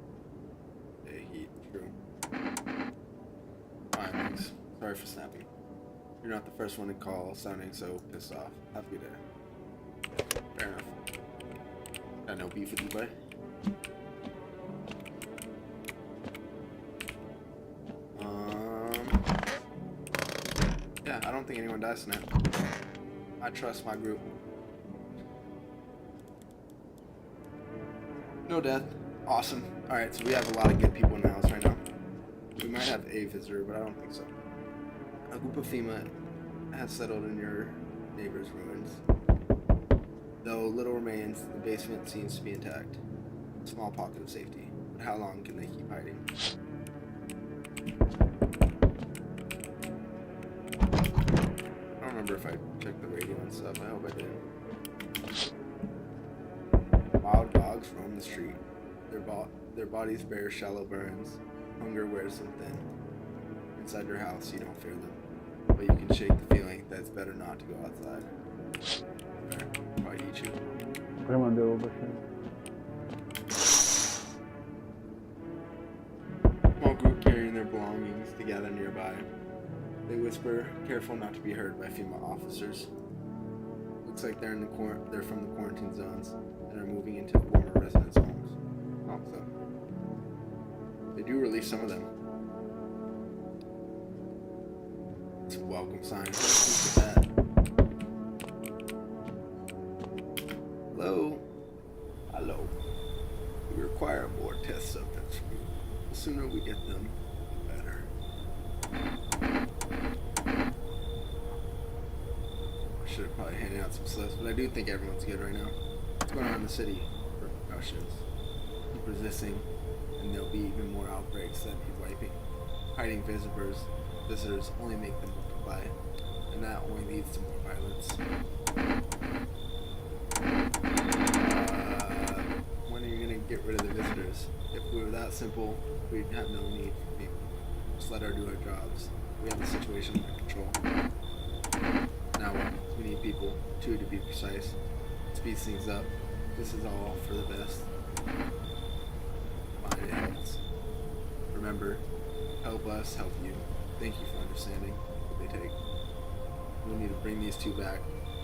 Hey, heat. True. Alright, thanks. Sorry for snapping. You're not the first one to call sounding so pissed off. Have a good day. Fair enough. Got no beef with you, bud. Yeah, I don't think anyone dies tonight. I trust my group. No death. Awesome. Alright, so we have a lot of good people in the house right now. We might have a visitor, but I don't think so. A group of FEMA has settled in your neighbor's ruins. Though little remains, the basement seems to be intact. A small pocket of safety. But how long can they keep hiding? I don't remember if I checked the radio and stuff. I hope I did. Wild dogs roam the street. Their bodies bear shallow burns. Hunger wears them thin. Inside your house, you don't fear them. But you can shake the feeling that it's better not to go outside. Probably eat you. Прямо başına. Small group carrying their belongings together nearby. They whisper, careful not to be heard by FEMA officers. Looks like they're from the quarantine zones and are moving into former residents' homes. Oh, so they do release some of them. It's a welcome sign. Who's that? Hello? Hello. We require more test subjects from you. The sooner we get them, the better. I should have probably handed out some slips, but I do think everyone's good right now. What's going on in the city? Repercussions. Keep resisting, and there'll be even more outbreaks that need wiping. Hiding visitors only make them multiply, and that only leads to more violence. When are you gonna get rid of the visitors? If we were that simple, we'd have no need for people. Just let her do our jobs. We have the situation under control. Now what? We need people, 2 to be precise. Speeds things up. This is all for the best. Find it helps. Remember, help us, help you. Thank you for understanding what they take. We need to bring these 2 back.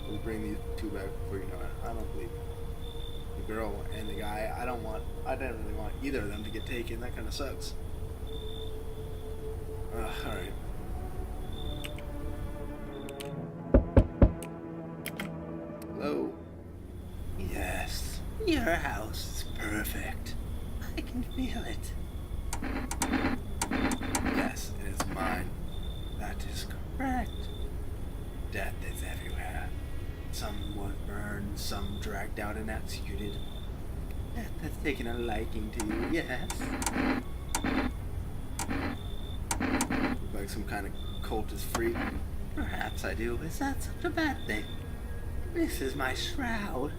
We'll bring these 2 back before you know it. I don't believe it. The girl and the guy, I didn't really want either of them to get taken. That kind of sucks. Alright. Hello? Yes, your house is perfect. I can feel it. Yes, it is mine. That is correct. Death is everywhere. Some were burned, some dragged out and executed. Death has taken a liking to you, yes. Look like some kind of cultist freak. Perhaps I do. Is that such a bad thing? This is my shroud.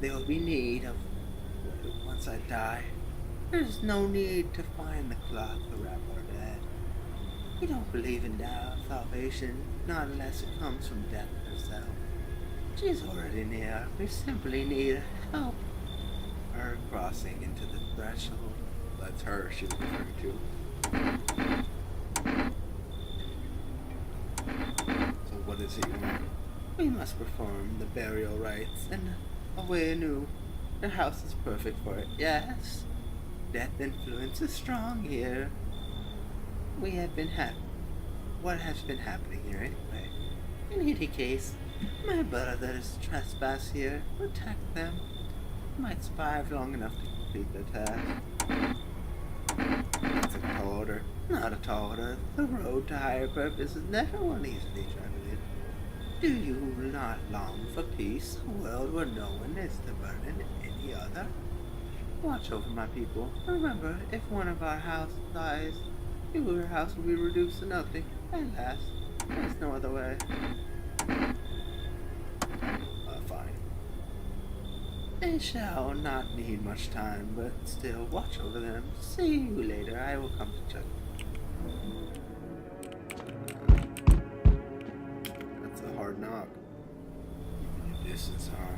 There will be need of it once I die. There's no need to find the cloth to wrap our dead. We don't believe in salvation, not unless it comes from death herself. She's already near. We simply need help. Her crossing into the threshold. That's her she was referring to. So what is it you want? We must perform the burial rites and away anew. The house is perfect for it, yes. Death influence is strong here. What has been happening here anyway? In any case, my brothers trespass here. Protect them. Might survive long enough to complete their task. That's a tall order. Not a tall order. The road to higher purpose is never one easily traveled. Do you not long for peace, a world where no one is to burden any other? Watch over my people. Remember, if one of our house dies, your house will be reduced to nothing. Alas, there's no other way. Fine. They shall not need much time, but still watch over them. See you later. I will come to check. That's a hard knock. Keeping your distance, huh?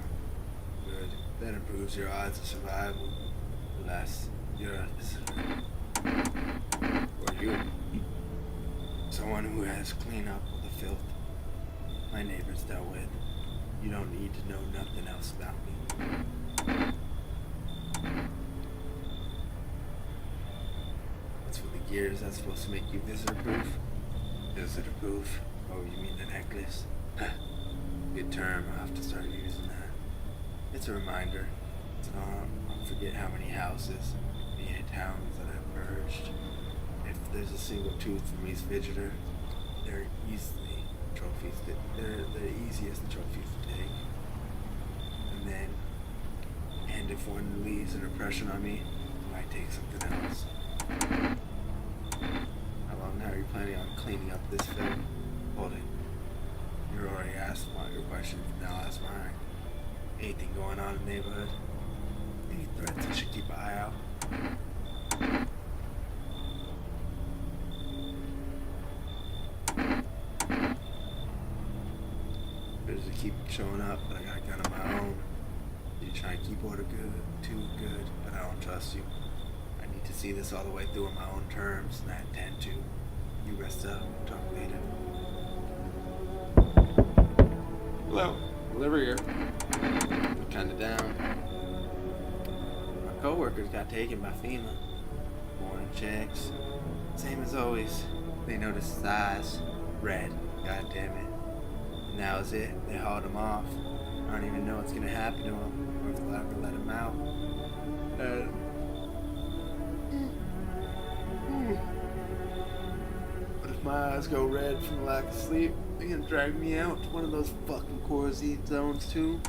Good. That improves your odds of survival. Alas, you're a visitor. Or you. Someone who has cleaned up all the filth my neighbors dealt with. You don't need to know nothing else about me. What's with the gears? That's supposed to make you visitor-proof? Visitor-proof? Oh, you mean the necklace? Good term. I'll have to start using that. It's a reminder. So I'll forget how many houses, many towns that I've purged. If there's a single tooth from each visitor, they're easily trophies. They're the easiest trophies to take. And if one leaves an impression on me, I might take something else. How long are you planning on cleaning up this film? Hold it. You already asked your question, now ask mine. Anything going on in the neighborhood? Any threats I should keep an eye out? Visitors keep showing up, but I got a gun of my own. You try and keep order too good, but I don't trust you. I need to see this all the way through on my own terms, and I intend to. You rest up, talk later. Hello, deliver here. I'm kinda down. My coworkers got taken by FEMA. Morning checks. Same as always. They noticed his eyes. Red. God damn it. And that was it. They hauled him off. I don't even know what's gonna happen to him, or if they'll ever let him out. But if my eyes go red from lack of sleep, they're gonna drag me out to one of those fucking quarantine zones too.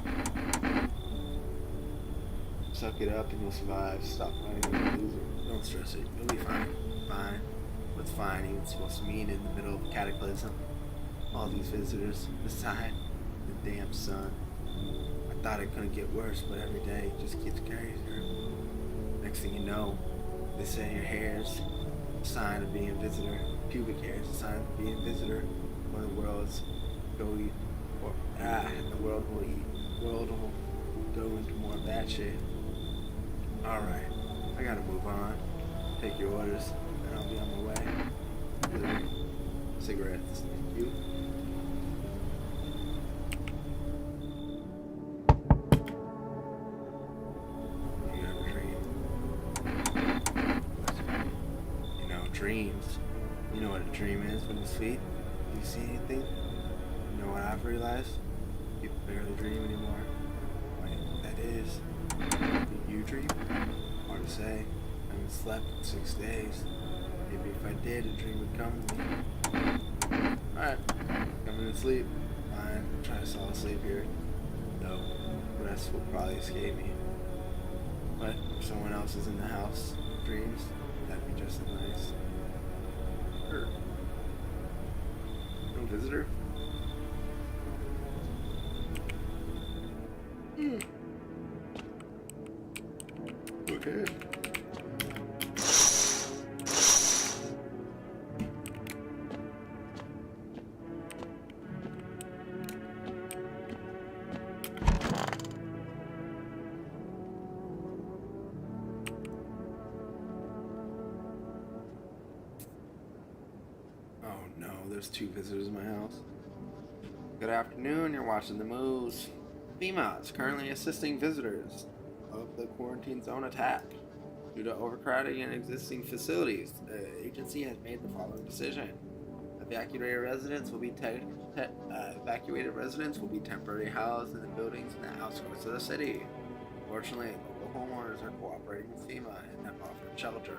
Suck it up and you'll survive. Stop fighting like a loser. Don't stress it. You'll be fine. Fine. What's fine even supposed to mean in the middle of a cataclysm? All these visitors, this time, the damn sun. I thought it couldn't get worse, but every day it just gets crazier. Next thing you know, they say your hair's a sign of being a visitor. Pubic hair is a sign of being a visitor. Or the world's go eat, or the world will eat. The world will go into more of that shit. All right, I gotta move on. Take your orders, and I'll be on my way. Cigarettes, thank you. Dreams. You know what a dream is when you sleep? Do you see anything? You know what I've realized? People barely dream anymore. Wait, that is. Do you dream? Hard to say. I haven't slept in 6 days. Maybe if I did, a dream would come to me. Alright, coming to sleep. Fine, try to fall asleep here. Though, rest will probably escape me. But if someone else is in the house, dreams, that'd be just as nice. Sure. No visitor? Okay. Oh no, there's 2 visitors in my house. Good afternoon, you're watching the moves. FEMA is currently assisting visitors of the quarantine zone attack. Due to overcrowding in existing facilities, the agency has made the following decision. Evacuated residents will be temporarily housed in the buildings in the outskirts of the city. Fortunately, local homeowners are cooperating with FEMA and have offered shelter.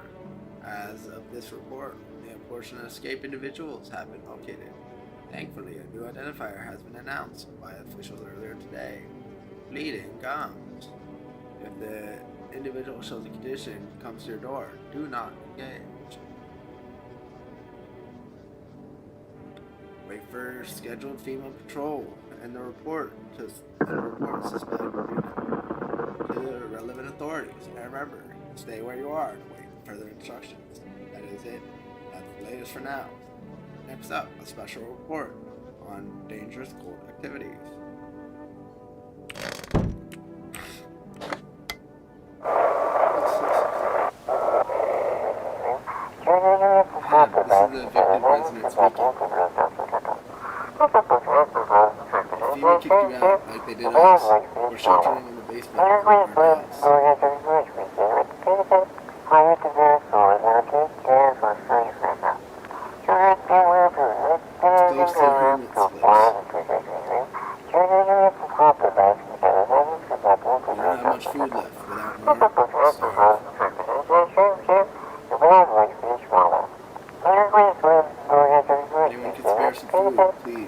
As of this report, only a portion of escaped individuals have been located. Thankfully, a new identifier has been announced by officials earlier today. Bleeding gums. If the individual shows a condition comes to your door, do not engage. Wait for scheduled FEMA patrol and the report suspect to the relevant authorities. And remember, stay where you are and wait for further instructions. That is it. That's the latest for now. Next up, a special report on dangerous cult activities. This is the evicted resident speaking. If FEMA kicked you out like they did us, we're sheltering in the basement of our house. Close to the hermit slips. We don't have much food left. Without more, starve. Anyone can spare some food, please. You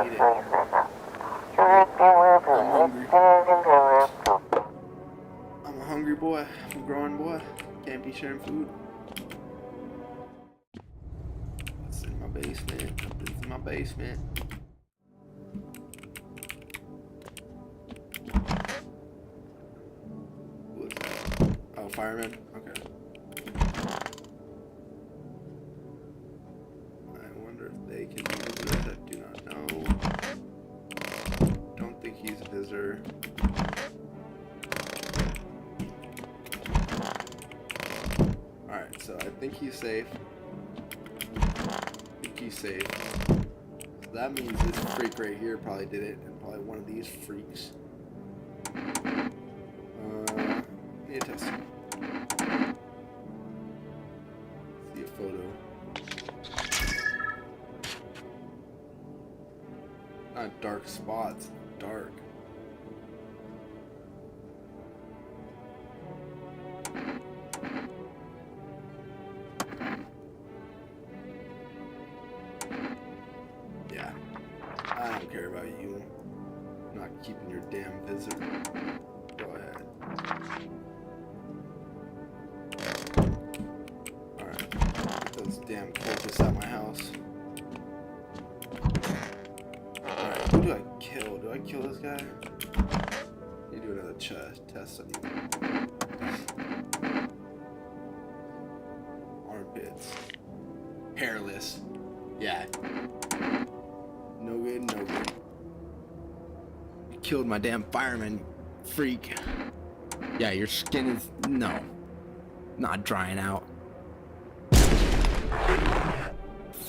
need it. I'm a hungry boy. I'm a growing boy. Can't be sharing food. It's in my basement. It's in my basement. Who is that? Oh, fireman? Okay. I wonder if they can be visitors. I do not know. Don't think he's a visitor. Alright, so I think he's safe. So that means this freak right here probably did it, and probably one of these freaks. Need a test. See a photo. Not dark spots, dark. Yeah, I don't care about you. I'm not keeping your damn visitor. Go ahead. Alright, get those damn cultists out my house. Alright, who do I kill? Do I kill this guy? You do another test on you. Armpits. Hairless. Yeah. No good, no good. You killed my damn fireman, freak. Yeah, your skin is... no. Not drying out.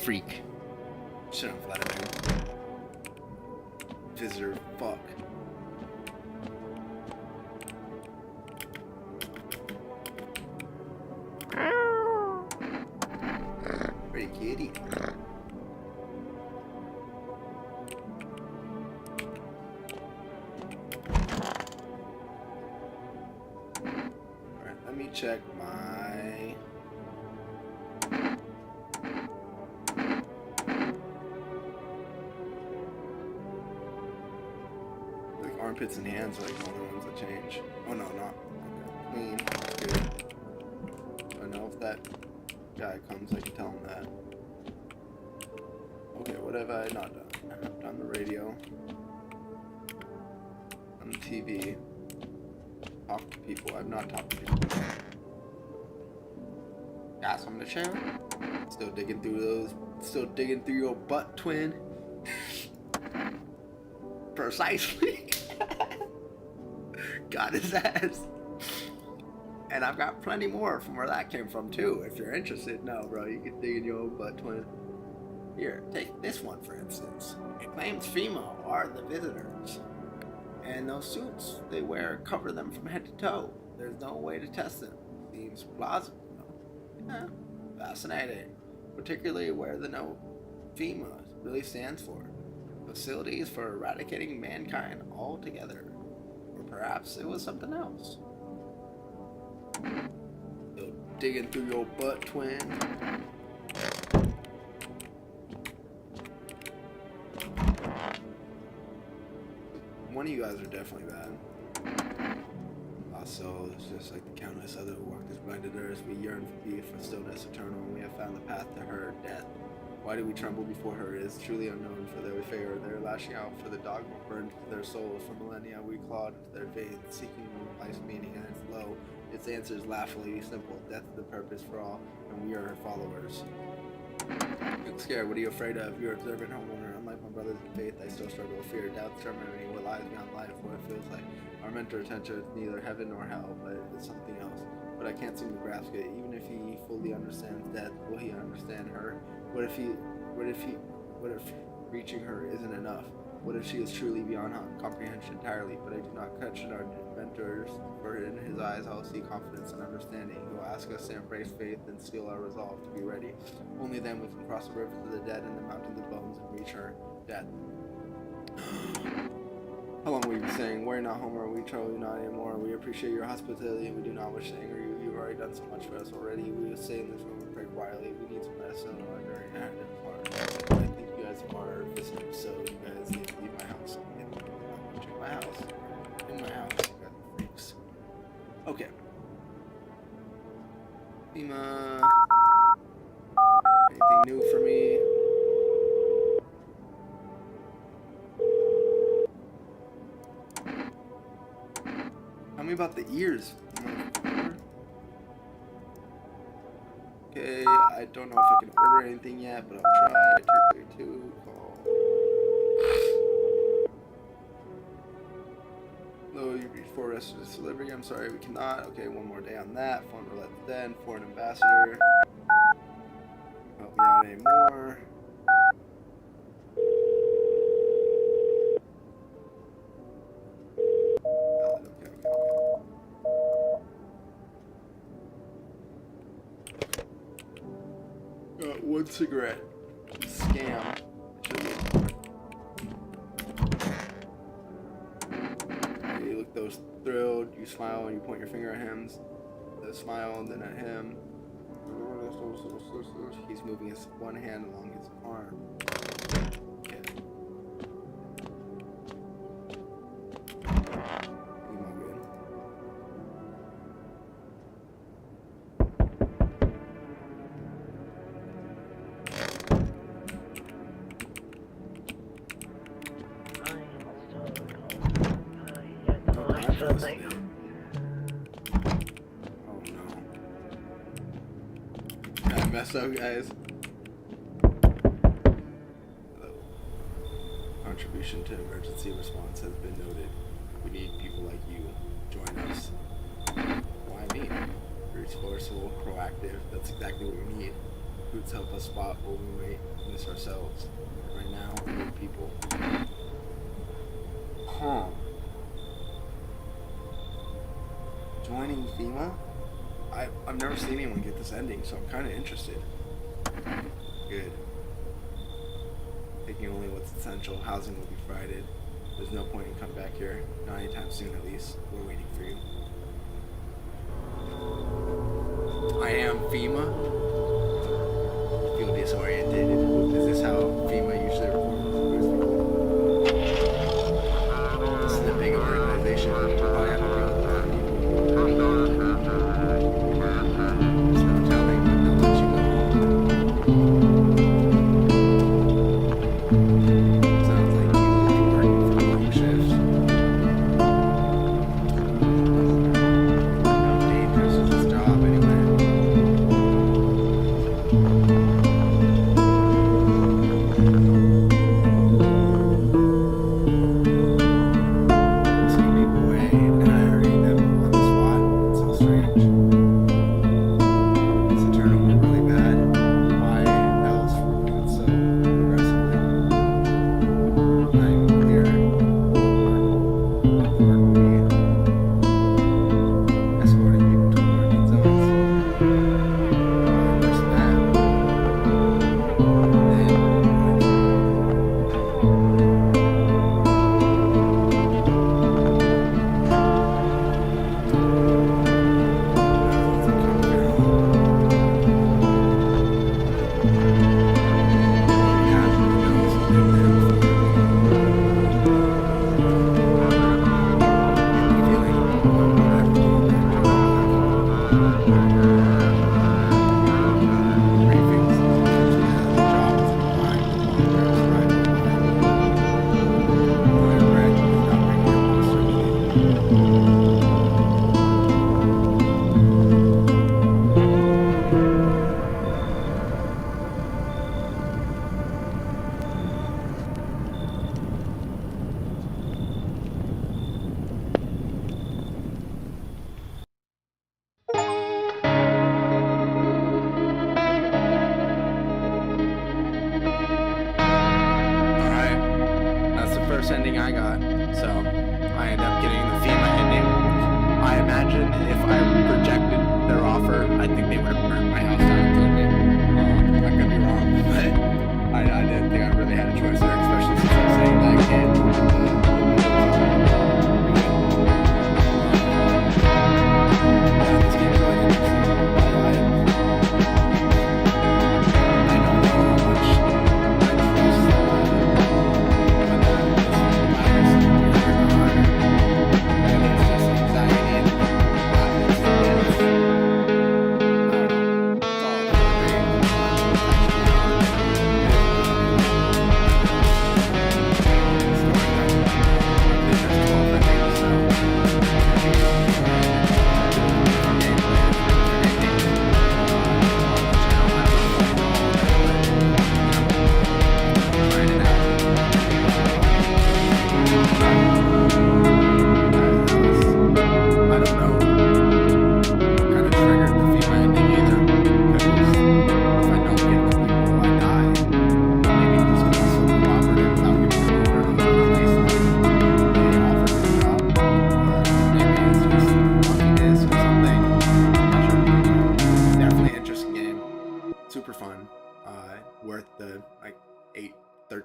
Freak. Shouldn't have let him in. Visitor, fuck. Pretty kitty. Alright, let me check my... like armpits and hands are like the only ones that change. Oh no, not. Okay. Clean. That's good. I know if that guy comes, I can tell him that. Okay, what have I not done? I've done the radio. On the TV. Talk to people. I've not talked to people. Got something to share? Still digging through those. Still digging through your butt, twin. Precisely. Got his ass. And I've got plenty more from where that came from too. If you're interested, no, bro, you can dig in your own butt, twin. Here, take this one for instance. It claims FEMA are the visitors. And those suits they wear cover them from head to toe. There's no way to test them. Seems plausible. Yeah, fascinating. Particularly where the note FEMA really stands for. Facilities for eradicating mankind altogether. Or perhaps it was something else. Still digging through your butt, twin. One of you guys are definitely bad. Also, it's just like the countless other who walk this blinded earth. We yearn for peace, for stillness eternal, and we have found the path to her death. Why do we tremble before her? It is truly unknown, for their fear. They're lashing out for the dogma burned into their souls. For millennia we clawed into their veins, seeking life's meaning, and it's low. Its answer is laughably simple. Death is the purpose for all, and we are her followers. I'm scared. What are you afraid of? You're observant homeowner. Unlike my brothers in faith, I still struggle with fear, doubt, determining what lies beyond life, what it feels like. Our mentor attention is neither heaven nor hell, but it's something else. But I can't seem to grasp it. Even if he fully understands death, will he understand her? What if reaching her isn't enough? What if she is truly beyond comprehension entirely? But I do not question our mentors, for in his eyes I will see confidence and understanding. He will ask us to embrace faith and seal our resolve to be ready. Only then we can cross the rivers of the dead and the mountains of bones and reach her death. How long will you be saying, "Worry not, Homer, we trouble you not anymore. We appreciate your hospitality and we do not wish to anger you. You've already done so much for us already. We will stay in this room and pray quietly. We need some medicine on our very hand and heart. I think you guys are visitors, so you guys need to leave my house. In my house. In my house. You guys are freaks." Okay. FEMA. Anything new for me? Tell me about the ears. Okay, I don't know if I can order anything yet, but I'll try. 232, call. Hello, you reached for rest of this delivery. I'm sorry, we cannot. Okay, one more day on that. Phone roulette then. Foreign ambassador. Help me out anymore. Got one cigarette. Scam. Okay, you look those thrilled. You smile and you point your finger at him. The smile and then at him. He's moving his one hand along his arm. Okay. Oh no. Kinda messed up, guys. Hello. Contribution to emergency response has been noted. We need people like you. Join us. Why me? You're resourceful, proactive. That's exactly what we need. Recruits help us spot what we might miss ourselves. Right now, we need people. Huh. Joining FEMA? I've never seen anyone get this ending, so I'm kind of interested. Good. Taking only what's essential. Housing will be provided. There's no point in coming back here. Not anytime soon, at least. We're waiting for you. I am FEMA. I feel disoriented. Is this how FEMA usually records people? This is a big organization. Probably have to deal with a lot of people. There's no telling when they'll let you go. Sounds like you will be working for long shifts. How dangerous is this job anyway?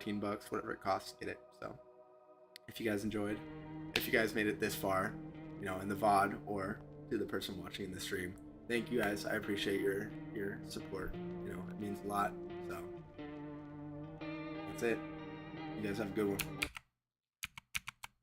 $15, whatever it costs to get it. So if you guys enjoyed, if you guys made it this far, you know, in the VOD or to the person watching in the stream, thank you guys. I appreciate your support. You know, it means a lot. So that's it. You guys have a good one.